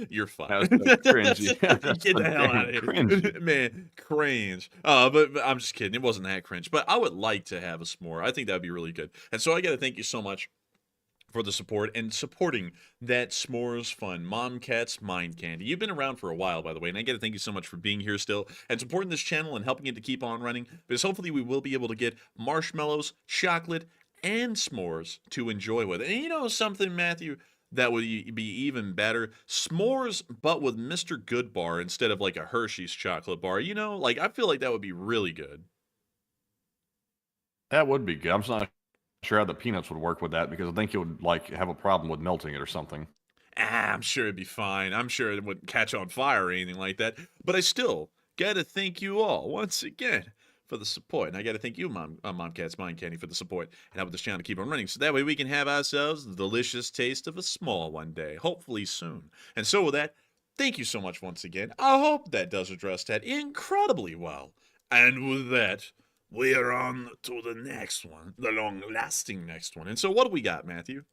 You're fine. That's cringy. Get the hell out of here. Cringy. Man, cringe. But I'm just kidding. It wasn't that cringe. But I would like to have a s'more. I think that would be really good. And so I got to thank you so much for the support and supporting that s'mores fun. Momcat's Mind Candy. You've been around for a while, by the way, and I got to thank you so much for being here still and supporting this channel and helping it to keep on running, because hopefully we will be able to get marshmallows, chocolate, and s'mores to enjoy with. And you know something, Matthew, that would be even better? S'mores, but with Mr. Good Bar instead of like a Hershey's chocolate bar. You know, like I feel like that would be really good. That would be good. I'm just not sure how the peanuts would work with that, because I think it would like have a problem with melting it or something. I'm sure it'd be fine. I'm sure it wouldn't catch on fire or anything like that. But I still gotta thank you all once again for the support. And I gotta thank you, Momcat's Mind Candy, for the support and helping this channel to keep on running. So that way we can have ourselves the delicious taste of a s'more one day, hopefully soon. And so with that, thank you so much once again. I hope that does address that incredibly well. And with that, we are on to the next one, the long-lasting next one. And so what do we got, Matthew?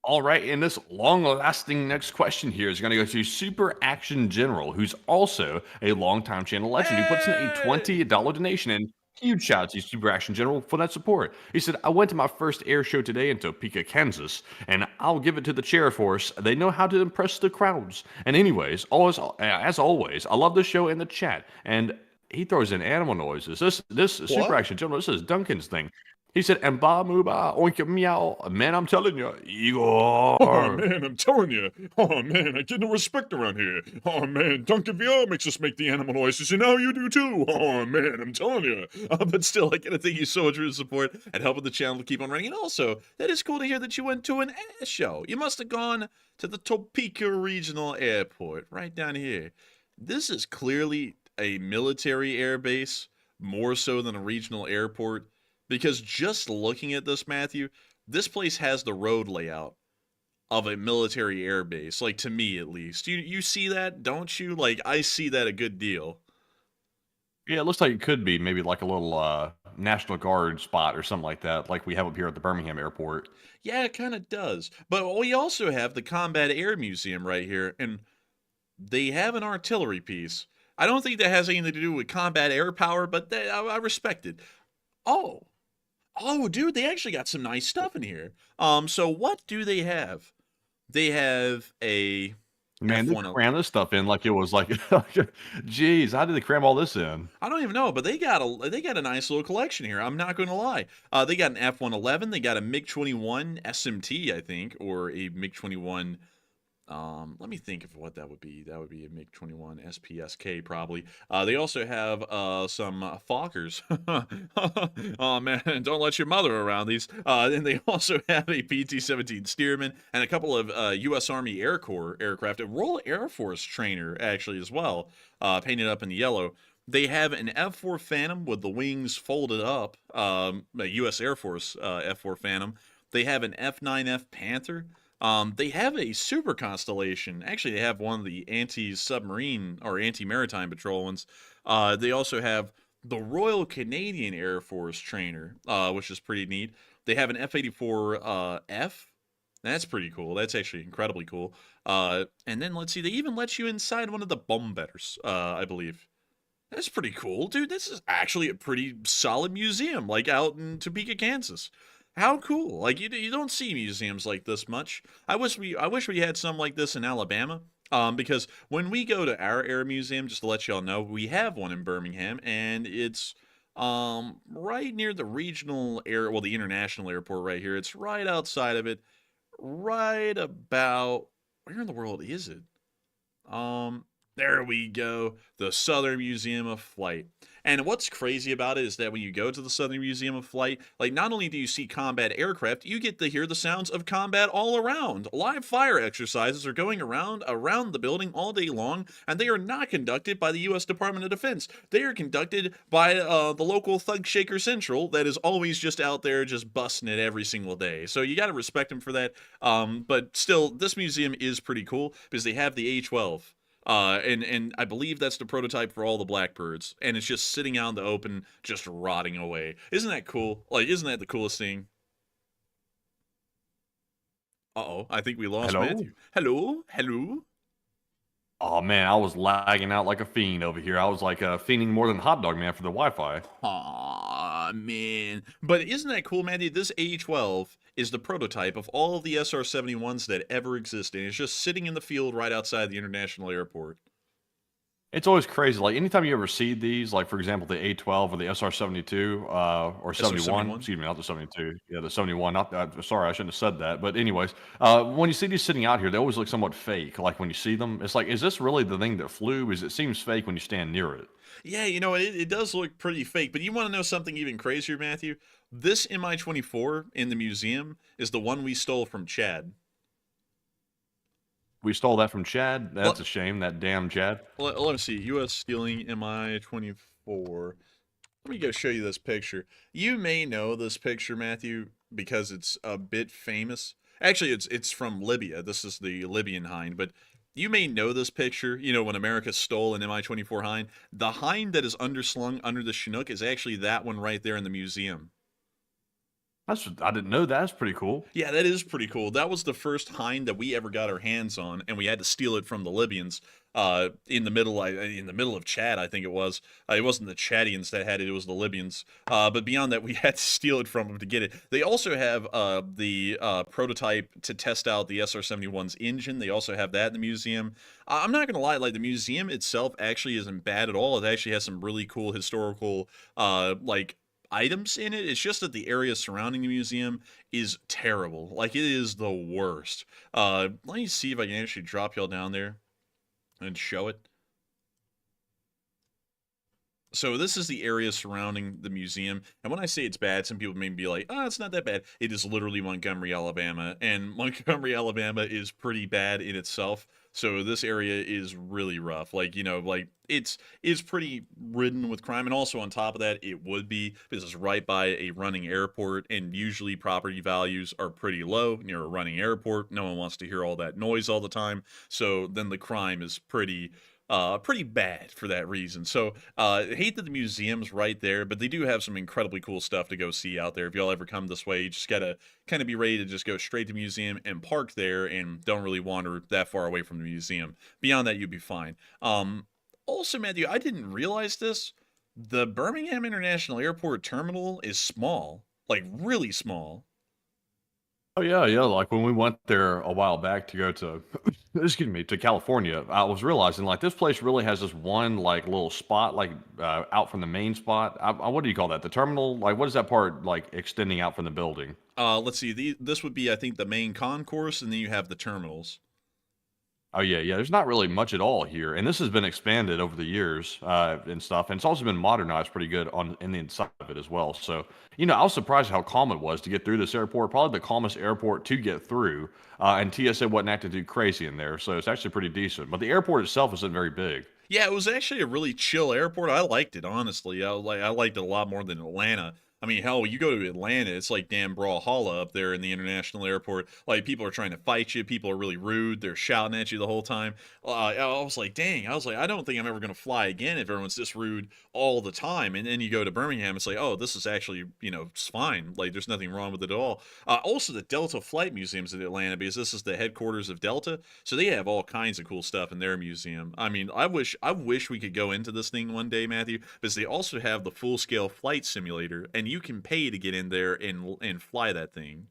All right, and this long-lasting next question here is going to go to Super Action General, who's also a longtime channel legend, who puts in a $20 donation. And huge shout out to Super Action General for that support. He said, I went to my first air show today in Topeka, Kansas, and I'll give it to the chair force. They know how to impress the crowds. And anyways, as always, I love the show and the chat. And he throws in animal noises. This Super Action General, this is Duncan's thing. He said, "And ba muba oinka meow." Man, I'm telling you, Oh Igor. man, I'm telling you. Oh man, I get no respect around here. Oh man, Duncan VR makes us make the animal noises, and now you do too. Oh man, I'm telling you. But still, I gotta thank you so much for the support and helping the channel to keep on running. And also, that is cool to hear that you went to an air show. You must have gone to the Topeka Regional Airport, right down here. This is clearly a military air base, more so than a regional airport. Because just looking at this, Matthew, this place has the road layout of a military air base. Like, to me, at least. You see that, don't you? Like, I see that a good deal. Yeah, it looks like it could be maybe like a little National Guard spot or something like that, like we have up here at the Birmingham airport. Yeah, it kind of does. But we also have the Combat Air Museum right here, and they have an artillery piece. I don't think that has anything to do with combat air power, but I respect it. Oh, dude, they actually got some nice stuff in here. So what do they have? They have a Man, they F1. crammed this stuff in like it was like, geez, how did they cram all this in? I don't even know, but they got a nice little collection here. I'm not going to lie. They got an F-111. They got a MiG-21 SMT, I think, or a MiG-21. Let me think of what that would be. That would be a MiG-21 SPSK probably. They also have some Fokkers. Oh man, don't let your mother around these. Then they also have a PT-17 Stearman and a couple of U.S. Army Air Corps aircraft, a Royal Air Force trainer actually as well, painted up in yellow. They have an F-4 Phantom with the wings folded up, a U.S. Air Force F-4 Phantom. They have an F-9F Panther. They have a super constellation. Actually, they have one of the anti-submarine or anti-maritime patrol ones. They also have the Royal Canadian Air Force trainer, which is pretty neat. They have an F-84F. That's pretty cool. That's actually incredibly cool. And then let's see, they even let you inside one of the bombers, I believe. That's pretty cool, dude. This is actually a pretty solid museum, like out in Topeka, Kansas. How cool! Like you don't see museums like this much. I wish we had some like this in Alabama. Because when we go to our air museum, just to let y'all know, we have one in Birmingham, and it's right near the regional air, well, the international airport right here. It's right outside of it, right about where in the world is it? There we go. The Southern Museum of Flight. And what's crazy about it is that when you go to the Southern Museum of Flight, like not only do you see combat aircraft, you get to hear the sounds of combat all around. Live fire exercises are going around the building all day long, and they are not conducted by the U.S. Department of Defense. They are conducted by the local Thug Shaker Central that is always just out there just busting it every single day. So you got to respect them for that. But still, this museum is pretty cool because they have the A-12. And I believe that's the prototype for all the Blackbirds, and it's just sitting out in the open, just rotting away. Isn't that cool? Like, isn't that the coolest thing? Uh-oh, I think we lost Hello? Matthew. Hello? Hello? Oh man, I was lagging out like a fiend over here. I was like fiending more than Hot Dog Man for the Wi-Fi. Aw, man. But isn't that cool, Matthew? This A-12 is the prototype of all of the SR-71s that ever existed. It's just sitting in the field right outside the international airport. It's always crazy. Like anytime you ever see these, like for example, the A-12 or the SR-72 or 71. SR-71? Excuse me, not the 72. Yeah, the 71. Not sorry, I shouldn't have said that. But anyways, when you see these sitting out here, they always look somewhat fake. Like when you see them, it's like, is this really the thing that flew? Because it seems fake when you stand near it. Yeah, you know, it does look pretty fake, but you want to know something even crazier, Matthew? This Mi-24 in the museum is the one we stole from Chad. We stole that from Chad. That's a shame. That damn Chad. Let me see. U.S. stealing Mi-24. Let me go show you this picture. You may know this picture, Matthew, because it's a bit famous. Actually, it's from Libya. This is the Libyan Hind, but you may know this picture. You know, when America stole an Mi-24 Hind, the Hind that is underslung under the Chinook is actually that one right there in the museum. I didn't know that. That's pretty cool. Yeah, that is pretty cool. That was the first hind that we ever got our hands on, and we had to steal it from the Libyans in the middle of Chad, I think it was. It wasn't the Chadians that had it; it was the Libyans. But beyond that, we had to steal it from them to get it. They also have the prototype to test out the SR-71's engine. They also have that in the museum. I'm not gonna lie, like the museum itself actually isn't bad at all. It actually has some really cool historical items in it. It's just that the area surrounding the museum is terrible. Like, it is the worst. Let me see if I can actually drop y'all down there and show it. So this is the area surrounding the museum, and when I say it's bad, some people may be like, "Oh, it's not that bad." It is literally Montgomery, Alabama, and Montgomery, Alabama is pretty bad in itself. So this area is really rough. Like, you know, like it's pretty ridden with crime, and also on top of that, it would be because it's right by a running airport, and usually property values are pretty low near a running airport. No one wants to hear all that noise all the time, so then the crime is pretty bad for that reason. So, I hate that the museum's right there, but they do have some incredibly cool stuff to go see out there. If y'all ever come this way, you just gotta kind of be ready to just go straight to the museum and park there and don't really wander that far away from the museum. Beyond that, you'd be fine. Also, Matthew, I didn't realize this. The Birmingham International Airport terminal is small, like really small. Oh yeah, yeah. Like when we went there a while back to go to, excuse me, to California, I was realizing like this place really has this one like little spot like out from the main spot. What do you call that? The terminal? Like what is that part like extending out from the building? Let's see. This would be, I think, the main concourse, and then you have the terminals. Oh yeah, yeah. There's not really much at all here, and this has been expanded over the years and stuff, and it's also been modernized pretty good on in the inside of it as well. So you know, I was surprised how calm it was to get through this airport. Probably the calmest airport to get through, and TSA wasn't acting too crazy in there, so it's actually pretty decent. But the airport itself isn't very big. Yeah, it was actually a really chill airport. I liked it, honestly. I liked it a lot more than Atlanta. I mean, hell, you go to Atlanta, it's like damn brawlhalla up there in the international airport. Like, people are trying to fight you. People are really rude. They're shouting at you the whole time. I was like, dang. I was like, I don't think I'm ever going to fly again if everyone's this rude all the time. And then you go to Birmingham, it's like, oh, this is actually, you know, it's fine. Like, there's nothing wrong with it at all. Also, the Delta Flight Museum's in Atlanta because this is the headquarters of Delta. So they have all kinds of cool stuff in their museum. I mean, I wish we could go into this thing one day, Matthew, because they also have the full-scale flight simulator, and you can pay to get in there and fly that thing.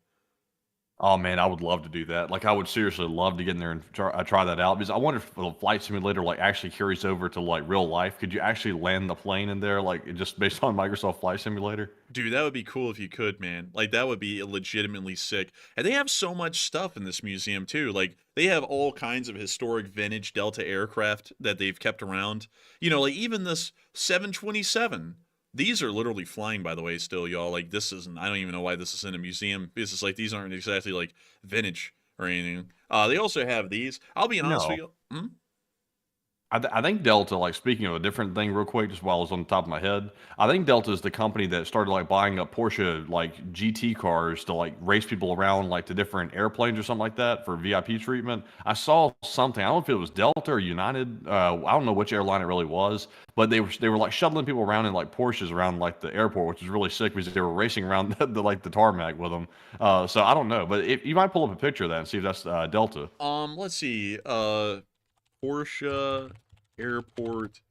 Oh man, I would love to do that. Like, I would seriously love to get in there and try that out because I wonder if the flight simulator like actually carries over to like real life. Could you actually land the plane in there, like just based on Microsoft Flight Simulator? Dude, that would be cool if you could, man. Like, that would be legitimately sick. And they have so much stuff in this museum too. Like, they have all kinds of historic vintage Delta aircraft that they've kept around. You know, like even this 727. These are literally flying, by the way, still, y'all. Like, this isn't, I don't even know why this is in a museum. Because it's like, these aren't exactly, like, vintage or anything. They also have these. I'll be honest with you. Hmm? I think Delta, like speaking of a different thing real quick, just while it's on the top of my head, I think Delta is the company that started like buying up Porsche like GT cars to like race people around like to different airplanes or something like that for VIP treatment. I saw something, I don't know if it was Delta or United, I don't know which airline it really was, but they were like shuttling people around in like Porsches around like the airport, which is really sick because they were racing around like the tarmac with them. So I don't know, but you might pull up a picture of that and see if that's Delta. Let's see. Porsche Airport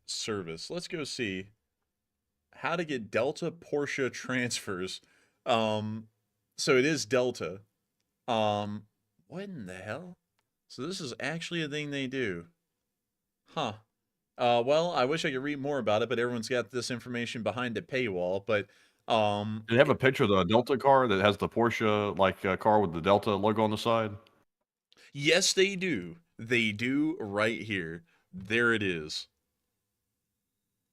Service. Let's go see how to get Delta Porsche transfers. So it is Delta. What in the hell? So this is actually a thing they do. Huh. Well, I wish I could read more about it, but everyone's got this information behind a paywall. But Do they have a picture of the Delta car that has the Porsche like car with the Delta logo on the side? yes, they do. They do right here. There it is.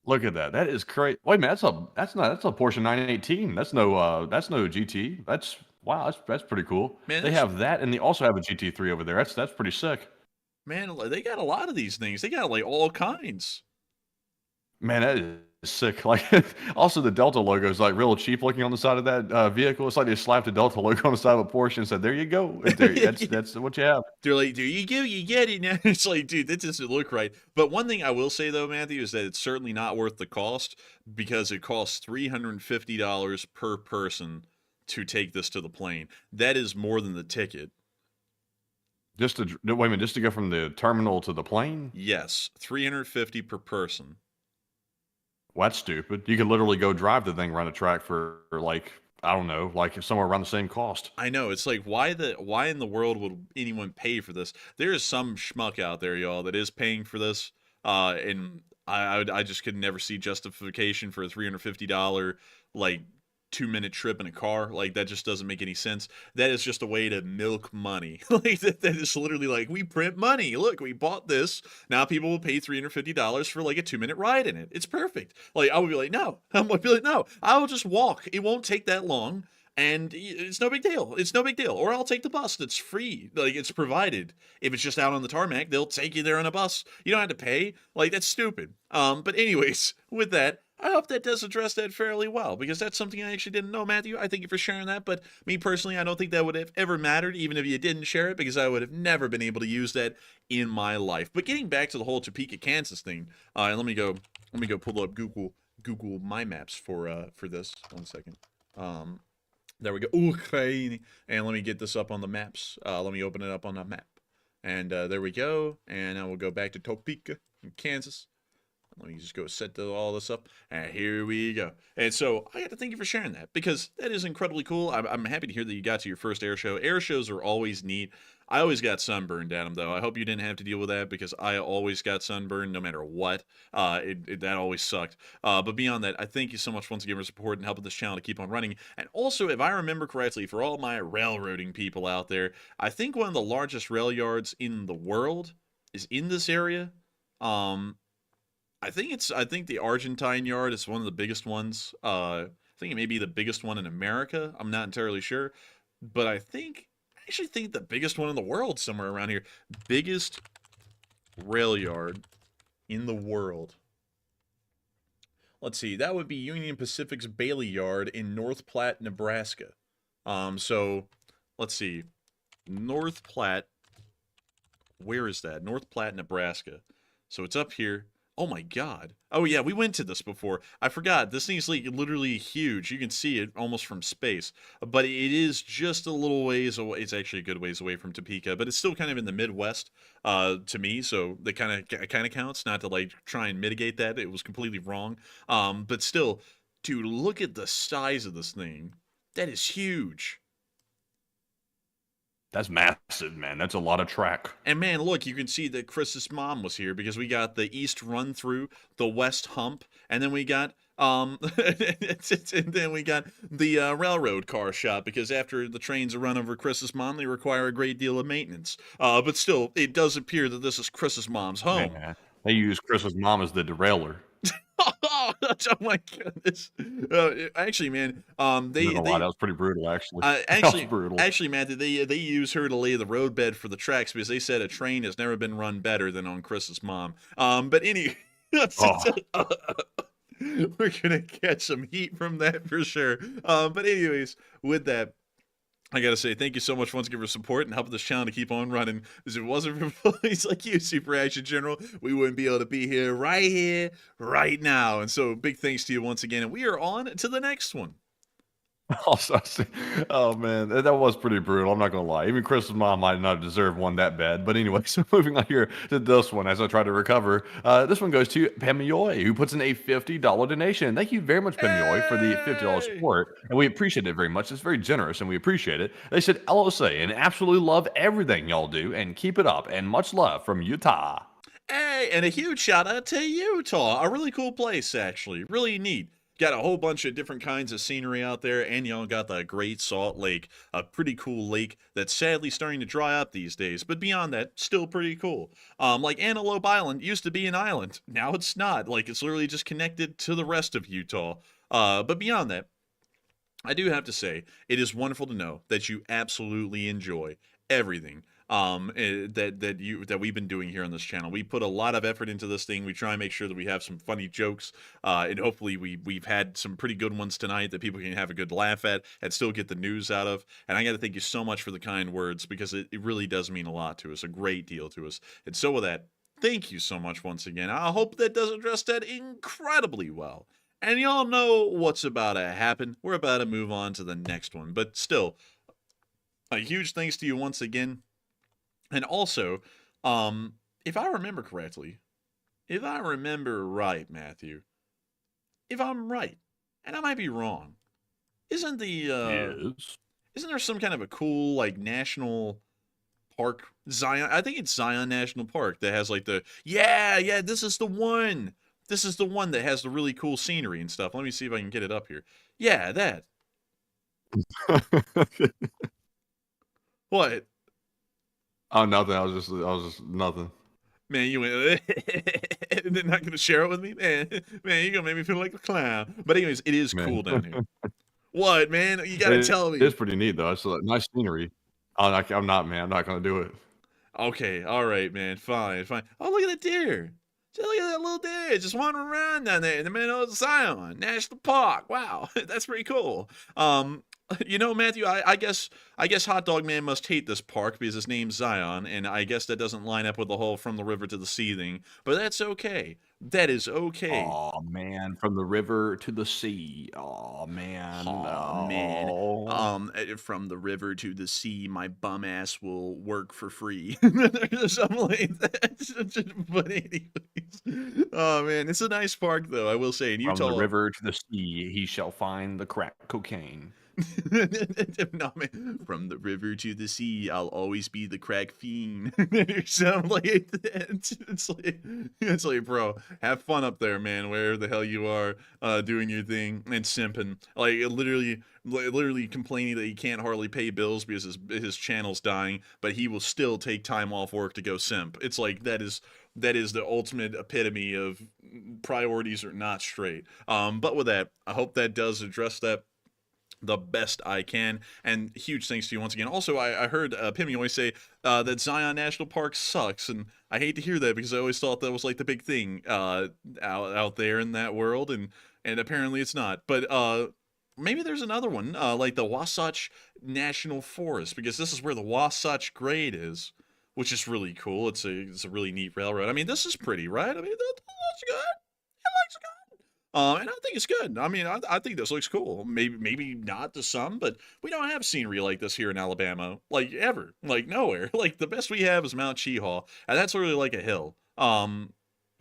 Look at that. That is crazy. Wait a minute, that's a Porsche 918. That's no GT. That's wow, that's pretty cool. Man, They have that and they also have a GT3 over there. That's pretty sick. man, they got a lot of these things. They got like all kinds. Man, that is sick. Like also the Delta logo is like real cheap looking on the side of that vehicle. It's like they slapped a Delta logo on the side of a Porsche and said, "There you go. That's what you have." They're like, dude, you get it now. It's like, dude, that doesn't look right. But one thing I will say though, Matthew, is that it's certainly not worth the cost because it costs $350 per person to take this to the plane. That is more than the ticket. Just to wait a minute, just to go from the terminal to the plane? Yes, $350 per person. Well, that's stupid. You could literally go drive the thing around a track for like I don't know, like somewhere around the same cost. I know. It's like, why in the world would anyone pay for this? There is some schmuck out there, y'all, that is paying for this. And I just could never see justification for a $350 like 2-minute trip in a car. Like, that just doesn't make any sense. That is just a way to milk money. Like, that is literally like, we print money. Look, we bought this. Now people will pay $350 for like a 2-minute ride in it. It's perfect. Like, I would be like, no. I would be like, no. I will just walk. It won't take that long. And it's no big deal. It's no big deal. Or I'll take the bus. That's free. Like, it's provided. If it's just out on the tarmac, they'll take you there on a bus. You don't have to pay. Like, that's stupid. But anyways, with that, I hope that does address that fairly well, because that's something I actually didn't know, Matthew. I thank you for sharing that. But me personally, I don't think that would have ever mattered, even if you didn't share it, because I would have never been able to use that in my life. But getting back to the whole Topeka, Kansas thing, and let me go pull up Google My Maps for this. 1 second. There we go. Okay. And let me get this up on the maps. Let me open it up on the map. And there we go. And I will go back to Topeka, Kansas. Let me just go set all this up. And here we go. And so I got to thank you for sharing that, because that is incredibly cool. I'm happy to hear that you got to your first air show. Air shows are always neat. I always got sunburned at them, though. I hope you didn't have to deal with that, because I always got sunburned no matter what. That always sucked. But beyond that, I thank you so much once again for support and helping this channel to keep on running. And also, if I remember correctly, for all my railroading people out there, I think one of the largest rail yards in the world is in this area. I think the Argentine yard is one of the biggest ones. I think it may be the biggest one in America. I'm not entirely sure, but I actually think the biggest one in the world somewhere around here. Biggest rail yard in the world. Let's see. That would be Union Pacific's Bailey Yard in North Platte, Nebraska. So let's see. North Platte. Where is that? North Platte, Nebraska. So it's up here. Oh my God. Oh yeah, we went to this before. I forgot. This thing's like literally huge. You can see it almost from space. But it is just a little ways away. It's actually a good ways away from Topeka, but it's still kind of in the Midwest to me. So that kind of counts. Not to like try and mitigate that. It was completely wrong. But still, dude, look at the size of this thing. That is huge. That's massive, man. That's a lot of track. And man, look, you can see that Chris's mom was here, because we got the east run through, the west hump, and then we got and then we got the railroad car shop, because after the trains are run over Chris's mom, they require a great deal of maintenance. But still, it does appear that this is Chris's mom's home. Man, they use Chris's mom as the derailer. Oh my goodness! Actually, man, That was pretty brutal. Actually, actually, that was brutal. actually, man, they use her to lay the roadbed for the tracks, because they said a train has never been run better than on Chris's mom. But anyway, we're gonna catch some heat from that for sure. But anyways, with that, I gotta say thank you so much once again for support and helping this channel to keep on running. Because if it wasn't for boys like you, Super Action General, we wouldn't be able to be here, right now. And so big thanks to you once again. And we are on to the next one. Also, oh man, that was pretty brutal. I'm not gonna lie. Even Chris's mom might not deserve one that bad. But anyway, so moving on here to this one as I try to recover. This one goes to Pemioy, who puts in a $50 donation. Thank you very much, Pemioy, for the $50 support, and we appreciate it very much. It's very generous, and we appreciate it. They said, "LOC, and absolutely love everything y'all do, and keep it up, and much love from Utah." Hey, and a huge shout out to Utah. A really cool place, actually. Really neat. Got a whole bunch of different kinds of scenery out there, and y'all got the Great Salt Lake, a pretty cool lake that's sadly starting to dry up these days, but beyond that, still pretty cool. Like Antelope Island used to be an island. Now it's not. Like, it's literally just connected to the rest of Utah. But beyond that, I do have to say, it is wonderful to know that you absolutely enjoy everything that we've been doing here on this channel. We put a lot of effort into this thing. We try and make sure that we have some funny jokes, and hopefully we've had some pretty good ones tonight that people can have a good laugh at and still get the news out of. And I got to thank you so much for the kind words, because it really does mean a lot to us, a great deal to us. And so with that, thank you so much once again. I hope that does address that incredibly well. And y'all know what's about to happen. We're about to move on to the next one, but still, a huge thanks to you once again. And also, if I remember correctly, if I remember right, Matthew, if I'm right, and I might be wrong, isn't there some kind of a cool, like, national park, Zion? I think it's Zion National Park that has, like, this is the one This is the one that has the really cool scenery and stuff. Let me see if I can get it up here. Yeah, that. What? Oh, nothing. I was just nothing. Man, you went, they're not going to share it with me? Man, you're going to make me feel like a clown. But anyways, it is Man. cool down here. What, man? You got to tell me. It is pretty neat, though. It's a nice scenery. I'm not, man. I'm not going to do it. Okay, all right, man. Fine. Oh, look at that deer. Just look at that little deer just wandering around down there in the middle of Zion National Park. Wow, that's pretty cool. You know, Matthew, I guess Hot Dog Man must hate this park because his name's Zion, and I guess that doesn't line up with the whole from the river to the sea thing. But that's okay. That is okay. Oh man, from the river to the sea. Oh man. Oh man. From the river to the sea, my bum ass will work for free. Something like that. But anyways, oh man, it's a nice park though, I will say. In Utah, From the river to the sea, he shall find the crack cocaine. No, man. From the river to the sea, I'll always be the crack fiend. Or something like that. It's like, bro, have fun up there, man. Where the hell you are, doing your thing and simping, like literally complaining that he can't hardly pay bills because his channel's dying, but he will still take time off work to go simp. It's like that is the ultimate epitome of priorities are not straight. But with that, I hope that does address that the best I can, and huge thanks to you once again. Also, I heard Pimmy always say that Zion National Park sucks, and I hate to hear that because I always thought that was like the big thing out there in that world, and apparently it's not. But maybe there's another one, like the Wasatch National Forest, because this is where the Wasatch Grade is, which is really cool. It's a really neat railroad. I mean, this is pretty, right? I mean, that's good. It looks good. And I think it's good. I mean, I think this looks cool. Maybe not to some, but we don't have scenery like this here in Alabama, like ever, like nowhere. Like the best we have is Mount Cheahaw, and that's really like a hill. I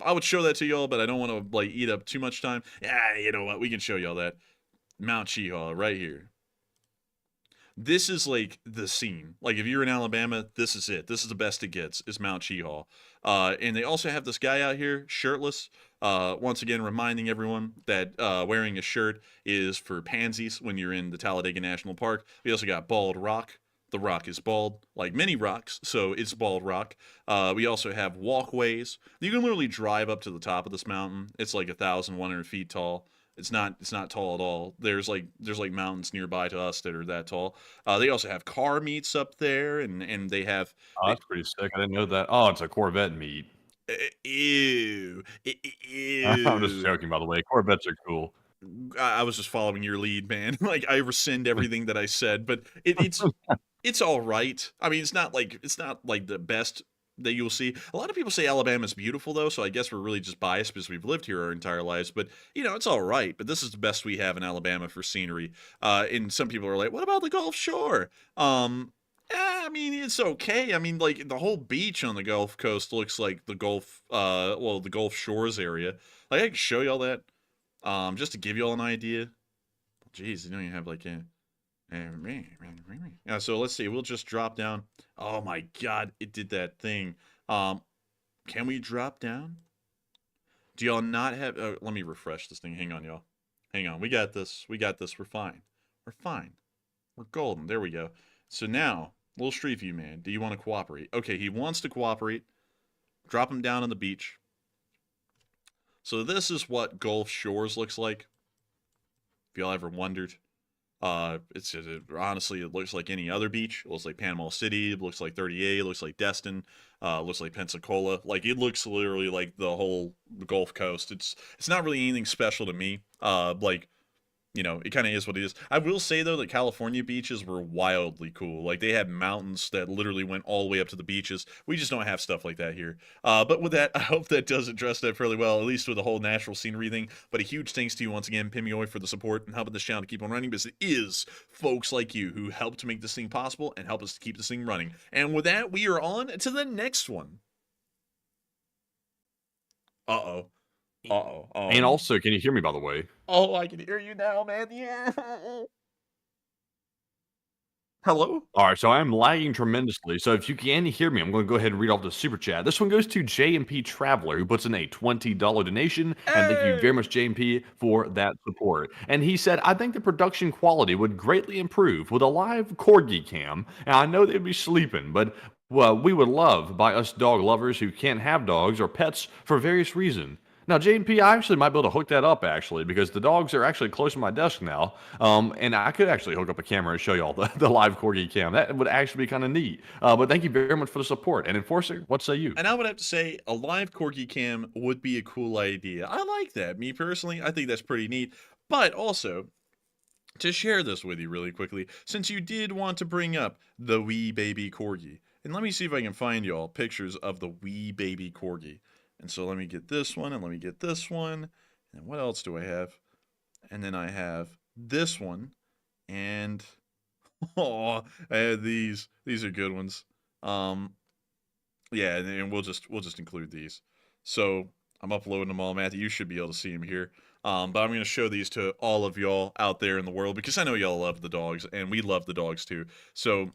would show that to y'all, but I don't want to like eat up too much time. Yeah, you know what? We can show y'all that Mount Cheahaw right here. This is like the scene. Like if you're in Alabama, this is it. This is the best it gets. Is Mount Cheahaw. And they also have this guy out here shirtless. Once again, reminding everyone that wearing a shirt is for pansies when you're in the Talladega National Park. We also got Bald Rock. The rock is bald, like many rocks, so it's Bald Rock. We also have walkways. You can literally drive up to the top of this mountain. It's like 1,100 feet tall. It's not tall at all. There's like mountains nearby to us that are that tall. They also have car meets up there, and they have. Oh, that's pretty sick. I didn't know that. Oh, it's a Corvette meet. Ew. I'm just joking, by the way. Corvettes are cool. I was just following your lead, man. Like I rescind everything that I said, but it's all right. I mean, it's not like the best that you'll see. A lot of people say Alabama's beautiful though, so I guess we're really just biased because we've lived here our entire lives. But you know, it's all right. But this is the best we have in Alabama for scenery. And some people are like, "What about the Gulf Shore?" I mean, it's okay. I mean, like the whole beach on the Gulf Coast looks like the Gulf, the Gulf Shores area. Like I can show y'all that, just to give y'all an idea. Jeez, you don't even have like a. Yeah, so let's see. We'll just drop down. Oh my God, it did that thing. Can we drop down? Do y'all not have? Let me refresh this thing. Hang on, y'all. Hang on. We got this. We got this. We're fine. We're fine. We're golden. There we go. So now, little Street View man, do you want to cooperate? Okay, he wants to cooperate. Drop him down on the beach. So this is what Gulf Shores looks like. If y'all ever wondered. Honestly, it looks like any other beach. It looks like Panama City. It looks like 38. It looks like Destin. Looks like Pensacola. Like it looks literally like the whole Gulf Coast. It's not really anything special to me. Like, you know, it kind of is what it is. I will say though that California beaches were wildly cool. Like they had mountains that literally went all the way up to the beaches. We just don't have stuff like that here. But with that, I hope that does address that fairly well, at least with the whole natural scenery thing. But a huge thanks to you once again, Pimmy, for the support and helping this channel to keep on running, because it is folks like you who help to make this thing possible and help us to keep this thing running. And with that, we are on to the next one. Uh-oh. Uh-oh. And also, can you hear me, by the way? Oh, I can hear you now, man. Yeah. Hello? All right, so I'm lagging tremendously. So if you can hear me, I'm going to go ahead and read off the super chat. This one goes to JMP Traveler, who puts in a $20 donation. And thank you very much, JMP, for that support. And he said, I think the production quality would greatly improve with a live corgi cam. And I know they'd be sleeping, but well, we would love by us dog lovers who can't have dogs or pets for various reasons. Now, JP, I actually might be able to hook that up, actually, because the dogs are actually close to my desk now. And I could actually hook up a camera and show y'all the live corgi cam. That would actually be kind of neat. But thank you very much for the support. And Enforcer, what say you? And I would have to say a live corgi cam would be a cool idea. I like that. Me personally, I think that's pretty neat. But also, to share this with you really quickly, since you did want to bring up the wee baby corgi, and let me see if I can find y'all pictures of the wee baby corgi. And so let me get this one, and let me get this one, and what else do I have? And then I have this one, and oh, I have these. These are good ones. Yeah, and we'll just include these. So I'm uploading them all, Matthew. You should be able to see them here. But I'm going to show these to all of y'all out there in the world because I know y'all love the dogs, and we love the dogs too. So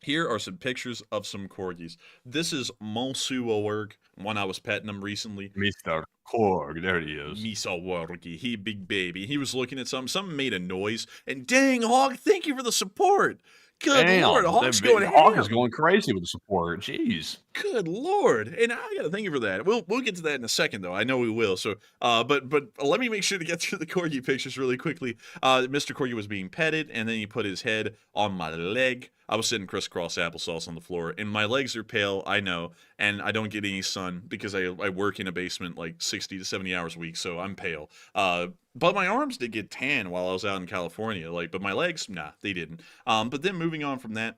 here are some pictures of some corgis. This is Monsu Owerg, one I was petting him recently. Mr. Korg, there he is. Misa Wargi, he big baby. He was looking at something. Something made a noise. And dang, Hawk, thank you for the support. Good Damn, Lord, Hawk's that going Hawk ham. is going crazy with the support. Jeez. Good Lord, and I gotta thank you for that. We'll get to that in a second, though. I know we will. So, but let me make sure to get through the corgi pictures really quickly. Mr. Corgi was being petted, and then he put his head on my leg. I was sitting crisscross applesauce on the floor, and my legs are pale. I know, and I don't get any sun because I work in a basement like 60 to 70 hours a week, so I'm pale. But my arms did get tan while I was out in California. But my legs, nah, they didn't. But then moving on from that.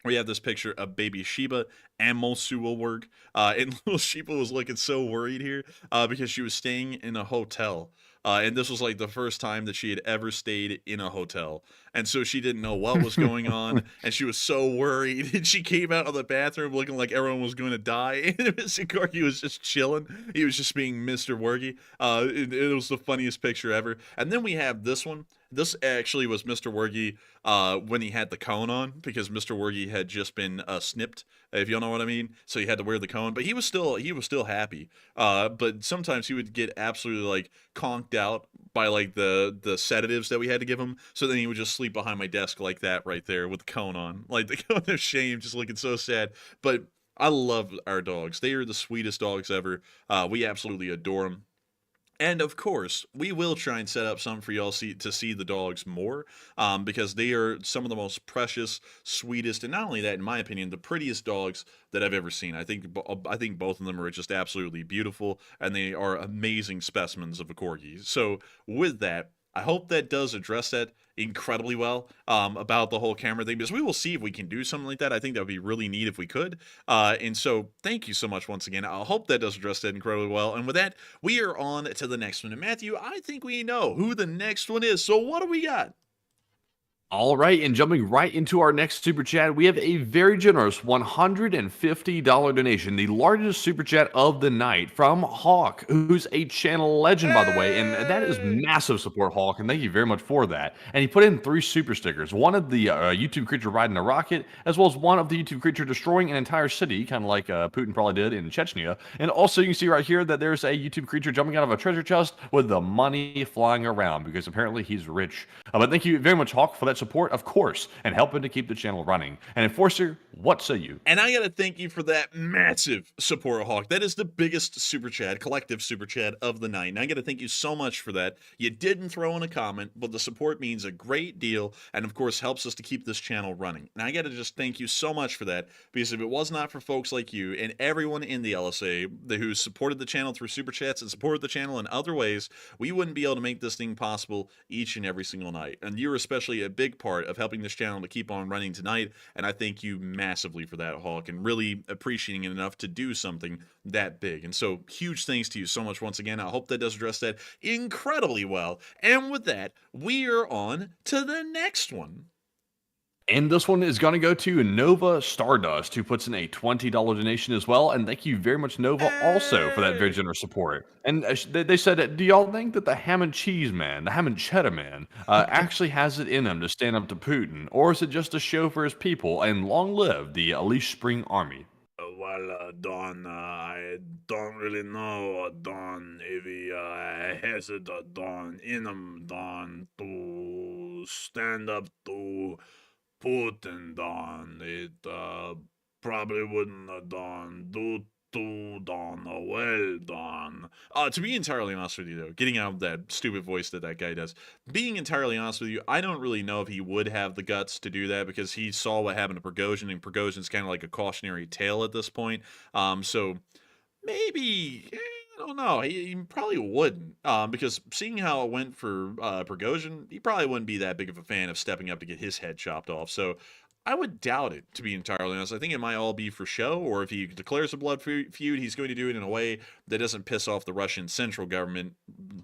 We have this picture of baby Sheba and Monsu will work. And little Sheba was looking so worried here because she was staying in a hotel. And this was like the first time that she had ever stayed in a hotel. And so she didn't know what was going on. And she was so worried. And she came out of the bathroom looking like everyone was going to die. And Mr. Corgi was just chilling. He was just being Mr. Worgy. It was the funniest picture ever. And then we have this one. This actually was Mr. Wergy when he had the cone on because Mr. Wergy had just been snipped, if you know what I mean. So he had to wear the cone, but he was still happy. But sometimes he would get absolutely like conked out by like the sedatives that we had to give him. So then he would just sleep behind my desk like that right there with the cone on, like the cone of shame, just looking so sad. But I love our dogs. They are the sweetest dogs ever. We absolutely adore them. And of course, we will try and set up some for y'all to see the dogs more, because they are some of the most precious, sweetest, and not only that, in my opinion, the prettiest dogs that I've ever seen. I think both of them are just absolutely beautiful, and they are amazing specimens of a corgi. So with that, I hope that does address that incredibly well about the whole camera thing, because we will see if we can do something like that. I think that would be really neat if we could. And so thank you so much once again. I hope that does address that incredibly well. And with that, we are on to the next one. And Matthew, I think we know who the next one is. So what do we got? All right, and jumping right into our next super chat, we have a very generous $150 donation, the largest super chat of the night from Hawk, who's a channel legend, by the way, and that is massive support, Hawk, and thank you very much for that. And he put in 3 super stickers, one of the YouTube creature riding a rocket, as well as one of the YouTube creature destroying an entire city, kind of like Putin probably did in Chechnya. And also, you can see right here that there's a YouTube creature jumping out of a treasure chest with the money flying around, because apparently he's rich. But thank you very much, Hawk, for that support, of course, and helping to keep the channel running. And Enforcer, what say you? And I gotta thank you for that massive support, Hawk. That is the biggest super chat, collective super chat of the night. And I gotta thank you so much for that. You didn't throw in a comment, but the support means a great deal, and of course helps us to keep this channel running. And I gotta just thank you so much for that, because if it was not for folks like you and everyone in the LSA who supported the channel through super chats and supported the channel in other ways, we wouldn't be able to make this thing possible each and every single night. And you're especially a big part of helping this channel to keep on running tonight, and I thank you massively for that, Hawk, and really appreciating it enough to do something that big. And so huge thanks to you so much once again. I hope that does address that incredibly well. And with that, we are on to the next one. And this one is going to go to Nova Stardust, who puts in a $20 donation as well. And thank you very much, Nova, also for that very generous support. And they said, do y'all think that the ham and cheese man, the ham and cheddar man, actually has it in him to stand up to Putin? Or is it just a show for his people? And long live the Elise Spring Army. Well, Don, I don't really know, Don, if he has it, Don, in him, Don, to stand up to Putin, Don. It probably wouldn't, Don, do too, Don, well, Don. To be entirely honest with you, though, getting out of that stupid voice that guy does, being entirely honest with you, I don't really know if he would have the guts to do that because he saw what happened to Prigozhin, and Prigozhin's kind of like a cautionary tale at this point. So maybe, I don't know, he probably wouldn't, because seeing how it went for Prigozhin, he probably wouldn't be that big of a fan of stepping up to get his head chopped off. So I would doubt it, to be entirely honest. I think it might all be for show, or if he declares a blood feud, he's going to do it in a way that doesn't piss off the Russian central government,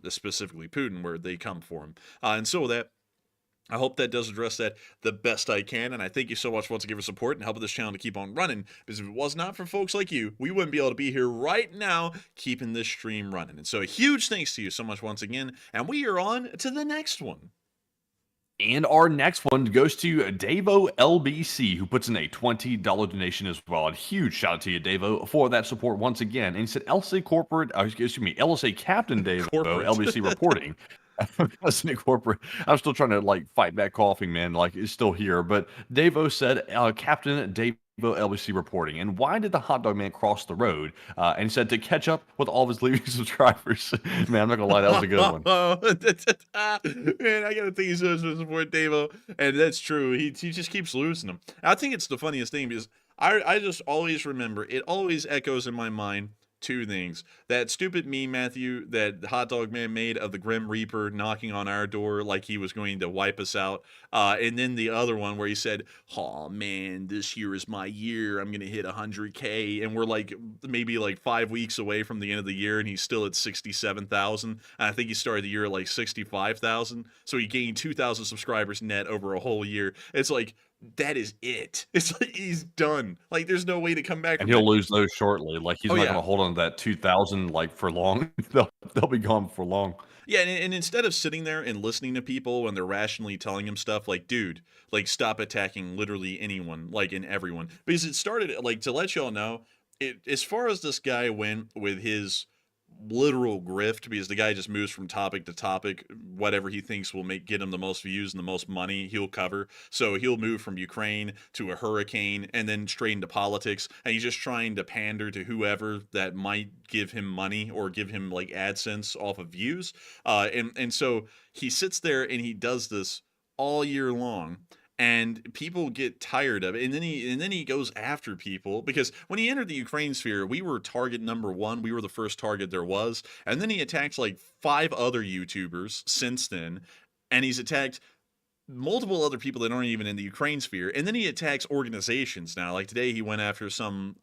specifically Putin, where they come for him. And so with that, I hope that does address that the best I can, and I thank you so much for giving support and helping this channel to keep on running, because if it was not for folks like you, we wouldn't be able to be here right now keeping this stream running. And so a huge thanks to you so much once again, and we are on to the next one. And our next one goes to Davo LBC, who puts in a $20 donation as well. And huge shout out to you, Davo, for that support once again. And he said, LSA Captain Davo, LBC reporting. Listening corporate. I'm still trying to like fight back coughing, man. Like it's still here. But Davo said, Captain Davo LBC reporting. And why did the hot dog man cross the road? And he said to catch up with all of his leaving subscribers. Man, I'm not gonna lie, that was a good one. Man, I gotta thank you so much for support, Davo. And that's true. He just keeps losing them. I think it's the funniest thing because I just always remember, it always echoes in my mind two things. That stupid meme, Matthew, that the hot dog man made of the Grim Reaper knocking on our door like he was going to wipe us out. And then the other one where he said, oh man, this year is my year. I'm going to hit 100K. And we're like maybe like 5 weeks away from the end of the year and he's still at 67,000. And I think he started the year at like 65,000. So he gained 2,000 subscribers net over a whole year. It's like, that is it. It's like he's done. Like there's no way to come back. And he'll lose those shortly. Like he's not going to hold on to that 2,000 like for long. they'll be gone for long. Yeah, and instead of sitting there and listening to people when they're rationally telling him stuff, like, dude, like stop attacking literally anyone, like in everyone. Because it started, like, to let y'all know, as far as this guy went with his literal grift, because the guy just moves from topic to topic, whatever he thinks will get him the most views and the most money, he'll cover. So he'll move from Ukraine to a hurricane and then straight into politics, and he's just trying to pander to whoever that might give him money or give him like AdSense off of views. And so he sits there and he does this all year long. And people get tired of it, and then he goes after people, because when he entered the Ukraine sphere, we were target number one. We were the first target there was, and then he attacked like 5 other YouTubers since then, and he's attacked multiple other people that aren't even in the Ukraine sphere, and then he attacks organizations now. Like today, he went after some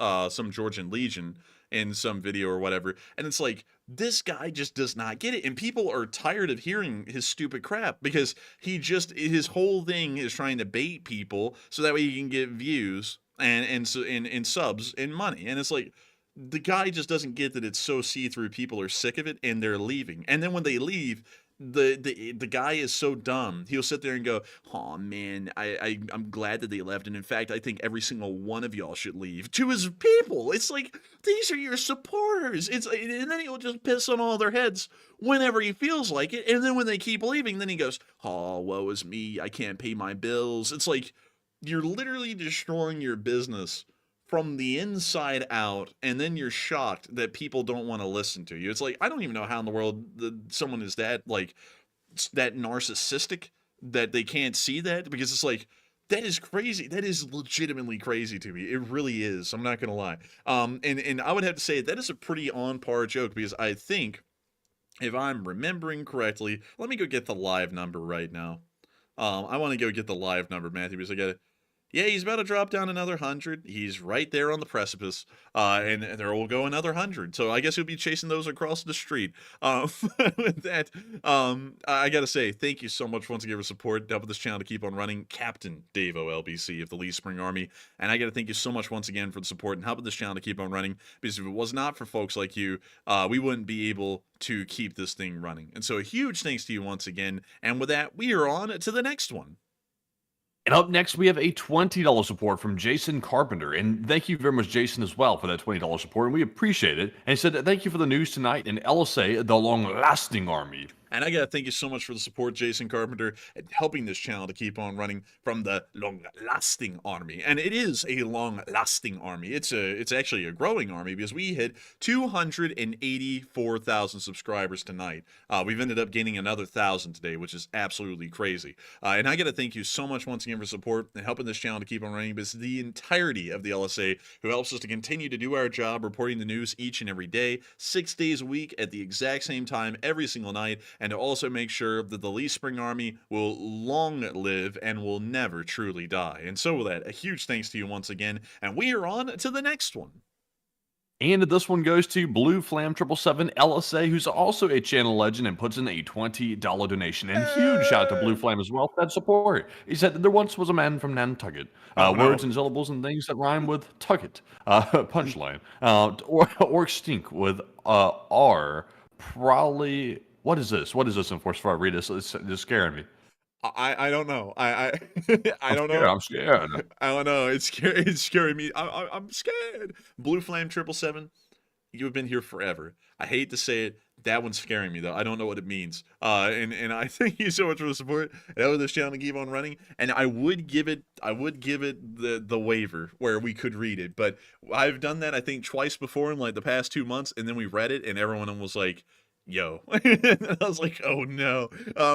Georgian Legion in some video or whatever, and it's like, this guy just does not get it, and people are tired of hearing his stupid crap, because his whole thing is trying to bait people so that way he can get views and subs and money, and it's like, the guy just doesn't get that it's so see-through. People are sick of it and they're leaving, and then when they leave, the guy is so dumb. He'll sit there and go, oh man, I'm glad that they left, and in fact I think every single one of y'all should leave, to his people. It's like, these are your supporters. And then he'll just piss on all their heads whenever he feels like it, and then when they keep leaving, then he goes, oh, woe is me, I can't pay my bills. It's like, you're literally destroying your business from the inside out, and then you're shocked that people don't want to listen to you. It's like, I don't even know how in the world someone is that narcissistic that they can't see that, because it's like, that is crazy. That is legitimately crazy to me. It really is. I'm not gonna lie. And I would have to say that is a pretty on par joke, because I think, if I'm remembering correctly, let me go get the live number right now. I want to go get the live number, Matthew, because Yeah, he's about to drop down another 100. He's right there on the precipice, and there will go another 100. So I guess he'll be chasing those across the street. With that, I gotta say, thank you so much once again for support, helping this channel to keep on running. Captain Dave LBC of the Lee Spring Army, and I gotta thank you so much once again for the support and helping this channel to keep on running. Because if it was not for folks like you, we wouldn't be able to keep this thing running. And so a huge thanks to you once again. And with that, we are on to the next one. And up next, we have a $20 support from Jason Carpenter. And thank you very much, Jason, as well, for that $20 support. And we appreciate it. And he said, thank you for the news tonight in LSA, the long-lasting army. And I gotta thank you so much for the support, Jason Carpenter, and helping this channel to keep on running from the long-lasting army. And it is a long-lasting army. It's actually a growing army because we hit 284,000 subscribers tonight. We've ended up gaining another 1,000 today, which is absolutely crazy. And I gotta thank you so much once again for support and helping this channel to keep on running. Because the entirety of the LSA who helps us to continue to do our job, reporting the news each and every day, 6 days a week at the exact same time every single night. And to also make sure that the Lee Spring Army will long live and will never truly die. And so with that, a huge thanks to you once again, and we are on to the next one. And this one goes to Blue Flam 777 LSA, who's also a channel legend and puts in a $20 donation. And huge shout out to Blue Flam as well for that support. He said, there once was a man from Nantucket. Words and syllables and things that rhyme with tucket. Punchline. Or stink with R. Probably... What is this? What is this, Enforced? Before I read this, it's just scaring me. I don't know. I don't know. I'm scared. I don't know. It's scary. It's scaring me. I'm scared. Blue Flame 777. You have been here forever. I hate to say it. That one's scaring me though. I don't know what it means. And I thank you so much for the support. And help this channel to keep on running. And I would give it the waiver where we could read it. But I've done that I think twice before in like the past 2 months, and then we read it and everyone was like, yo. I was like, oh no.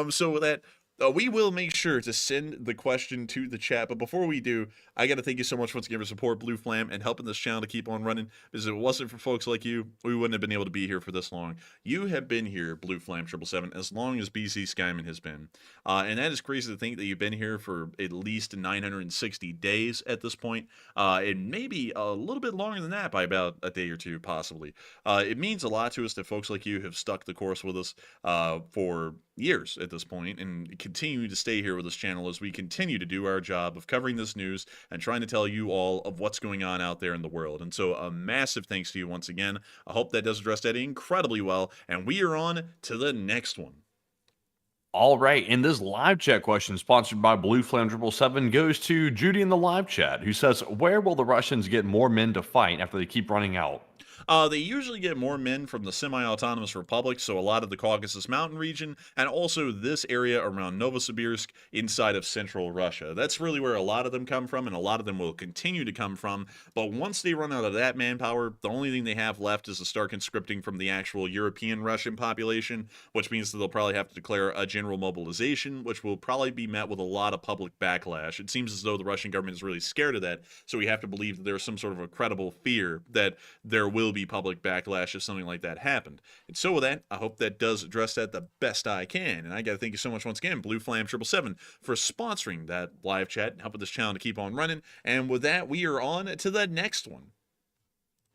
So with that, we will make sure to send the question to the chat. But before we do, I got to thank you so much once again for support, Blue Flam, and helping this channel to keep on running. Because if it wasn't for folks like you, we wouldn't have been able to be here for this long. You have been here, Blue Flam 777, as long as BC Skyman has been. And that is crazy to think that you've been here for at least 960 days at this point. And maybe a little bit longer than that by about a day or two, possibly. It means a lot to us that folks like you have stuck the course with us for years at this point and continue to stay here with this channel as we continue to do our job of covering this news and trying to tell you all of what's going on out there in the world. And so a massive thanks to you once again. I hope that does address that incredibly well, and we are on to the next one. All right, and this live chat question sponsored by Blue Flame 777 goes to Judy in the live chat, who says, where will the Russians get more men to fight after they keep running out? They usually get more men from the semi-autonomous republics, so a lot of the Caucasus Mountain region, and also this area around Novosibirsk inside of central Russia. That's really where a lot of them come from, and a lot of them will continue to come from. But once they run out of that manpower, the only thing they have left is to start conscripting from the actual European Russian population, which means that they'll probably have to declare a general mobilization, which will probably be met with a lot of public backlash. It seems as though the Russian government is really scared of that, so we have to believe that there's some sort of a credible fear that there will be public backlash if something like that happened. And so with that, I hope that does address that the best I can. And I got to thank you so much once again, Blue Flame 777, for sponsoring that live chat and helping this channel to keep on running. And with that, we are on to the next one.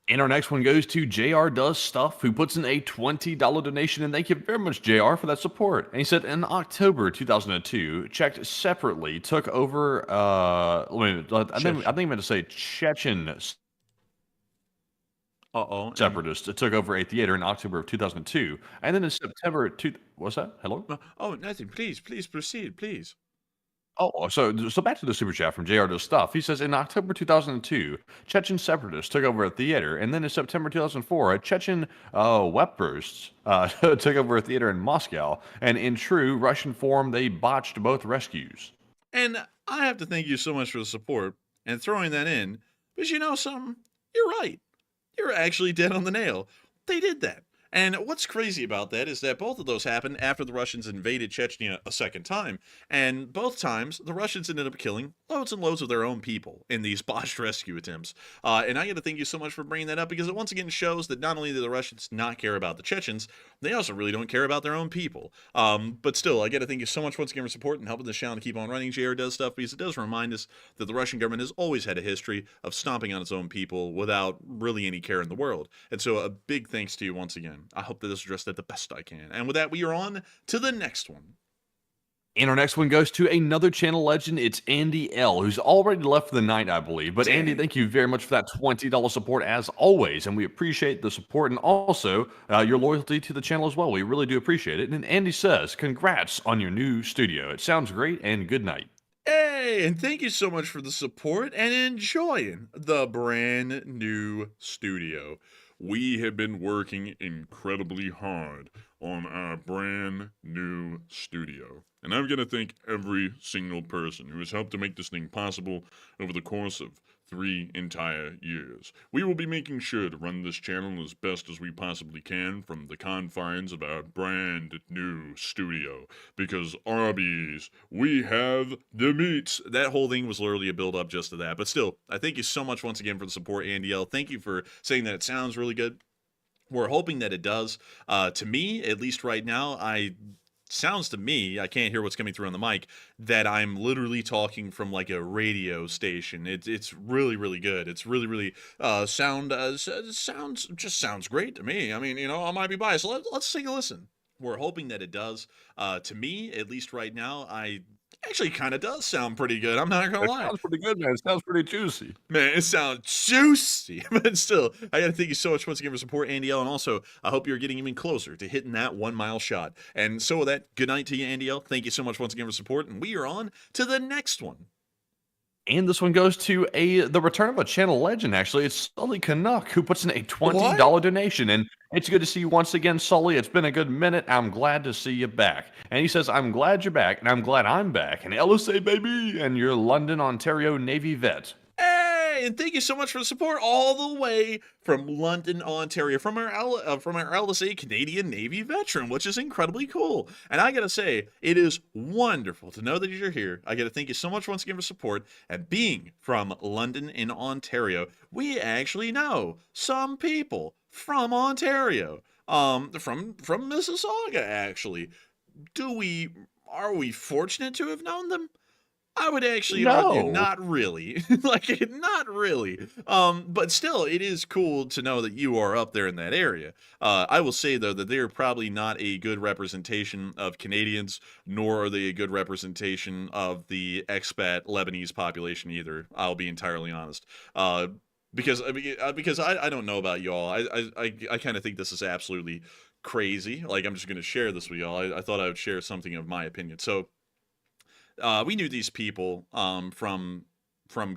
And our next one goes to JR Does Stuff, who puts in a $20 donation, and thank you very much, JR, for that support. And he said, in October 2002, checked separately, took over, I think I meant to say Chechen separatists took over a theater in October of 2002, and then in September, what's that? Hello? Oh, nothing. Please proceed, please. Oh, so back to the super chat from JR Does Stuff. He says, in October 2002, Chechen separatists took over a theater, and then in September 2004, Chechen Wepbursts took over a theater in Moscow, and in true Russian form, they botched both rescues. And I have to thank you so much for the support and throwing that in, because you know something? You're right. You're actually dead on the nail. They did that. And what's crazy about that is that both of those happened after the Russians invaded Chechnya a second time. And both times, the Russians ended up killing loads and loads of their own people in these botched rescue attempts. And I got to thank you so much for bringing that up, because it once again shows that not only do the Russians not care about the Chechens, they also really don't care about their own people. But still, I got to thank you so much once again for support and helping this channel to keep on running. JR does stuff because it does remind us that the Russian government has always had a history of stomping on its own people without really any care in the world. And so a big thanks to you once again. I hope that this addressed that the best I can. And with that, we are on to the next one. And our next one goes to another channel legend. It's Andy L, who's already left for the night, I believe. But Andy, thank you very much for that $20 support as always. And we appreciate the support and also your loyalty to the channel as well. We really do appreciate it. And Andy says, congrats on your new studio. It sounds great, and good night. Hey, and thank you so much for the support and enjoying the brand new studio. We have been working incredibly hard on our brand new studio. And I'm going to thank every single person who has helped to make this thing possible over the course of 3 entire years. We will be making sure to run this channel as best as we possibly can from the confines of our brand new studio. Because Arby's, we have the meats. That whole thing was literally a build up just to that. But still, I thank you so much once again for the support, Andy L. Thank you for saying that it sounds really good. We're hoping that it does. To me, at least right now, sounds to me, I can't hear what's coming through on the mic, that I'm literally talking from like a radio station. It's really, really good. It's really, really sounds great to me. I mean, you know, I might be biased. Let's take a listen. We're hoping that it does. To me, at least right now, actually kind of does sound pretty good. I'm not gonna lie. It sounds pretty good, man. It sounds pretty juicy. Man, it sounds juicy. But still, I gotta thank you so much once again for support, Andy L. And also, I hope you're getting even closer to hitting that 1 mile shot. And so with that, good night to you, Andy L. Thank you so much once again for support. And we are on to the next one. And this one goes to the return of a channel legend, actually. It's Sully Canuck, who puts in a $20 donation. And it's good to see you once again, Sully. It's been a good minute. I'm glad to see you back. And he says, I'm glad you're back, and I'm glad I'm back. And LSA, baby, and you're London, Ontario Navy vet. Hey, and thank you so much for the support all the way from London, Ontario, from our LSA Canadian Navy veteran, which is incredibly cool. And I gotta say, it is wonderful to know that you're here. I gotta thank you so much once again for support. And being from London in Ontario, we actually know some people from Ontario, from Mississauga, actually. Are we fortunate to have known them? I would actually argue not really. Like, not really. But still, it is cool to know that you are up there in that area. I will say, though, that they're probably not a good representation of Canadians, nor are they a good representation of the expat Lebanese population either. I'll be entirely honest. Because I don't know about y'all. I kind of think this is absolutely crazy. Like, I'm just going to share this with y'all. I thought I would share something of my opinion. So, we knew these people from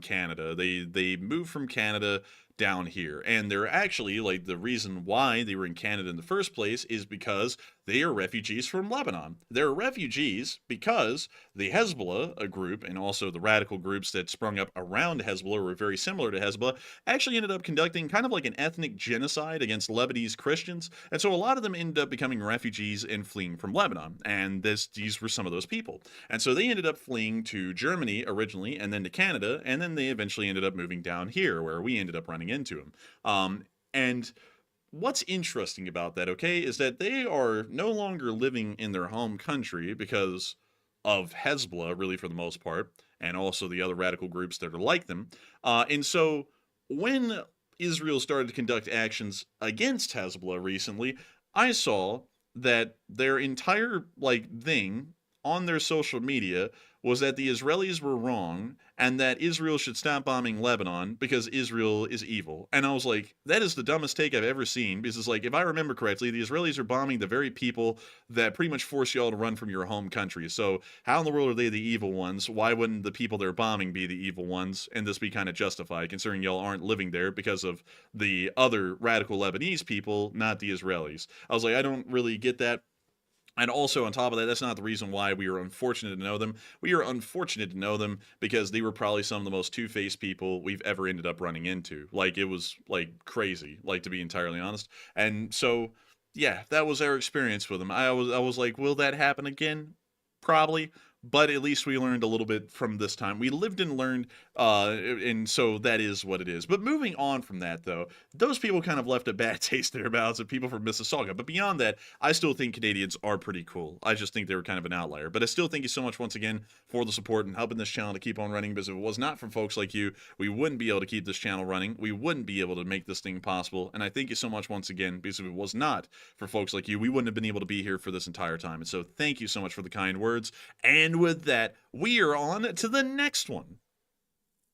Canada. They moved from Canada down here, and they're actually, like, the reason why they were in Canada in the first place is because they are refugees from Lebanon. They're refugees because the Hezbollah, a group, and also the radical groups that sprung up around Hezbollah, were very similar to Hezbollah, actually ended up conducting kind of like an ethnic genocide against Lebanese Christians. And so a lot of them ended up becoming refugees and fleeing from Lebanon. And these were some of those people. And so they ended up fleeing to Germany originally, and then to Canada, and then they eventually ended up moving down here, where we ended up running into them. And what's interesting about that, okay, is that they are no longer living in their home country because of Hezbollah, really, for the most part, and also the other radical groups that are like them. And so when Israel started to conduct actions against Hezbollah recently, I saw that their entire, like, thing on their social media was that the Israelis were wrong and that Israel should stop bombing Lebanon because Israel is evil. And I was like, that is the dumbest take I've ever seen, because it's like, if I remember correctly, the Israelis are bombing the very people that pretty much force y'all to run from your home country. So how in the world are they the evil ones? Why wouldn't the people they're bombing be the evil ones and this be kind of justified, considering y'all aren't living there because of the other radical Lebanese people, not the Israelis? I was like, I don't really get that. And also, on top of that, that's not the reason why we are unfortunate to know them. We are unfortunate to know them because they were probably some of the most two-faced people we've ever ended up running into. Like, it was, like, crazy, like, to be entirely honest. And so, yeah, that was our experience with him. I was like, will that happen again? Probably, but at least we learned a little bit from this time. We lived and learned, and so that is what it is. But moving on from that, though, those people kind of left a bad taste in their mouths of people from Mississauga. But beyond that, I still think Canadians are pretty cool. I just think they were kind of an outlier. But I still thank you so much once again for the support and helping this channel to keep on running. Because if it was not for folks like you, we wouldn't be able to keep this channel running. We wouldn't be able to make this thing possible. And I thank you so much once again, because if it was not for folks like you, we wouldn't have been able to be here for this entire time. And so thank you so much for the kind words. And with that, we are on to the next one.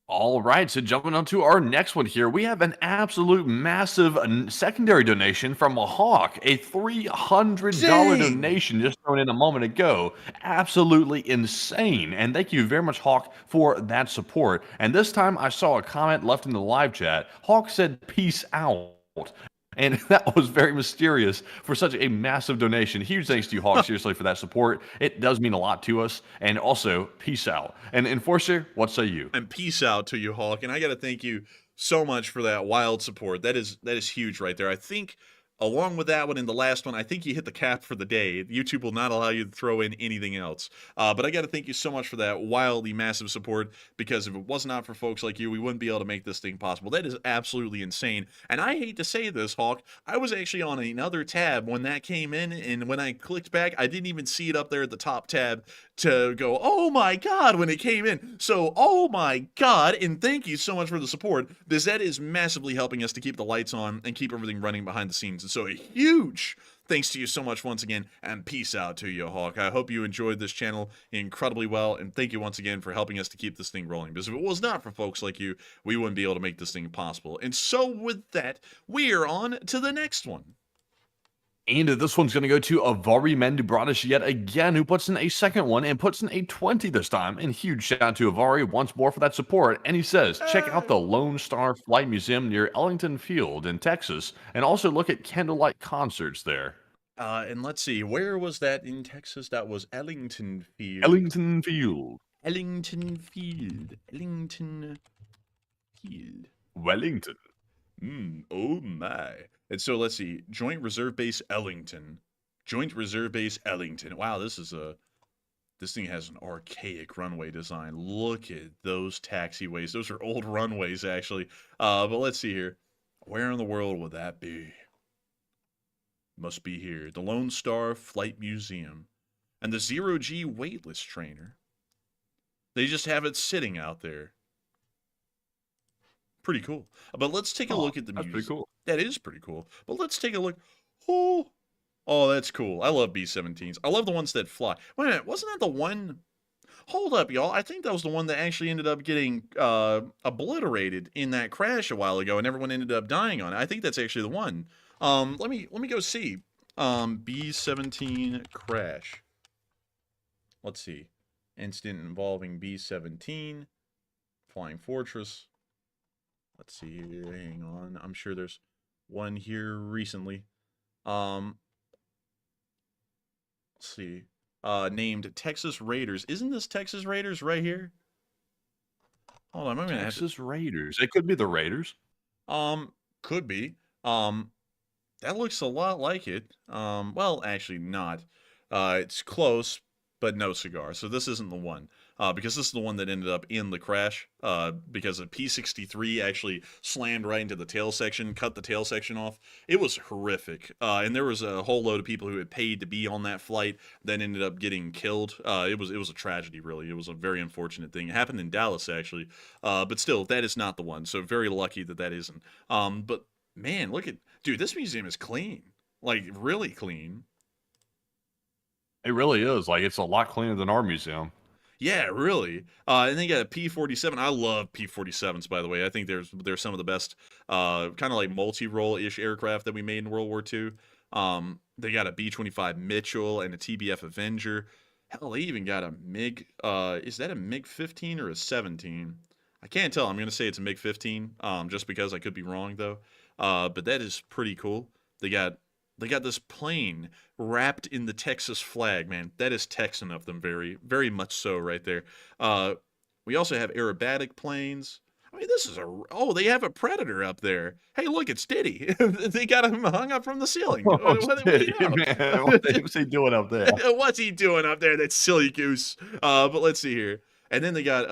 All right, so jumping on to our next one here, we have an absolute massive secondary donation from a Hawk, a $300 Dang! donation just thrown in a moment ago. Absolutely insane. And thank you very much, Hawk, for that support. And this time I saw a comment left in the live chat. Hawk said, "Peace out." And that was very mysterious for such a massive donation. Huge thanks to you, Hawk, seriously, for that support. It does mean a lot to us. And also, peace out. And Enforcer, what say you? And peace out to you, Hawk. And I got to thank you so much for that wild support. That is huge right there. I think along with that one and the last one, I think you hit the cap for the day. YouTube will not allow you to throw in anything else. But I got to thank you so much for that wildly massive support, because if it was not for folks like you, we wouldn't be able to make this thing possible. That is absolutely insane. And I hate to say this, Hawk, I was actually on another tab when that came in, and when I clicked back, I didn't even see it up there at the top tab to go, oh my God, when it came in. So, oh my God, and thank you so much for the support, because that is massively helping us to keep the lights on and keep everything running behind the scenes. And so a huge thanks to you so much once again, and peace out to you, Hawk. I hope you enjoyed this channel incredibly well, and thank you once again for helping us to keep this thing rolling, because if it was not for folks like you, we wouldn't be able to make this thing possible. And so with that, we are on to the next one. And this one's going to go to Avari Mendubratis yet again, who puts in a second one and puts in a 20 this time. And huge shout out to Avari once more for that support. And he says, check out the Lone Star Flight Museum near Ellington Field in Texas, and also look at candlelight concerts there. And let's see, where was that in Texas? That was Ellington Field. Ellington Field. Ellington Field. Ellington Field. Wellington. Oh my. And so let's see, Joint Reserve Base Ellington. Joint Reserve Base Ellington. Wow, this thing has an archaic runway design. Look at those taxiways. Those are old runways, actually. But let's see here. Where in the world would that be? Must be here. The Lone Star Flight Museum. And the Zero G Weightless Trainer. They just have it sitting out there. Pretty cool. But let's take a look at the That's museum. pretty cool. That is pretty cool. But let's take a look. Oh, that's cool. I love B-17s. I love the ones that fly. Wait a minute. Wasn't that the one? Hold up, y'all. I think that was the one that actually ended up getting obliterated in that crash a while ago, and everyone ended up dying on it. I think that's actually the one. Let me go see. B-17 crash. Let's see. Incident involving B-17. Flying Fortress. Let's see here. Hang on. I'm sure there's one here recently. Let's see. Named Texas Raiders. Isn't this Texas Raiders right here? Hold on, I'm gonna have to... Texas Raiders. It could be the Raiders. Could be. That looks a lot like it. Well, actually not. It's close, but no cigar. So this isn't the one. Because this is the one that ended up in the crash, because a P-63 actually slammed right into the tail section, cut the tail section off. It was horrific, and there was a whole load of people who had paid to be on that flight that ended up getting killed. It was a tragedy, really. It was a very unfortunate thing. It happened in Dallas, actually, but still, that is not the one, so very lucky that that isn't. But, man, look at... Dude, this museum is clean. Like, really clean. It really is. Like, it's a lot cleaner than our museum. Yeah, really. And then you got a P-47. I love P-47s, by the way. I think they're some of the best kind of like multi-role-ish aircraft that we made in World War II. They got a B-25 Mitchell and a TBF Avenger. Hell, they even got a MiG. Is that a MiG-15 or a 17? I can't tell. I'm going to say it's a MiG-15, just because I could be wrong, though. But that is pretty cool. They got this plane wrapped in the Texas flag, man. That is Texan of them, very, very much so right there. We also have aerobatic planes. I mean, this is oh, they have a predator up there. Hey, look, it's Diddy. They got him hung up from the ceiling. Oh, What shit, you know? man, what's he doing up there? What's he doing up there? That silly goose. But let's see here. And then they got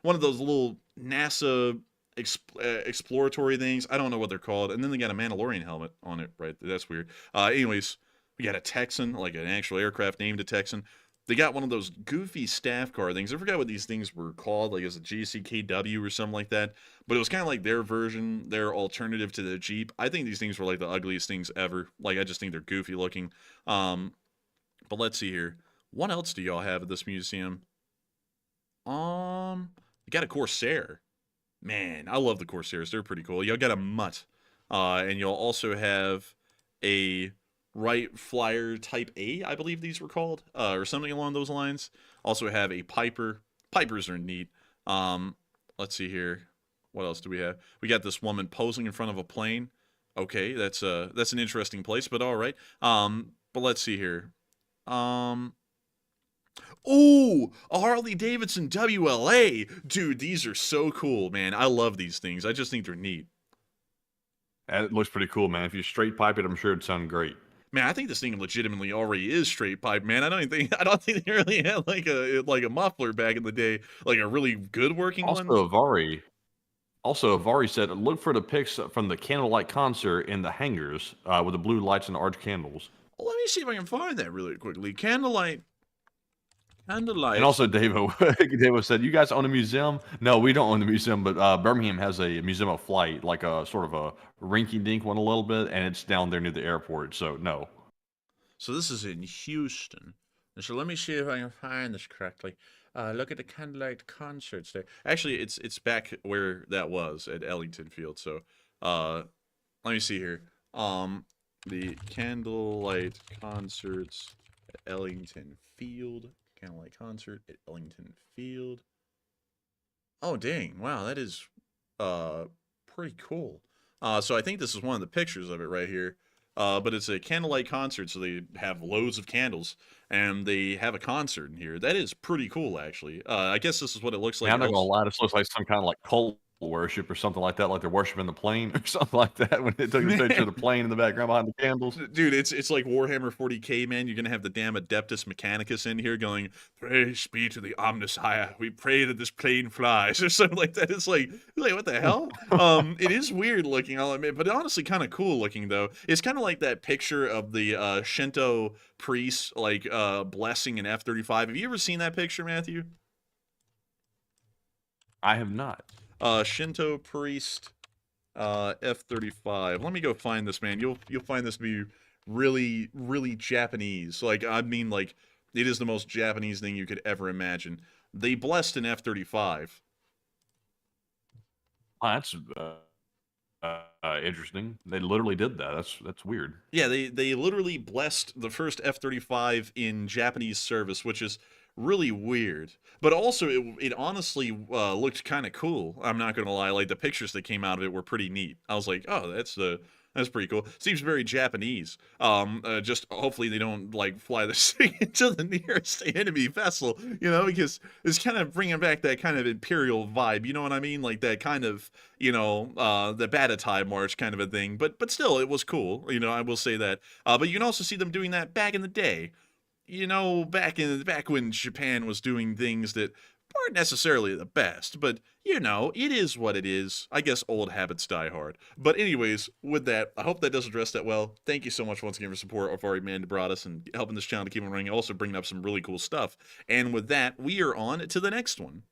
one of those little NASA exploratory things. I don't know what they're called. And then they got a Mandalorian helmet on it. Right, that's weird. Anyways, we got a Texan, like an actual aircraft named a Texan. They got one of those goofy staff car things. I forgot what these things were called, like it was a GCKW or something like that. But it was kind of like their version, their alternative to the Jeep. I think these things were like the ugliest things ever. Like, I just think they're goofy looking. But let's see here. What else do y'all have at this museum? You got a Corsair. Man, I love the Corsairs. They're pretty cool. Y'all got a Mutt. And you'll also have a Wright Flyer Type A, I believe these were called, or something along those lines. Also have a Piper. Pipers are neat. Let's see here. What else do we have? We got this woman posing in front of a plane. Okay, that's an interesting place, but all right. But let's see here. Oh, a Harley Davidson WLA. Dude, these are so cool, man. I love these things. I just think they're neat. That looks pretty cool, man. If you straight pipe it, I'm sure it'd sound great. Man, I think this thing legitimately already is straight pipe, man. I don't think they really had like a muffler back in the day, like a really good working one. Avari said, look for the pics from the candlelight concert in the hangars with the blue lights and the orange candles. Well, let me see if I can find that really quickly. Candlelight. And also, David said, you guys own a museum? No, we don't own the museum, but Birmingham has a museum of flight, like a sort of a rinky-dink one a little bit, and it's down there near the airport, so no. So this is in Houston. So let me see if I can find this correctly. Look at the candlelight concerts there. Actually, it's back where that was at Ellington Field. So let me see here. The candlelight concerts at Ellington Field. Candlelight concert at Ellington Field. Oh, dang. Wow, that is pretty cool. So I think this is one of the pictures of it right here. But it's a candlelight concert, so they have loads of candles, and they have a concert in here. That is pretty cool, actually. I guess this is what it looks like. I'm not gonna lie, this looks like some kind of like cult worship or something like that, like they're worshiping the plane or something like that when they took the picture of the plane in the background behind the candles. Dude, it's like Warhammer 40k, man. You're gonna have the damn Adeptus Mechanicus in here going, praise be to the Omnissiah. We pray that this plane flies, or something like that. It's like what the hell? It is weird looking, I'll admit, but honestly kind of cool looking though. It's kind of like that picture of the Shinto priest like blessing an F-35. Have you ever seen that picture, Matthew? I have not. Shinto priest, F-35. Let me go find this, man. You'll find this to be really, really Japanese. Like, I mean, like, it is the most Japanese thing you could ever imagine. They blessed an F-35. Oh, that's interesting. They literally did that. That's weird. Yeah, they literally blessed the first F-35 in Japanese service, which is really weird, but also it honestly looked kind of cool. I'm not gonna lie, like the pictures that came out of it were pretty neat. I was like, oh, that's pretty cool. Seems very Japanese. Just hopefully they don't like fly this thing into the nearest enemy vessel, you know, because it's kind of bringing back that kind of imperial vibe. You know what I mean? Like that kind of, you know, the Batatai March kind of a thing. But still, it was cool. You know, I will say that. But you can also see them doing that back in the day. You know, back when Japan was doing things that weren't necessarily the best, but you know, it is what it is. I guess old habits die hard. But anyways, with that, I hope that does address that well. Thank you so much once again for support of our man Bradas and helping this channel to keep on running, also bringing up some really cool stuff. And with that, we are on to the next one.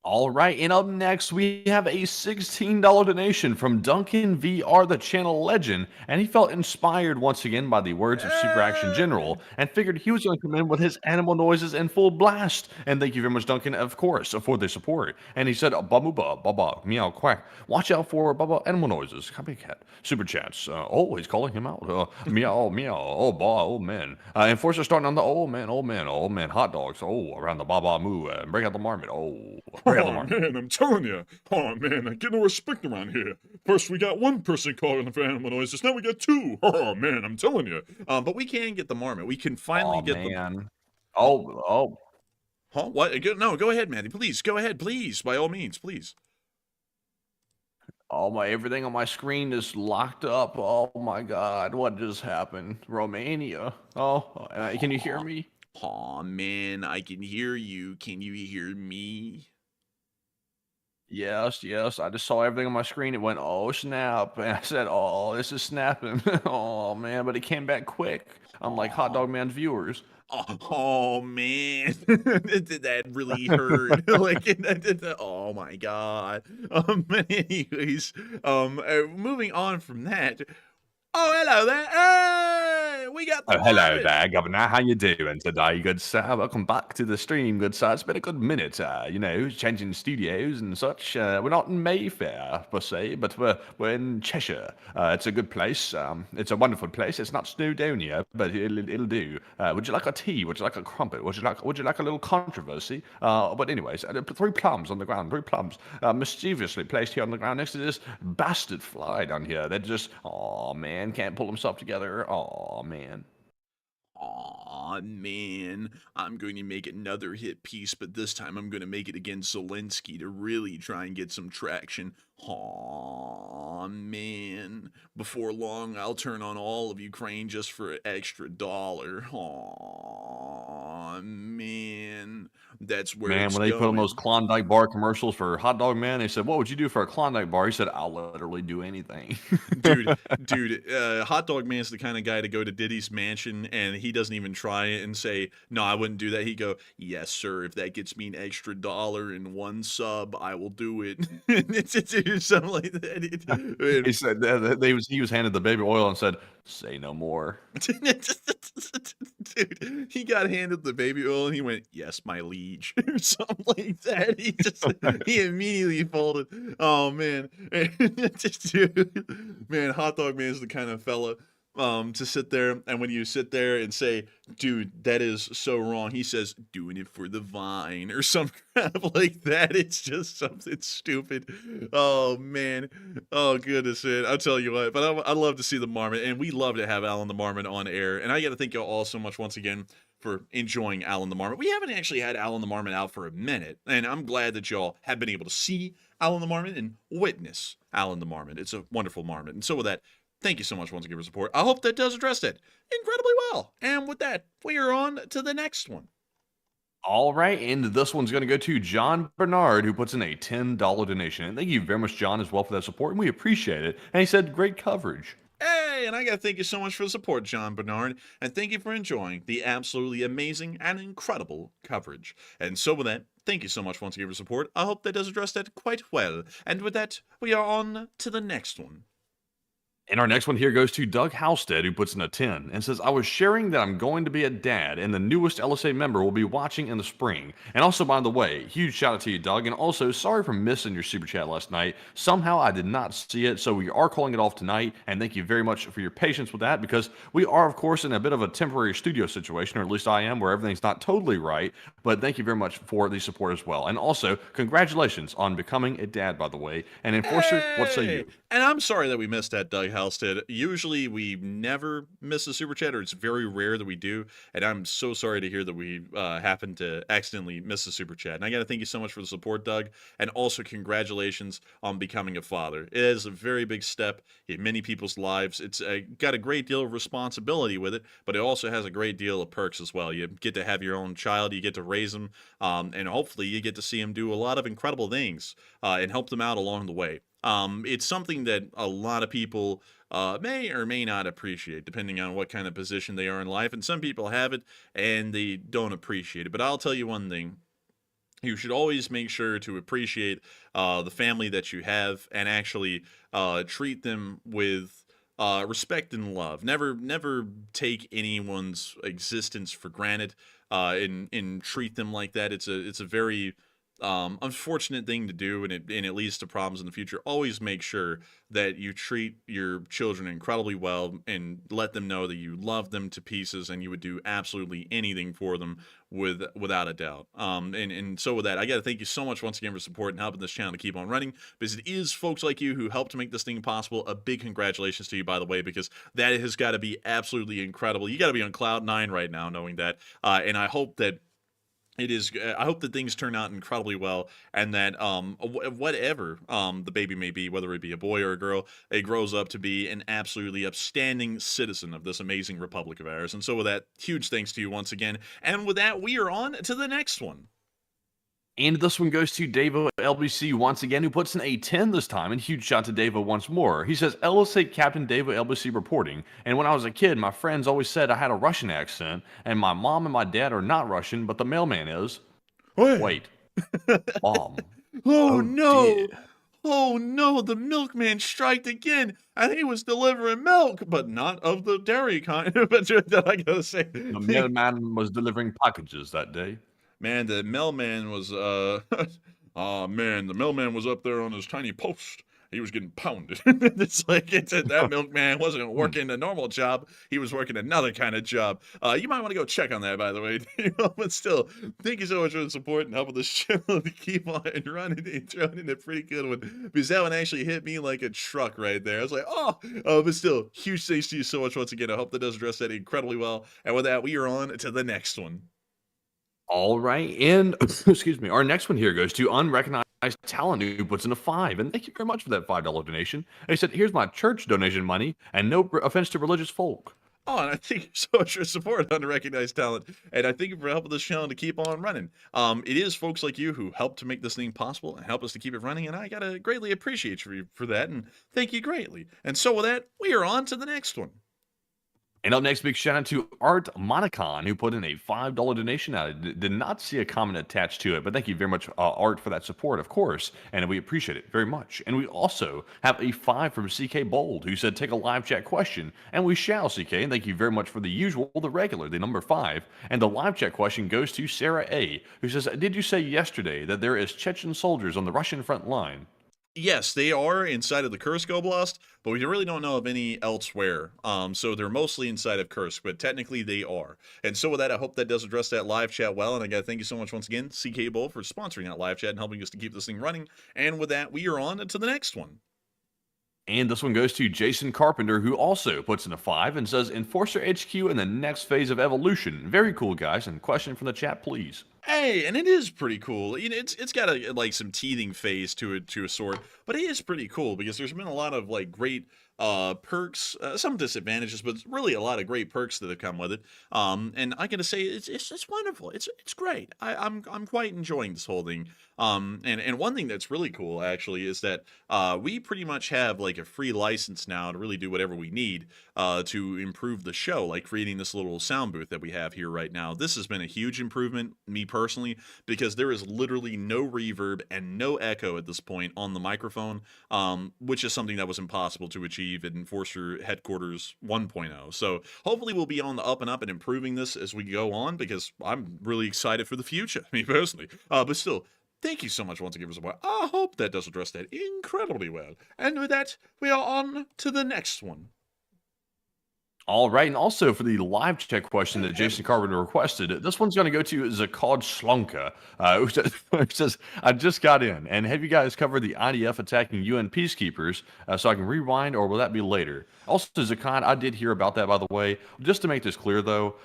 All right, and up next, we have a $16 donation from Duncan VR, the channel legend, and he felt inspired once again by the words of Super Action General and figured he was going to come in with his animal noises in full blast. And thank you very much, Duncan, of course, for the support. And he said, Bamuba, Baba, meow, quack. Watch out for Baba animal noises. Copycat. Super chats. Oh, he's calling him out. Meow, meow. Oh, ba, oh, man. Enforcer starting on the oh, man. Hot dogs. Oh, around the Baba moo. Bring out the marmot. Oh. Oh, man, I'm telling you. Oh, man, I get no respect around here. First, we got one person calling for animal noises. Now we got two. Oh, man, I'm telling you. But we can get the marmot. We can finally get man. the... Oh. Huh? What? No, go ahead, Matty. Please, go ahead. Please, by all means, please. All my everything on my screen is locked up. Oh my God, what just happened? Romania. Oh, can you hear me? Aw, man, I can hear you. Can you hear me? Yes, yes. I just saw everything on my screen. It went, oh snap, and I said, oh, this is snapping. Oh man, but it came back quick. Unlike Hot Dog Man's viewers. Oh, man, that really hurt. Like, oh my God. Anyways, moving on from that. Oh, hello there. Hey, we got the Oh, hello marmot. there, Governor. How you doing today, good sir? Welcome back to the stream, good sir. It's been a good minute, changing studios and such. We're not in Mayfair, per se, but we're in Cheshire. It's a good place. It's a wonderful place. It's not Snowdonia, but it'll do. Would you like a tea? Would you like a crumpet? Would you like a little controversy? But anyways, 3 plums on the ground. 3 plums, mischievously placed here on the ground next to this bastard fly down here. They're just, oh man, can't pull himself together. Oh man. Aw, man, I'm going to make another hit piece, but this time I'm going to make it against Zelensky to really try and get some traction. Aw, man. Before long, I'll turn on all of Ukraine just for an extra $1. Aw, man. That's where Man, it's when they put on going. those Klondike bar commercials for Hot Dog Man, they said, "What would you do for a Klondike bar?" He said, "I'll literally do anything." Dude, Hot Dog Man's the kind of guy to go to Diddy's mansion and he doesn't even try it and say, no, I wouldn't do that. He'd go, yes, sir, if that gets me an extra $1 and 1 sub, I will do it. It's something like that. He said that he was handed the baby oil and said, "Say no more." Dude, he got handed the baby oil and he went, yes, my liege, or something like that. He immediately folded. Oh man. Dude, man, Hot Dog Man is the kind of fella to sit there, and when you sit there and say, dude, that is so wrong, he says, doing it for the vine or some crap like that. It's just something stupid. Oh man. Oh goodness, man. I'll tell you what, but I love to see the Marmot, and we love to have Alan the Marmot on air, and I gotta thank y'all all so much once again for enjoying Alan the Marmot. We haven't actually had Alan the Marmot out for a minute, and I'm glad that y'all have been able to see Alan the Marmot and witness Alan the Marmot. It's a wonderful Marmot, and so with that, thank you so much once again for support. I hope that does address it incredibly well. And with that, we are on to the next one. All right, and this one's going to go to John Bernard, who puts in a $10 donation. And thank you very much, John, as well for that support, and we appreciate it. And he said, great coverage. Hey, and I got to thank you so much for the support, John Bernard, and thank you for enjoying the absolutely amazing and incredible coverage. And so with that, thank you so much once again for support. I hope that does address that quite well. And with that, we are on to the next one. And our next one here goes to Doug Halstead, who puts in a 10 and says, I was sharing that I'm going to be a dad, and the newest LSA member will be watching in the spring. And also, by the way, huge shout out to you, Doug. And also, sorry for missing your super chat last night. Somehow I did not see it, so we are calling it off tonight. And thank you very much for your patience with that, because we are, of course, in a bit of a temporary studio situation, or at least I am, where everything's not totally right. But thank you very much for the support as well. And also, congratulations on becoming a dad, by the way. And Enforcer, what say you? And I'm sorry that we missed that, Doug Halstead. Usually we never miss a super chat, or it's very rare that we do. And I'm so sorry to hear that we happened to accidentally miss a super chat. And I got to thank you so much for the support, Doug. And also congratulations on becoming a father. It is a very big step in many people's lives. It's got a great deal of responsibility with it, but it also has a great deal of perks as well. You get to have your own child, you get to raise them, and hopefully you get to see him do a lot of incredible things and help them out along the way. It's something that a lot of people may or may not appreciate, depending on what kind of position they are in life. And some people have it and they don't appreciate it. But I'll tell you one thing. You should always make sure to appreciate the family that you have and actually treat them with respect and love. Never take anyone's existence for granted and treat them like that. It's a very unfortunate thing to do, and it leads to problems in the future. Always make sure that you treat your children incredibly well and let them know that you love them to pieces and you would do absolutely anything for them without a doubt. And so with that, I got to thank you so much once again for support and helping this channel to keep on running, because it is folks like you who helped to make this thing possible. A big congratulations to you, by the way, because that has got to be absolutely incredible. You got to be on cloud 9 right now knowing that. And I hope that It is. I hope that things turn out incredibly well, and that whatever the baby may be, whether it be a boy or a girl, it grows up to be an absolutely upstanding citizen of this amazing republic of ours. And so, with that, huge thanks to you once again. And with that, we are on to the next one. And this one goes to Davo LBC once again, who puts in a 10 this time, and huge shout to Davo once more. He says, LSA Captain Davo LBC reporting, and when I was a kid, my friends always said I had a Russian accent, and my mom and my dad are not Russian, but the mailman is. Wait. Mom. Oh, Oh, no. dear. Oh no, the milkman striked again, and he was delivering milk, but not of the dairy kind. But that I gotta say, The mailman was delivering packages that day. man, the mailman was oh man, the mailman was up there on his tiny post. He was getting pounded. It's like that milkman wasn't working a normal job. He was working another kind of job. You might want to go check on that, by the way. But still, thank you so much for the support and helping this channel to keep on running and throwing in a pretty good one. Because that one actually hit me like a truck right there. I was like, oh, but still, huge thanks to you so much once again. I hope that does address that incredibly well. And with that, we are on to the next one. All right, and excuse me, our next one here goes to Unrecognized Talent, who puts in a 5, and thank you very much for that $5 donation. He said, here's my church donation money, and no offense to religious folk. Oh, and I thank you so much for support on Recognized Talent, and I thank you for helping this channel to keep on running. It is folks like you who help to make this thing possible and help us to keep it running, and I gotta greatly appreciate you for that, and thank you greatly. And so with that, we are on to the next one. And up next, big shout out to Art Monicon, who put in a $5 donation. I did not see a comment attached to it, but thank you very much, Art, for that support, of course, and we appreciate it very much. And we also have a 5 from CK Bold, who said, take a live chat question, and we shall, CK, and thank you very much for the usual, the regular, the number 5. And the live chat question goes to Sarah A., who says, did you say yesterday that there is Chechen soldiers on the Russian front line? Yes, they are inside of the Kursk Oblast, but we really don't know of any elsewhere. So they're mostly inside of Kursk, but technically they are. And so with that, I hope that does address that live chat well. And I gotta thank you so much once again, CK Bull, for sponsoring that live chat and helping us to keep this thing running. And with that, we are on to the next one. And this one goes to Jason Carpenter, who also puts in a 5 and says, Enforcer HQ in the next phase of evolution. Very cool, guys. And question from the chat, please. Hey, and it is pretty cool. You know, it's got a like some teething phase to it to a sort, but it is pretty cool because there's been a lot of like great perks, some disadvantages, but really a lot of great perks that have come with it. And I gotta say, it's wonderful. It's great. I'm quite enjoying this whole thing. And one thing that's really cool actually is that we pretty much have like a free license now to really do whatever we need to improve the show, like creating this little sound booth that we have here right now. This has been a huge improvement, me personally, because there is literally no reverb and no echo at this point on the microphone, which is something that was impossible to achieve in Enforcer Headquarters 1.0. So hopefully we'll be on the up and up and improving this as we go on, because I'm really excited for the future, me personally. But still, thank you so much once again for support. I hope that does address that incredibly well. And with that, we are on to the next one. All right, and also for the live chat question that Jason Carpenter requested, this one's going to go to Zakad Slonka, who says, I just got in, and have you guys covered the IDF attacking UN peacekeepers so I can rewind, or will that be later? Also, Zakad, I did hear about that, by the way. Just to make this clear, though,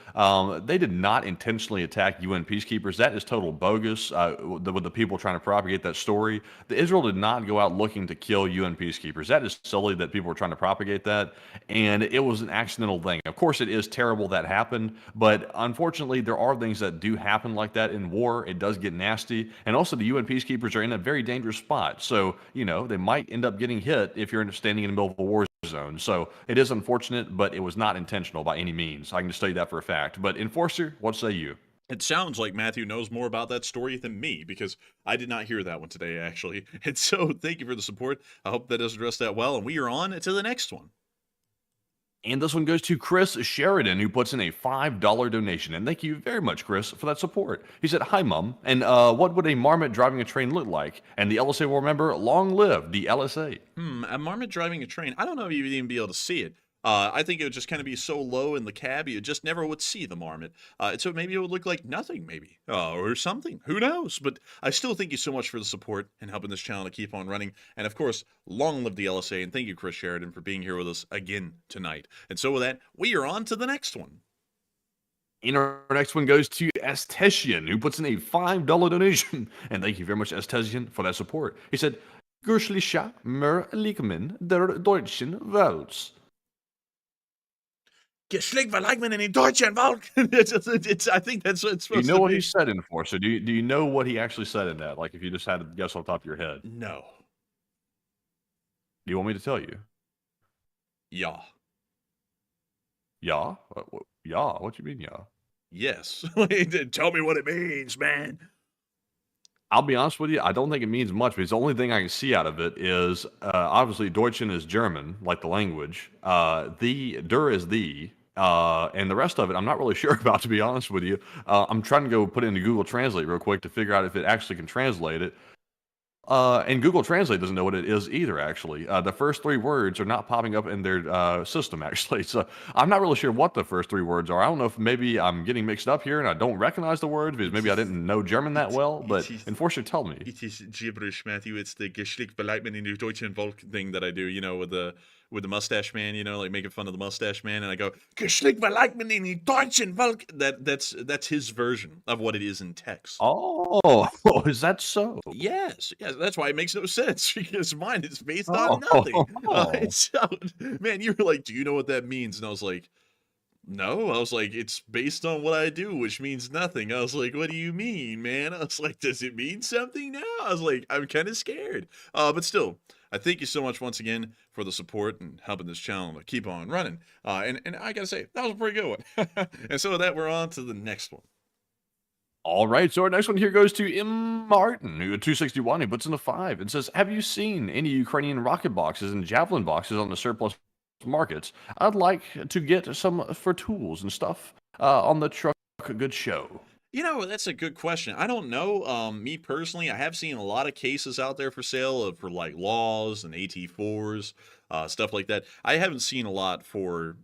they did not intentionally attack UN peacekeepers. That is total bogus with the people trying to propagate that story. Israel did not go out looking to kill UN peacekeepers. That is silly that people were trying to propagate that, and it was an accidental thing. Of course, it is terrible that happened, but unfortunately, there are things that do happen like that in war. It does get nasty, and also the UN peacekeepers are in a very dangerous spot. So, you know, they might end up getting hit if you're standing in the middle of a war zone. So it is unfortunate, but it was not intentional by any means. I can just tell you that for a fact. But Enforcer, what say you? It sounds like Matthew knows more about that story than me, because I did not hear that one today, actually. And so thank you for the support. I hope that does address that well, and we are on to the next one. And this one goes to Chris Sheridan, who puts in a $5 donation. And thank you very much, Chris, for that support. He said, hi, Mum. And what would a marmot driving a train look like? And the LSA will remember, long live the LSA. A marmot driving a train. I don't know if you'd even be able to see it. I think it would just kind of be so low in the cab, you just never would see the marmot. So maybe it would look like nothing, maybe, or something. Who knows? But I still thank you so much for the support and helping this channel to keep on running. And of course, long live the LSA. And thank you, Chris Sheridan, for being here with us again tonight. And so with that, we are on to the next one. And our next one goes to Estesian, who puts in a $5 donation. And thank you very much, Estesian, for that support. He said, Gerschlicher mer liegmen der deutschen Welt. Geschlägt like man in the Deutschen Volk. I think that's what it's Do you supposed know to what be. he said in for? So do you know what he actually said in that? Like if you just had to guess off the top of your head. No. Do you want me to tell you? Yeah. Yeah? Yeah? What you mean, yeah? Yes. Tell me what it means, man. I'll be honest with you, I don't think it means much because the only thing I can see out of it is obviously Deutschen is German, like the language. The der is the, and the rest of it I'm not really sure about, to be honest with you. I'm trying to go put it into Google Translate real quick to figure out if it actually can translate it. And Google Translate doesn't know what it is either, actually. The first 3 words are not popping up in their system, actually. So I'm not really sure what the first 3 words are. I don't know if maybe I'm getting mixed up here and I don't recognize the words because maybe I didn't know German that well, but unfortunately, tell me. It is gibberish, Matthew. It's the geschlickt man in the Deutschen Volk thing that I do, you know, with the mustache man, you know, like making fun of the mustache man, and I go, geschlickt man in the Deutschen Volk. That's his version of what it is in text. Oh, is that so? Yes, that's why it makes no sense, because mine is based on nothing. Man, you were like, do you know what that means? And I was like, no. I was like, it's based on what I do, which means nothing. I was like, what do you mean, man? I was like, does it mean something now? I was like, I'm kind of scared. But still, I thank you so much once again for the support and helping this channel to keep on running. And I gotta say, that was a pretty good one. And so with that, we're on to the next one. All right, so our next one here goes to M. Martin, who at 261, he puts in a 5 and says, have you seen any Ukrainian rocket boxes and javelin boxes on the surplus markets? I'd like to get some for tools and stuff on the Truck Good Show. You know, that's a good question. I don't know. Me personally, I have seen a lot of cases out there for sale for like laws and AT4s, stuff like that. I haven't seen a lot for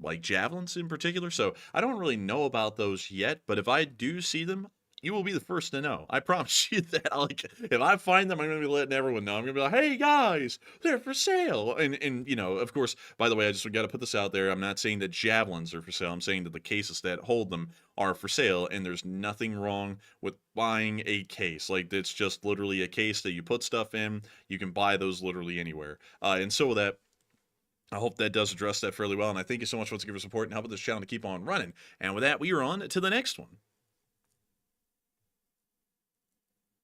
like javelins in particular, so I don't really know about those yet. But if I do see them, you will be the first to know. I promise you that. Like, if I find them, I'm going to be letting everyone know. I'm going to be like, hey, guys, they're for sale. And you know, of course, by the way, I just got to put this out there. I'm not saying that javelins are for sale. I'm saying that the cases that hold them are for sale, and there's nothing wrong with buying a case. Like, it's just literally a case that you put stuff in. You can buy those literally anywhere. And so with that, I hope that does address that fairly well. And I thank you so much for your support and helping this channel to keep on running. And with that, we are on to the next one.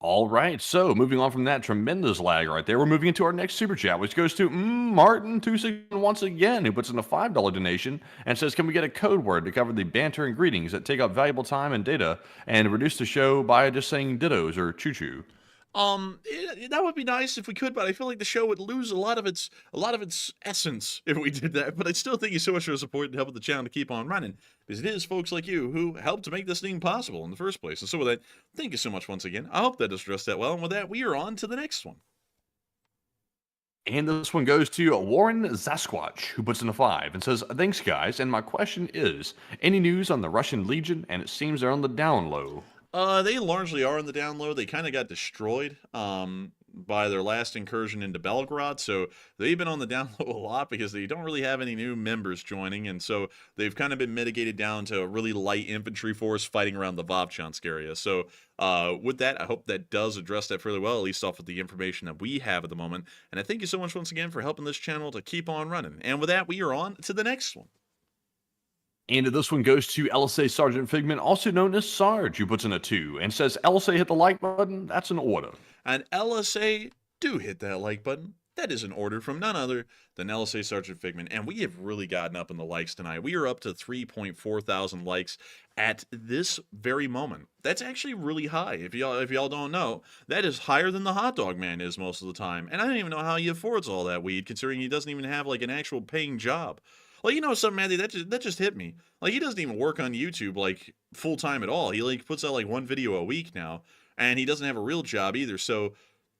All right, so moving on from that tremendous lag right there, we're moving into our next super chat, which goes to Martin 261 once again, who puts in a $5 donation and says, can we get a code word to cover the banter and greetings that take up valuable time and data and reduce the show by just saying dittos or choo-choo? That would be nice if we could, but I feel like the show would lose a lot of its essence if we did that. But I still thank you so much for your support and helping the channel to keep on running, because it is folks like you who helped to make this thing possible in the first place. And so with that, thank you so much once again. I hope that addressed that well. And with that, we are on to the next one. And this one goes to Warren Zasquatch, who puts in a 5 and says, thanks, guys. And my question is, any news on the Russian Legion? And it seems they're on the down low. They largely are in the down low. They kind of got destroyed by their last incursion into Belgrade, so they've been on the down low a lot because they don't really have any new members joining, and so they've kind of been mitigated down to a really light infantry force fighting around the Vovchansk area. So with that, I hope that does address that fairly well, at least off of the information that we have at the moment. And I thank you so much once again for helping this channel to keep on running. And with that, we are on to the next one. And this one goes to LSA Sergeant Figment, also known as Sarge, who puts in a 2 and says, LSA hit the like button. That's an order. And LSA, do hit that like button. That is an order from none other than LSA Sergeant Figment. And we have really gotten up in the likes tonight. We are up to 3.4 thousand likes at this very moment. That's actually really high. If y'all don't know, that is higher than the Hot Dog Man is most of the time. And I don't even know how he affords all that weed, considering he doesn't even have like an actual paying job. Like, you know something, Matthew, that just hit me. Like, he doesn't even work on YouTube, like, full-time at all. He, like, puts out, like, 1 video a week now, and he doesn't have a real job either. So,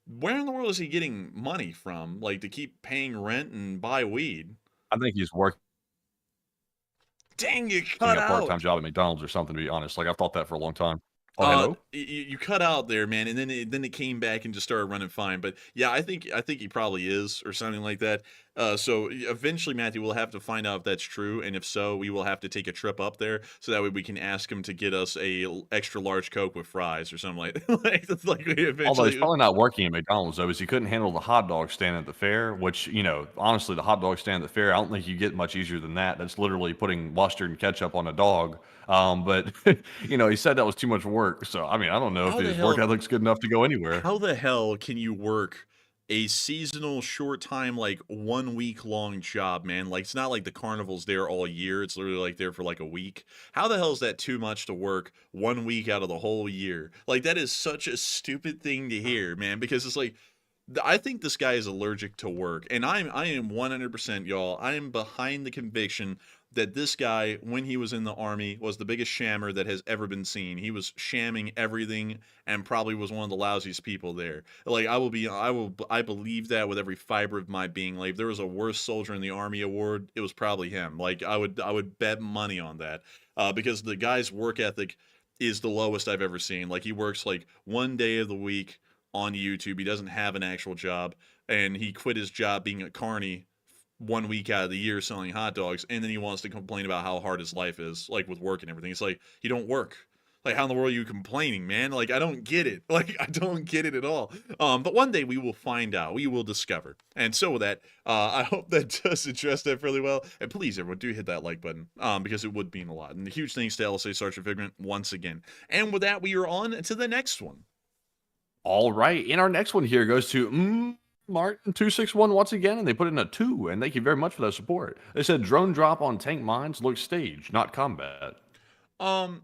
where in the world is he getting money from, like, to keep paying rent and buy weed? I think he's working Dang, you cut a out. part-time job at McDonald's or something, to be honest. Like, I've thought that for a long time. Oh, hello? You cut out there, man, and then it came back and just started running fine. But yeah, I think he probably is or something like that. So eventually, Matthew, we'll have to find out if that's true, and if so, we will have to take a trip up there so that way we can ask him to get us a extra large Coke with fries or something like like we Although he's eventually. probably not working at McDonald's though, is he couldn't handle the hot dog stand at the fair, which, honestly, the hot dog stand at the fair, I don't think you get much easier than that. That's literally putting mustard and ketchup on a dog. But he said that was too much work. So, I mean, I don't know How if the his work hell? ethic's good enough to go anywhere. How the hell can you work a seasonal short time, like 1 week long job, man? Like, it's not like the carnival's there all year. It's literally like there for like a week. How the hell is that too much to work 1 week out of the whole year? Like, that is such a stupid thing to hear, man, because it's like, I think this guy is allergic to work, and I am 100%, y'all. I am behind the conviction that this guy, when he was in the army, was the biggest shammer that has ever been seen. He was shamming everything, and probably was one of the lousiest people there. Like, I believe that with every fiber of my being. Like, if there was a worst soldier in the army award, it was probably him. Like, I would bet money on that, because the guy's work ethic is the lowest I've ever seen. Like, he works like 1 day of the week on YouTube. He doesn't have an actual job, and he quit his job being a carny 1 week out of the year selling hot dogs, and then he wants to complain about how hard his life is, like with work and everything. It's like, you don't work. Like, how in the world are you complaining, man? Like, I don't get it. Like, I don't get it at all. But one day we will find out. We will discover. And so with that, I hope that does address that fairly well. And please, everyone, do hit that like button, because it would mean a lot. And huge thanks to LSA Sergeant Figment once again. And with that, we are on to the next one. All right. And our next one here goes to Martin261 once again, and they put in a 2, and thank you very much for that support. They said drone drop on tank mines looks staged, not combat. Um,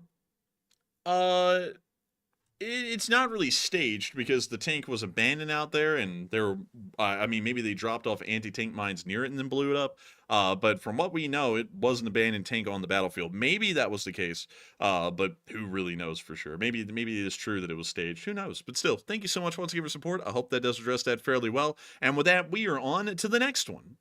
it's not really staged because the tank was abandoned out there, and I mean, maybe they dropped off anti-tank mines near it and then blew it up. But from what we know, it was an abandoned tank on the battlefield. Maybe that was the case, but who really knows for sure? Maybe it is true that it was staged. Who knows? But still, thank you so much once again for support. I hope that does address that fairly well. And with that, we are on to the next one.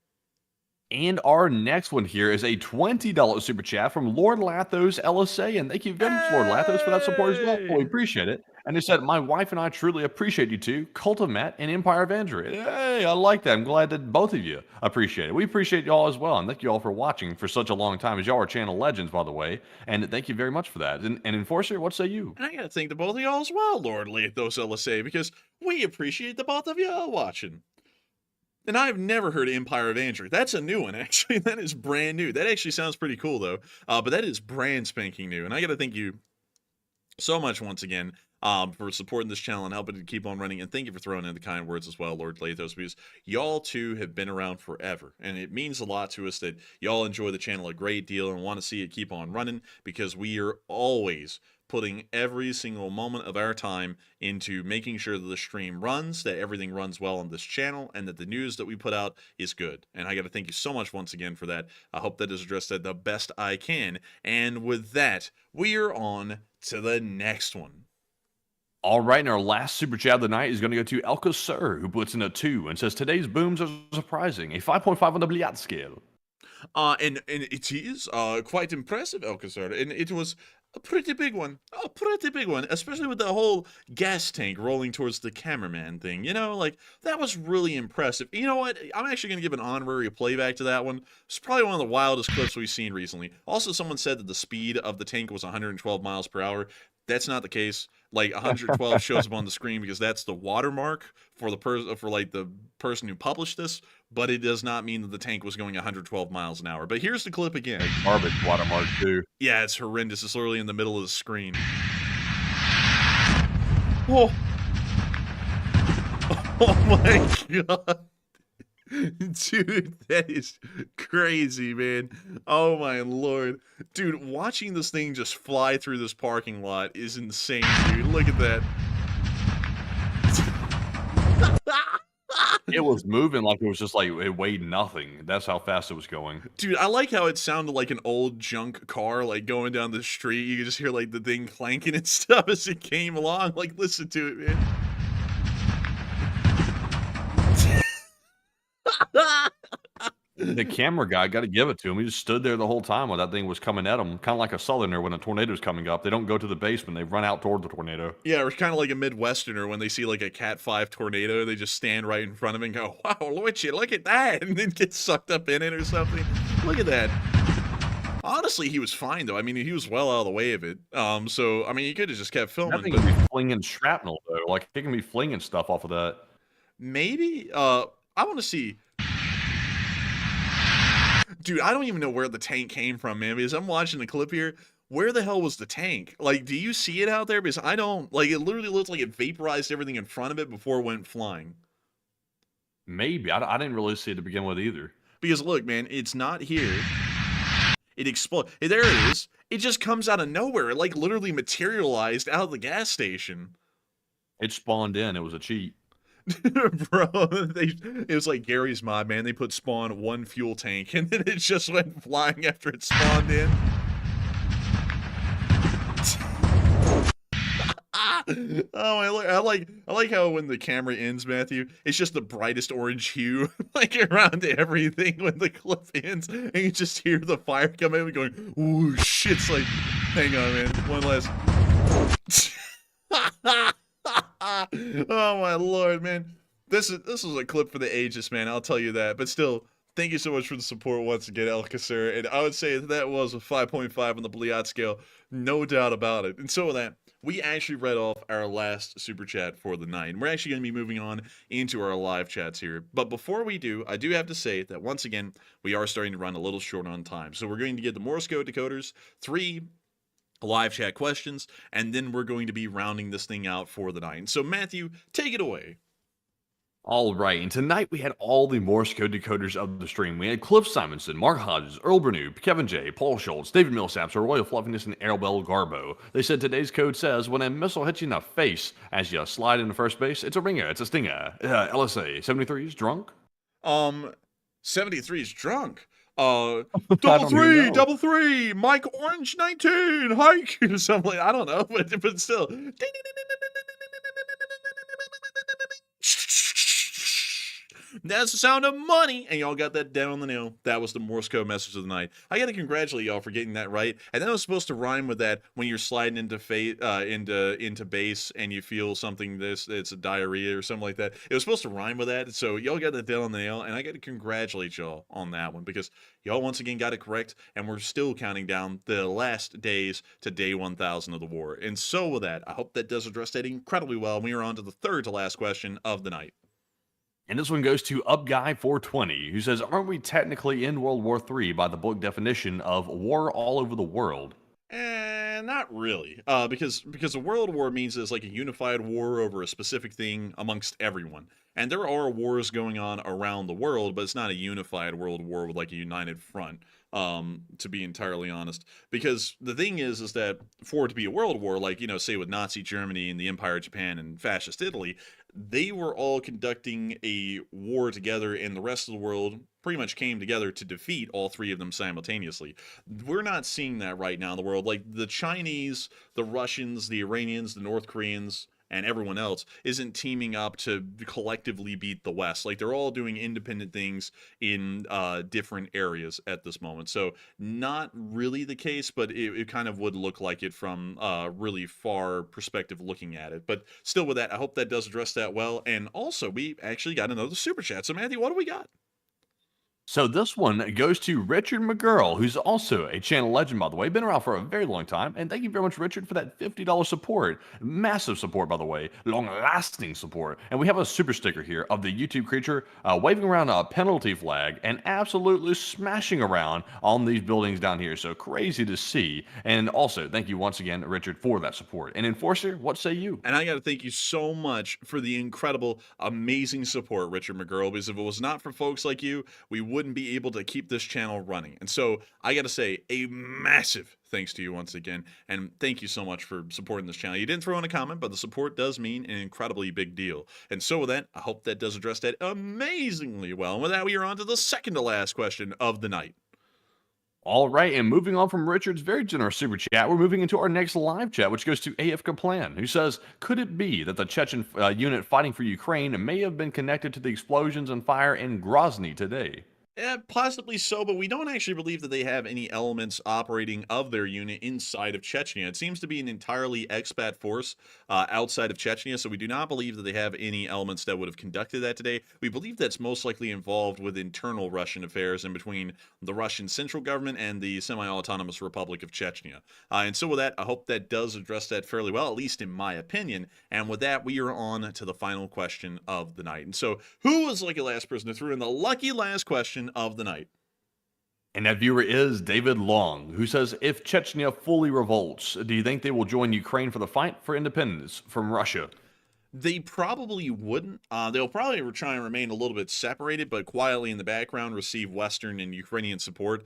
And our next one here is a $20 super chat from Lord Lathos LSA, and thank you very much, Lord Lathos, for that support as well. We appreciate it. And they said, my wife and I truly appreciate you two, Cult of Matt and Empire of Android. Hey, I like that. I'm glad that both of you appreciate it. We appreciate y'all as well, and thank you all for watching for such a long time, as y'all are channel legends, by the way. And thank you very much for that. And Enforcer, what say you? And I gotta thank the both of y'all as well, Lord Lathos LSA, because we appreciate the both of y'all watching. And I've never heard Empire of Andrew. That's a new one, actually. That is brand new. That actually sounds pretty cool, though. But that is brand spanking new. And I got to thank you so much once again for supporting this channel and helping it to keep on running. And thank you for throwing in the kind words as well, Lord Lathos, because y'all too have been around forever. And it means a lot to us that y'all enjoy the channel a great deal and want to see it keep on running, because we are always putting every single moment of our time into making sure that the stream runs, that everything runs well on this channel, and that the news that we put out is good. And I got to thank you so much once again for that. I hope that has addressed that the best I can. And with that, we are on to the next one. All right, and our last super chat of the night is going to go to Elka Sir, who puts in a 2 and says, today's booms are surprising, a 5.5 on the Bliat scale. And it is quite impressive, Elka Sir. And it was a pretty big one. A pretty big one, especially with the whole gas tank rolling towards the cameraman thing. You know, like, that was really impressive. You know what? I'm actually going to give an honorary playback to that one. It's probably one of the wildest clips we've seen recently. Also, someone said that the speed of the tank was 112 miles per hour. That's not the case. Like, 112 shows up on the screen because that's the watermark for the person who published this, but it does not mean that the tank was going 112 miles an hour. But here's the clip again. Garbage watermark too. Yeah, it's horrendous. It's literally in the middle of the screen. Oh, oh my god. Dude, that is crazy, man. Oh my lord. Dude, watching this thing just fly through this parking lot is insane, dude. Look at that. It was moving like it was just like it weighed nothing. That's how fast it was going. Dude, I like how it sounded like an old junk car, like going down the street. You could just hear like the thing clanking and stuff as it came along. Like, listen to it, man. The camera guy, got to give it to him. He just stood there the whole time while that thing was coming at him, kind of like a southerner when a tornado's coming up. They don't go to the basement; they run out toward the tornado. Yeah, or kind of like a Midwesterner when they see like a Cat 5 tornado, they just stand right in front of it and go, "Wow, look at that," and then get sucked up in it or something. Look at that. Honestly, he was fine though. I mean, he was well out of the way of it. So I mean, he could have just kept filming. That thing But can be flinging shrapnel though. Like it can be flinging stuff off of that. maybe. I want to see. Dude, I don't even know where the tank came from, man, because I'm watching the clip here. Where the hell was the tank? Like, do you see it out there? Because I don't. Like, it literally looks like it vaporized everything in front of it before it went flying. Maybe I didn't really see it to begin with either. Because look, man, it's not here. It explodes. There it is. It just comes out of nowhere. It, like, literally materialized out of the gas station. It spawned in. It was a cheat. Bro, it was like Gary's Mod, man. They put spawn one fuel tank, and then it just went flying after it spawned in. Oh, I like how when the camera ends, Matthew, it's just the brightest orange hue, like around everything when the clip ends, and you just hear the fire come in and going, ooh, shit's like, hang on, man, one last. Oh my lord, man. This is a clip for the ages, man, I'll tell you that. But still, thank you so much for the support once again, Alcacer. And I would say that was a 5.5 on the Bliat scale, no doubt about it. And so with that, we actually read off our last super chat for the night. And we're actually going to be moving on into our live chats here. But before we do, I do have to say that once again, we are starting to run a little short on time. So we're going to get the Morse code decoders, 3 live chat questions, and then we're going to be rounding this thing out for the night. So Matthew, take it away. All right, and tonight we had all the Morse code decoders of the stream. We had Cliff Simonson, Mark Hodges, Earl Bernew, Kevin J, Paul Schultz, David Millsaps, Royal Fluffiness, and Arabelle Garbo. They said today's code says, when a missile hits you in the face as you slide into first base, it's a ringer, it's a stinger. LSA, 73 is drunk? 73 is drunk. I Double don't even know. double three, Mike Orange 19, hike, something, I don't know, but still. That's the sound of money, and y'all got that down on the nail. That was the Morse code message of the night. I gotta congratulate y'all for getting that right. And that was supposed to rhyme with that when you're sliding into into base and you feel something it's a diarrhea or something like that. It was supposed to rhyme with that. So y'all got that down on the nail, and I gotta congratulate y'all on that one because y'all once again got it correct, and we're still counting down the last days to day 1000 of the war. And so with that, I hope that does address that incredibly well. We are on to the third to last question of the night. And this one goes to UpGuy420, who says, aren't we technically in World War III by the book definition of war all over the world? Not really, because a world war means it's like a unified war over a specific thing amongst everyone. And there are wars going on around the world, but it's not a unified world war with like a united front, to be entirely honest. Because the thing is that for it to be a world war, like, you know, say with Nazi Germany and the Empire of Japan and Fascist Italy, they were all conducting a war together, and the rest of the world pretty much came together to defeat all three of them simultaneously. We're not seeing that right now in the world. Like the Chinese, the Russians, the Iranians, the North Koreans, and everyone else isn't teaming up to collectively beat the West. Like they're all doing independent things in different areas at this moment. So not really the case, but it kind of would look like it from really far perspective looking at it. But still with that, I hope that does address that well. And also we actually got another super chat. So Matthew, what do we got? So this one goes to Richard McGurl, who's also a channel legend, by the way. Been around for a very long time. And thank you very much, Richard, for that $50 support. Massive support, by the way. Long-lasting support. And we have a super sticker here of the YouTube creature waving around a penalty flag and absolutely smashing around on these buildings down here. So crazy to see. And also, thank you once again, Richard, for that support. And Enforcer, what say you? And I got to thank you so much for the incredible, amazing support, Richard McGurl, because if it was not for folks like you, we wouldn't be able to keep this channel running. And so I got to say a massive thanks to you once again. And thank you so much for supporting this channel. You didn't throw in a comment, but the support does mean an incredibly big deal. And so with that, I hope that does address that amazingly well. And with that, we are on to the second to last question of the night. All right, and moving on from Richard's very generous super chat, we're moving into our next live chat, which goes to AF Kaplan, who says, could it be that the Chechen unit fighting for Ukraine may have been connected to the explosions and fire in Grozny today? Possibly so, but we don't actually believe that they have any elements operating of their unit inside of Chechnya. It seems to be an entirely expat force outside of Chechnya, so we do not believe that they have any elements that would have conducted that today. We believe that's most likely involved with internal Russian affairs in between the Russian central government and the semi-autonomous Republic of Chechnya. And so with that, I hope that does address that fairly well, at least in my opinion. And with that, we are on to the final question of the night. And so, who was the lucky last person to throw in the lucky last question of the night? And that viewer is David Long, who says, if Chechnya fully revolts, do you think they will join Ukraine for the fight for independence from Russia? They probably wouldn't. They'll probably try and remain a little bit separated, but quietly in the background receive Western and Ukrainian support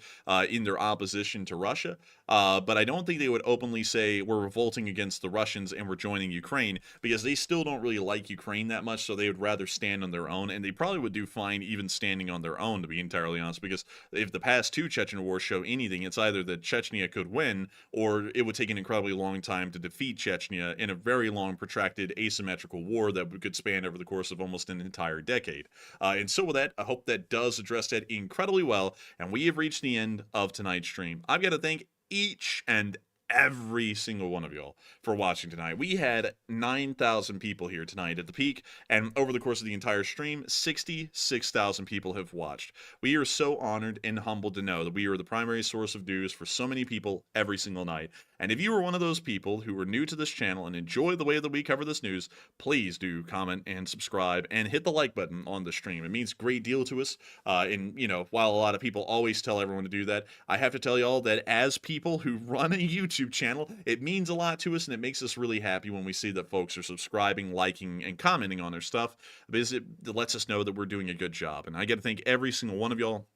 in their opposition to Russia. But I don't think they would openly say we're revolting against the Russians and we're joining Ukraine, because they still don't really like Ukraine that much, so they would rather stand on their own, and they probably would do fine even standing on their own, to be entirely honest, because if the past two Chechen wars show anything, it's either that Chechnya could win, or it would take an incredibly long time to defeat Chechnya in a very long, protracted, asymmetrical war that could span over the course of almost an entire decade. And so with that, I hope that does address that incredibly well, and we have reached the end of tonight's stream. I've got to thank each and every single one of y'all for watching tonight. We had 9,000 people here tonight at the peak, and over the course of the entire stream, 66,000 people have watched. We are so honored and humbled to know that we are the primary source of news for so many people every single night. And if you are one of those people who are new to this channel and enjoy the way that we cover this news, please do comment and subscribe and hit the like button on the stream. It means a great deal to us. And, you know, while a lot of people always tell everyone to do that, I have to tell y'all that as people who run a YouTube channel, it means a lot to us, and it makes us really happy when we see that folks are subscribing, liking, and commenting on their stuff, because it lets us know that we're doing a good job. And I got to thank every single one of y'all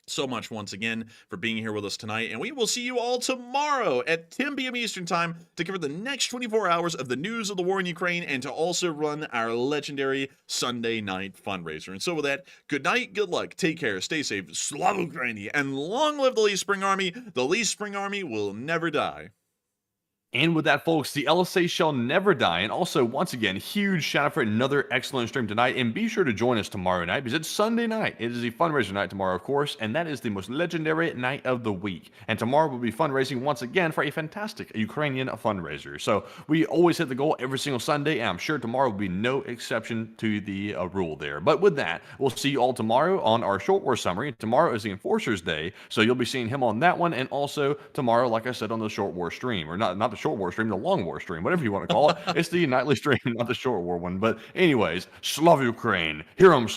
so much once again for being here with us tonight, and we will see you all tomorrow at 10 p.m. Eastern Time to cover the next 24 hours of the news of the war in Ukraine, and to also run our legendary Sunday night fundraiser. And so with that, good night, good luck, take care, stay safe, Slava Ukraini, and long live the Lee Spring Army. The Lee Spring Army will never die. And with that, folks, the LSA shall never die. And also, once again, huge shout out for another excellent stream tonight. And be sure to join us tomorrow night, because it's Sunday night. It is the fundraiser night tomorrow, of course, and that is the most legendary night of the week. And tomorrow we'll be fundraising once again for a fantastic Ukrainian fundraiser. So we always hit the goal every single Sunday, and I'm sure tomorrow will be no exception to the rule there. But with that, we'll see you all tomorrow on our Short War Summary. Tomorrow is the Enforcer's Day, so you'll be seeing him on that one, and also tomorrow, like I said, on the Short War stream, or not the Short War stream, the Long War stream, whatever you want to call it. It's the nightly stream, not the Short War one. But anyways, Slava Ukraine, Herom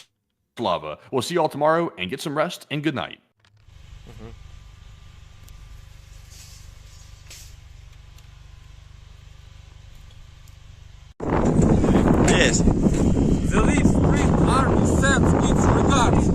Slava. We'll see you all tomorrow, and get some rest, and good night. Yes. The Lee Spring Army sends its regards